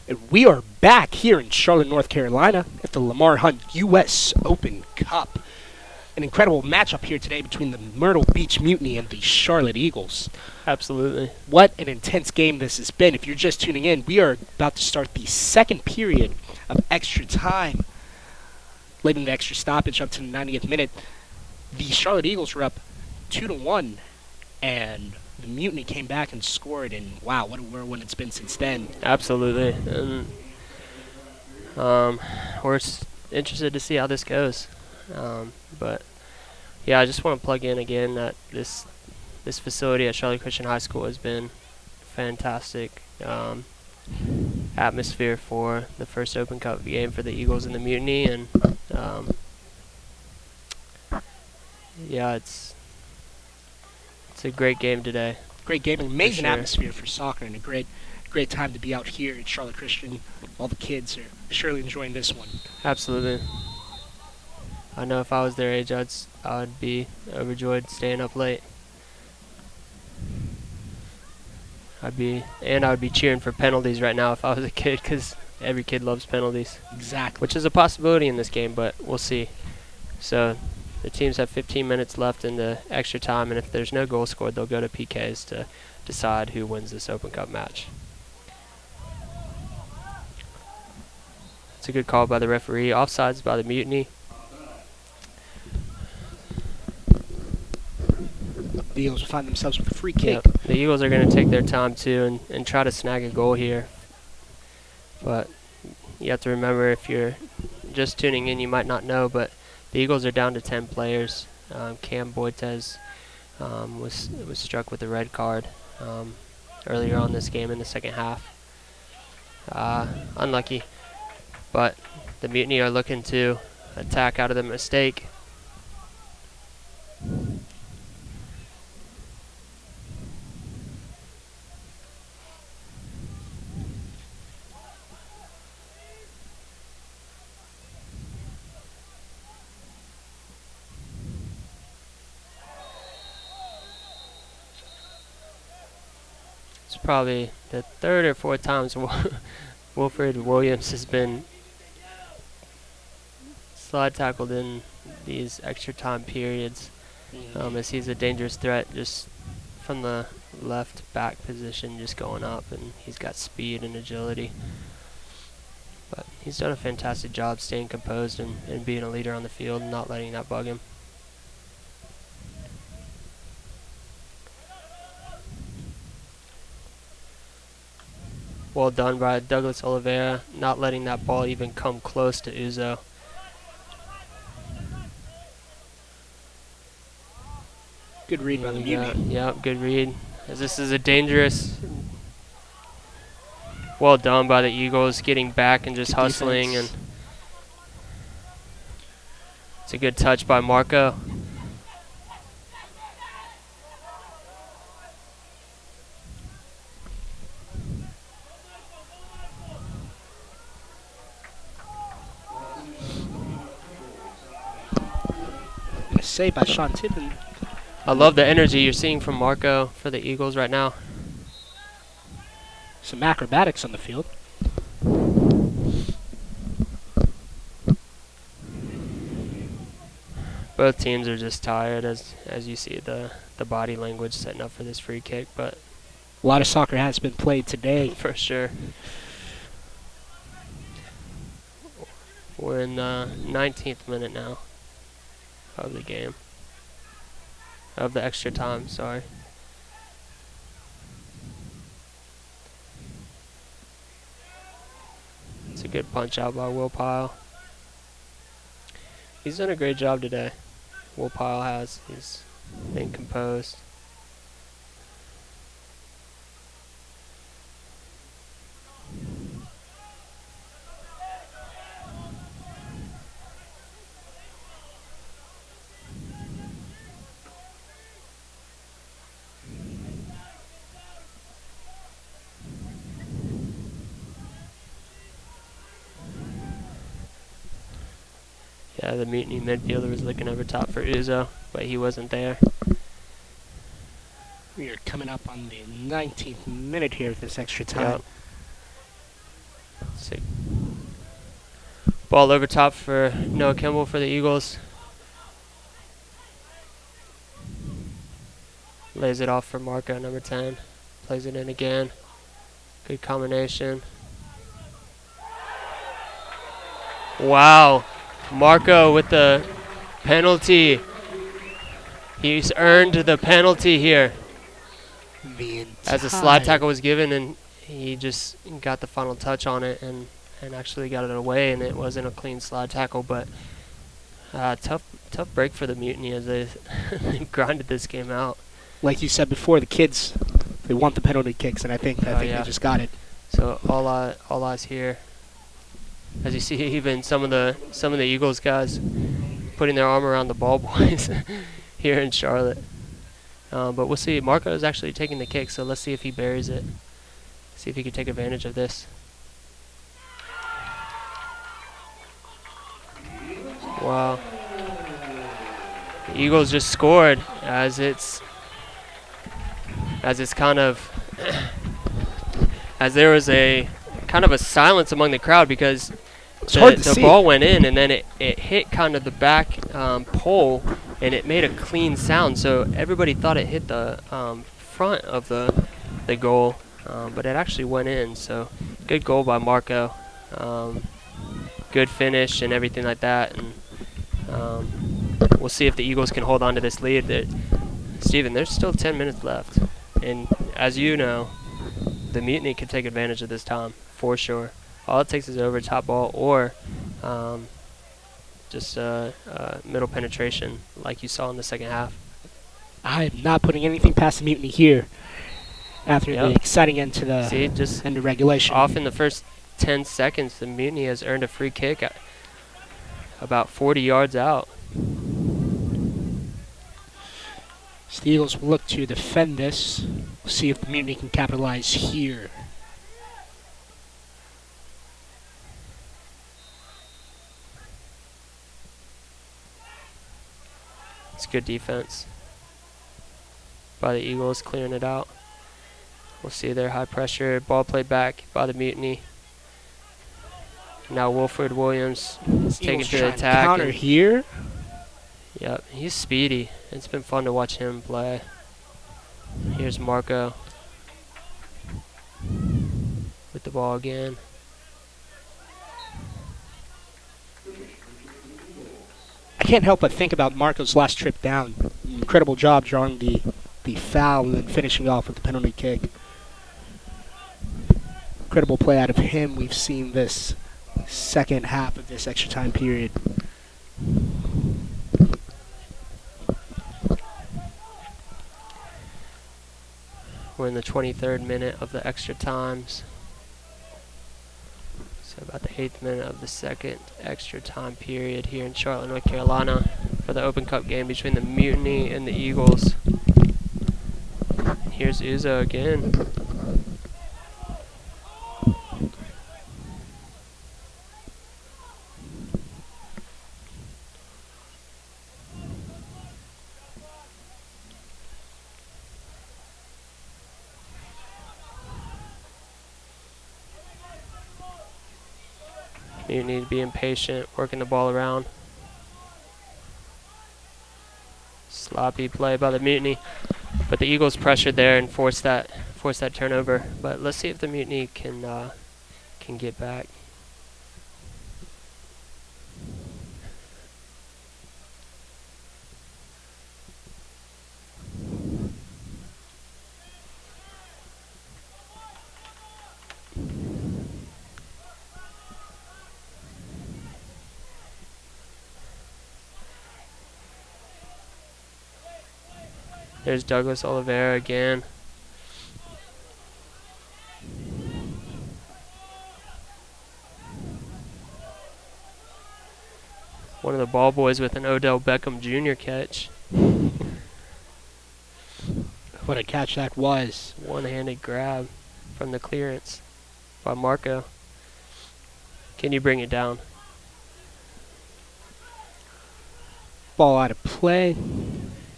And we are back here in Charlotte, North Carolina at the Lamar Hunt U.S. Open Cup. An incredible matchup here today between the Myrtle Beach Mutiny and the Charlotte Eagles. Absolutely. What an intense game this has been. If you're just tuning in, we are about to start the second period of extra time. Late in the extra stoppage up to the 90th minute. The Charlotte Eagles were up 2-1, and the Mutiny came back and scored, and wow, what a whirlwind it's been since then. Absolutely. And we're interested to see how this goes. But yeah, I just want to plug in again that this facility at Charlotte Christian High School has been fantastic atmosphere for the first Open Cup game for the Eagles and the Mutiny, and yeah, it's a great game today. Great game, an amazing sure. atmosphere for soccer, and a great time to be out here at Charlotte Christian. All the kids are surely enjoying this one. Absolutely. I know if I was their age, I'd be overjoyed staying up late. I would be cheering for penalties right now if I was a kid, because every kid loves penalties. Exactly. Which is a possibility in this game, but we'll see. So the teams have 15 minutes left in the extra time, and if there's no goal scored, they'll go to PKs to decide who wins this Open Cup match. It's a good call by the referee. Offsides by the Mutiny. The Eagles will find themselves with a free kick. Yep. The Eagles are going to take their time too and try to snag a goal here. But you have to remember, if you're just tuning in, you might not know, but the Eagles are down to 10 players. Cam Boitez was struck with a red card earlier on this game in the second half. Unlucky, but The Mutiny are looking to attack out of the mistake. It's probably the third or fourth times Wilfred Williams has been slide tackled in these extra time periods, as he's a dangerous threat just from the left back position, just going up, and he's got speed and agility. But he's done a fantastic job staying composed and being a leader on the field and not letting that bug him. Well done by Douglas Oliveira, not letting that ball even come close to Uzo. Good read by the Mutiny. Yeah, good read. As this is a dangerous. Well done by the Eagles, getting back and just Good hustling, defense. and it's a good touch by Marco. Save by Sean Tippin. I love the energy you're seeing from Marco for the Eagles right now. Some acrobatics on the field. Both teams are just tired, as you see the body language setting up for this free kick, but A lot of soccer has been played today. for sure. We're in the 19th minute now of the game. Of the extra time, sorry. It's a good punch out by Will Pyle. He's done a great job today. Will Pyle has. He's been composed. Yeah, the Mutiny midfielder was looking over top for Uzo, but he wasn't there. We are coming up on the 19th minute here of this extra time. Yep. Sick. Ball over top for Noah Kimball for the Eagles. Lays it off for Marco, number 10. Plays it in again. Good combination. Wow. Marco with the penalty. He's earned the penalty here. As a slide tackle was given, and he just got the final touch on it and actually got it away, and it wasn't a clean slide tackle, but tough break for the Mutiny as they grinded this game out. Like you said before, the kids, they want the penalty kicks, and I think yeah. they just got it. So all eyes here. As you see, even some of the Eagles guys putting their arm around the ball boys here in Charlotte. But we'll see. Marco is actually taking the kick, so let's see if he buries it. See if he can take advantage of this. Wow. The Eagles just scored as it's kind of as there was a kind of a silence among the crowd because the ball went in, and then it hit kind of the back pole, and it made a clean sound. So everybody thought it hit the front of the goal, but it actually went in. So good goal by Marco. Good finish and everything like that. And we'll see if the Eagles can hold on to this lead. Steven, there's still 10 minutes left. And as you know, the Mutiny can take advantage of this time, for sure. All it takes is over top ball or just middle penetration like you saw in the second half. I'm not putting anything past the Mutiny here after the exciting end to the end of regulation. Off in the first 10 seconds, the Mutiny has earned a free kick. about 40 yards out. So the Eagles will look to defend this. We'll see if the Mutiny can capitalize here. It's good defense by the Eagles, clearing it out. We'll see their high pressure ball play back by the Mutiny. Now Wilfred Williams is taking to the attack. Counter here. Yep, he's speedy. It's been fun to watch him play. Here's Marco with the ball again. I can't help but think about Marco's last trip down. Incredible job drawing the foul and then finishing off with the penalty kick. Incredible play out of him. We've seen this second half of this extra time period. We're in the 23rd minute of the extra times. So about the 8th minute of the second extra time period here in Charlotte, North Carolina for the Open Cup game between the Mutiny and the Eagles. Here's Uzo again. You need to be impatient, working the ball around. Sloppy play by the Mutiny, but the Eagles pressured there and forced that turnover. But let's see if the Mutiny can get back. There's Douglas Oliveira again. One of the ball boys with an Odell Beckham Jr. catch. What a catch that was. One-handed grab from the clearance by Marco. Can you bring it down? Ball out of play.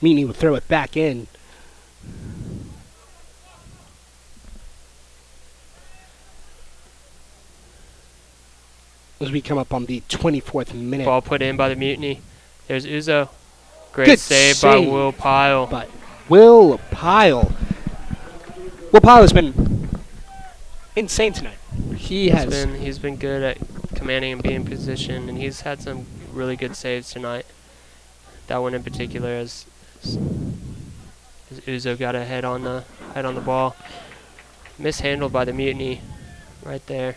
Mutiny will throw it back in. As we come up on the 24th minute. Ball put in by the Mutiny. There's Uzo. Great Good save by Will Pyle. But Will Pyle has been insane tonight. He's been good at commanding and being in position, and he's had some really good saves tonight. That one in particular, as Uzo got a head on the ball. Mishandled by the Mutiny right there.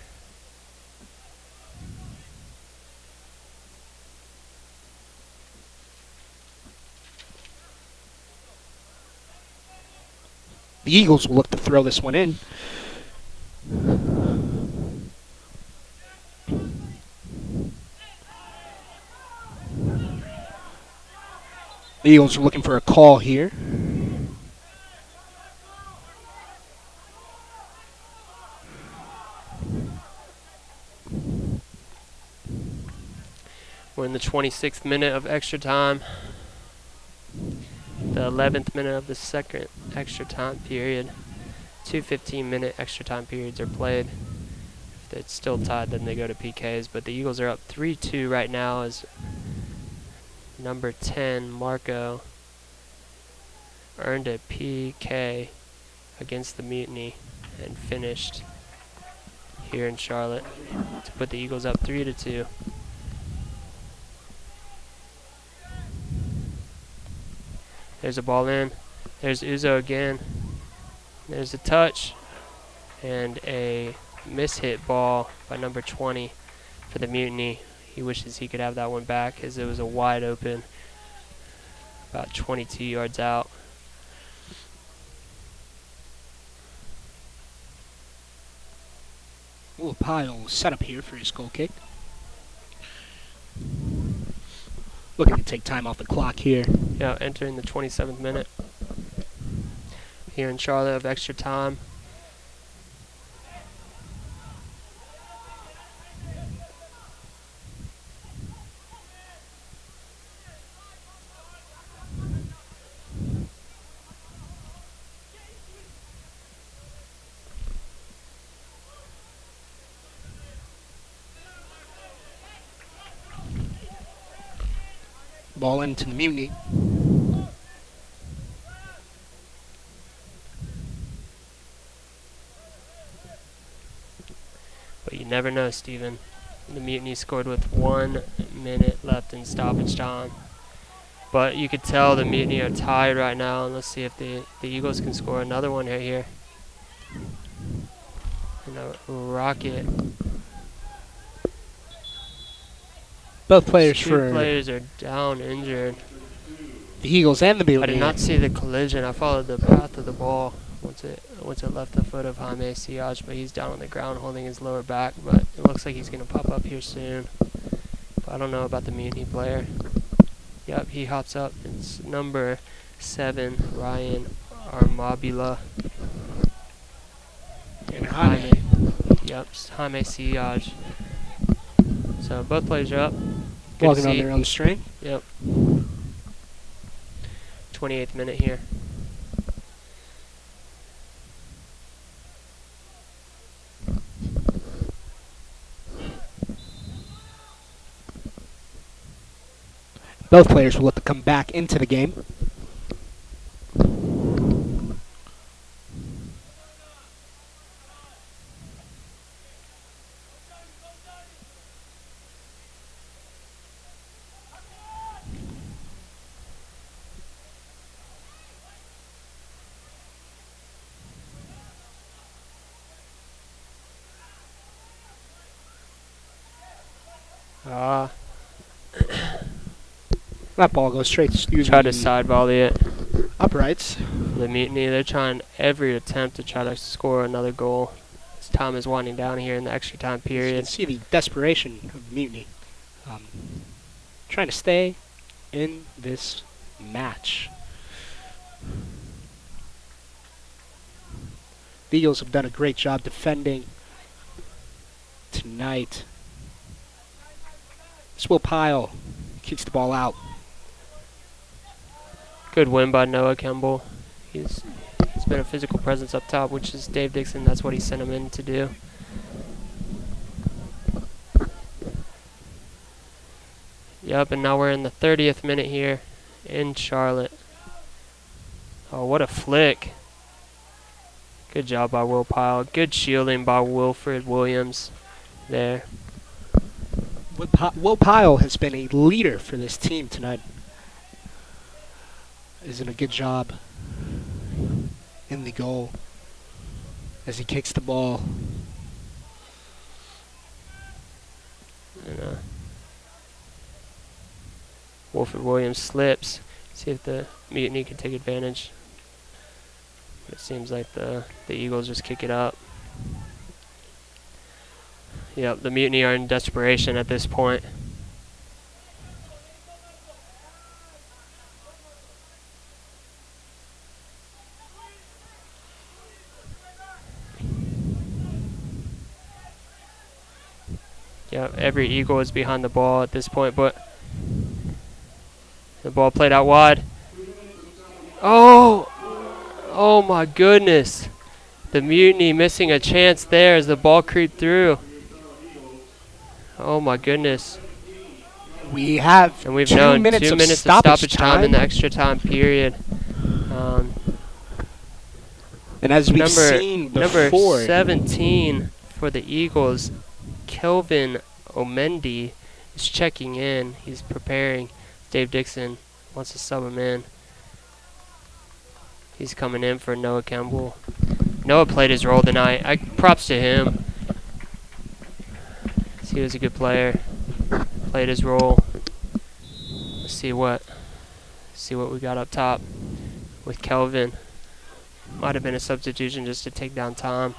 The Eagles will look to throw this one in. The Eagles are looking for a call here. We're in the 26th minute of extra time. The 11th minute of the second extra time period. 2 15-minute extra time periods are played. If it's still tied, then they go to PKs. But the Eagles are up 3-2 right now as number 10, Marco, earned a PK against the Mutiny and finished here in Charlotte to put the Eagles up 3-2. There's a ball in. There's Uzo again. There's a touch and a mishit ball by number 20 for the Mutiny. He wishes he could have that one back as it was a wide open, about 22 yards out. Will Pyle set up here for his goal kick. Looking to take time off the clock here. Yeah, entering the 27th minute here in Charlotte of extra time. Ball into the Mutiny. But you never know, Steven. The Mutiny scored with 1 minute left in stoppage time. But you could tell the Mutiny are tired right now, and let's see if the Eagles can score another one right here. And a rocket. Both players Two players are down injured. the Eagles and the Mutiny. I did not see the collision. I followed the path of the ball once it left the foot of Jaime Siaj, but he's down on the ground holding his lower back. But it looks like he's going to pop up here soon. But I don't know about the Mutiny player. Yep, he hops up. It's number 7, Ryan Armabila. And Jaime. Yep, Jaime Siaj. So both players are up. Good Walking to on see. their own string. Yep. 28th minute here. Both players will look to come back into the game. That ball goes straight to Try to the side volley it. uprights. The Mutiny, they're trying every attempt to try to score another goal. As time is winding down here in the extra time You can period. see the desperation of the Mutiny. Trying to stay in this match. The Eagles have done a great job defending tonight. Will Pyle kicks the ball out. Good win by Noah Kemble. He's been a physical presence up top, which is Dave Dixon. That's what he sent him in to do. Yep, and now we're in the 30th minute here in Charlotte. Oh, what a flick. Good job by Will Pyle. Good shielding by Wilfred Williams there. Will Pyle has been a leader for this team tonight. Is doing a good job in the goal as he kicks the ball. And Wilfred Williams slips. See if the Mutiny can take advantage. It seems like the Eagles just kick it up. Yep, the Mutiny are in desperation at this point. Yep, every Eagle is behind the ball at this point, but the ball played out wide. Oh! Oh my goodness. The Mutiny missing a chance there as the ball creeped through. Oh my goodness. We have And we've 2 known minutes 2 of minutes stoppage time in the extra time period. And as we've seen number before, 17 for the Eagles, Kelvin Omendi, is checking in. He's preparing. Dave Dixon wants to sub him in. He's coming in for Noah Kemble. Noah played his role tonight. Props to him. He was a good player. Played his role. Let's see what we got up top with Kelvin. Might have been a substitution just to take down time.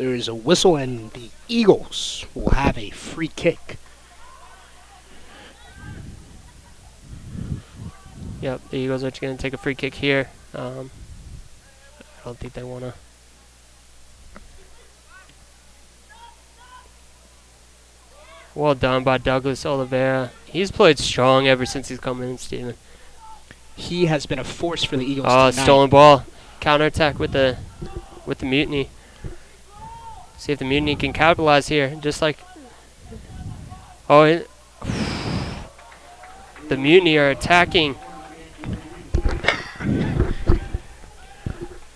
There is a whistle, and the Eagles will have a free kick. Yep, the Eagles are going to take a free kick here. I don't think they want to. Well done by Douglas Oliveira. He's played strong ever since he's come in, Steven. He has been a force for the Eagles Oh, tonight. stolen ball. Counterattack with the Mutiny. See if the Mutiny can capitalize here. Just like... Oh, the Mutiny are attacking. And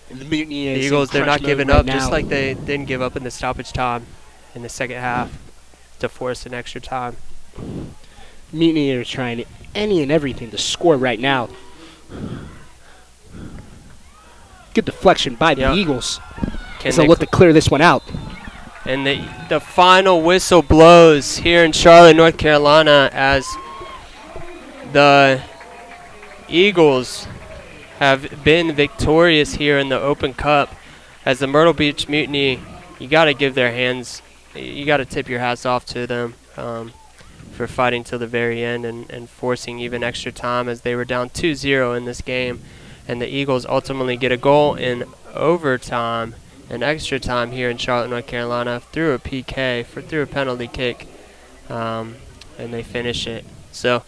the Mutiny is The Eagles, they're not giving right up, now. just like they didn't give up in the stoppage time in the second half to force an extra time. Mutiny are trying any and everything to score right now. Good deflection by the Eagles. Can They'll look to clear this one out. And the final whistle blows here in Charlotte, North Carolina, as the Eagles have been victorious here in the Open Cup. As the Myrtle Beach Mutiny, you got to give their hands, you got to tip your hats off to them for fighting till the very end and forcing even extra time, as they were down 2-0 in this game. And the Eagles ultimately get a goal in overtime and extra time here in Charlotte, North Carolina, through a PK, through a penalty kick, and they finish it. So,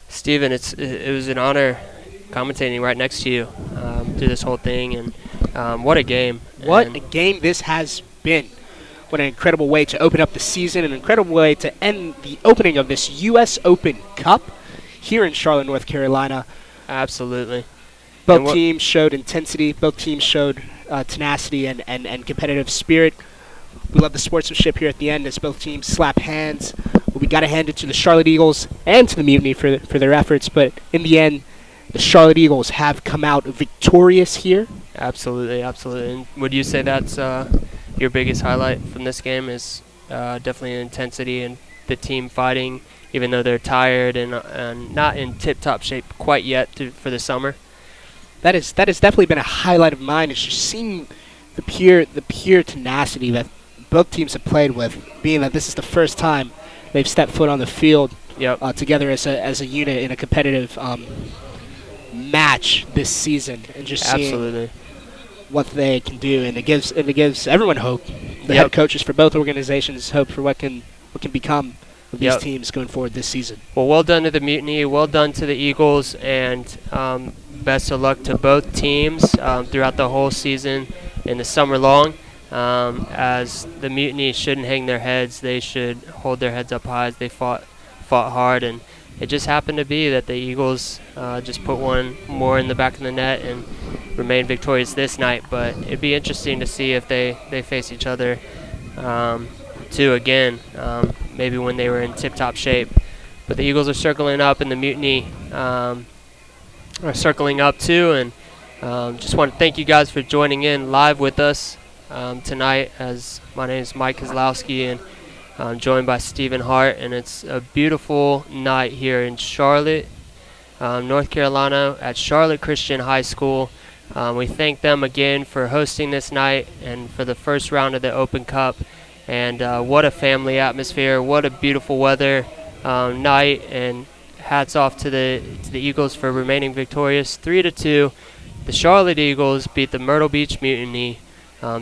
Steven, it was an honor commentating right next to you through this whole thing, and what a game. What a game this has been. What an incredible way to open up the season, an incredible way to end the opening of this U.S. Open Cup here in Charlotte, North Carolina. Absolutely. Both teams showed intensity. Both teams showed tenacity and competitive spirit. We love the sportsmanship here at the end as both teams slap hands. We got to hand it to the Charlotte Eagles and to the Mutiny for their efforts. But in the end, the Charlotte Eagles have come out victorious here. Absolutely, absolutely. And would you say that's your biggest highlight from this game is definitely intensity and the team fighting, even though they're tired and not in tip-top shape quite yet for the summer? That has definitely been a highlight of mine. Is just seeing the pure tenacity that both teams have played with, being that this is the first time they've stepped foot on the field together as a unit in a competitive match this season, and just seeing what they can do, and it gives everyone hope. The head coaches for both organizations hope for what can become of these teams going forward this season. Well done to the Mutiny, well done to the Eagles, and best of luck to both teams throughout the whole season and the summer long. As the Mutiny shouldn't hang their heads, they should hold their heads up high as they fought hard, and it just happened to be that the Eagles just put one more in the back of the net and remained victorious this night. But it'd be interesting to see if they face each other too again, maybe when they were in tip-top shape. But the Eagles are circling up, and the Mutiny are circling up too. And just want to thank you guys for joining in live with us tonight. As my name is Mike Kozlowski, and I'm joined by Stephen Hart, and it's a beautiful night here in Charlotte, North Carolina, at Charlotte Christian High School. We thank them again for hosting this night and for the first round of the Open Cup. And what a family atmosphere! What a beautiful weather night! And hats off to the Eagles for remaining victorious, 3-2. The Charlotte Eagles beat the Myrtle Beach Mutiny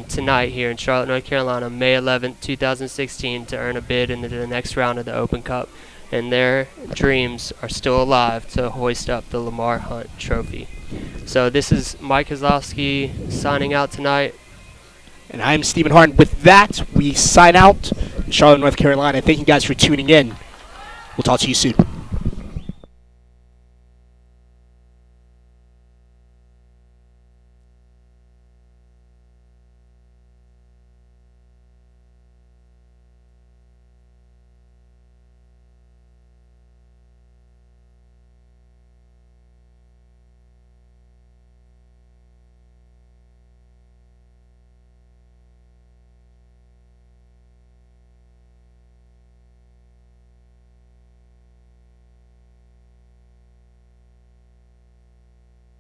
tonight here in Charlotte, North Carolina, May 11th, 2016, to earn a bid into the next round of the Open Cup. And their dreams are still alive to hoist up the Lamar Hunt Trophy. So this is Mike Kozlowski signing out tonight. And I'm Stephen Hart. With that, we sign out in Charlotte, North Carolina. Thank you guys for tuning in. We'll talk to you soon.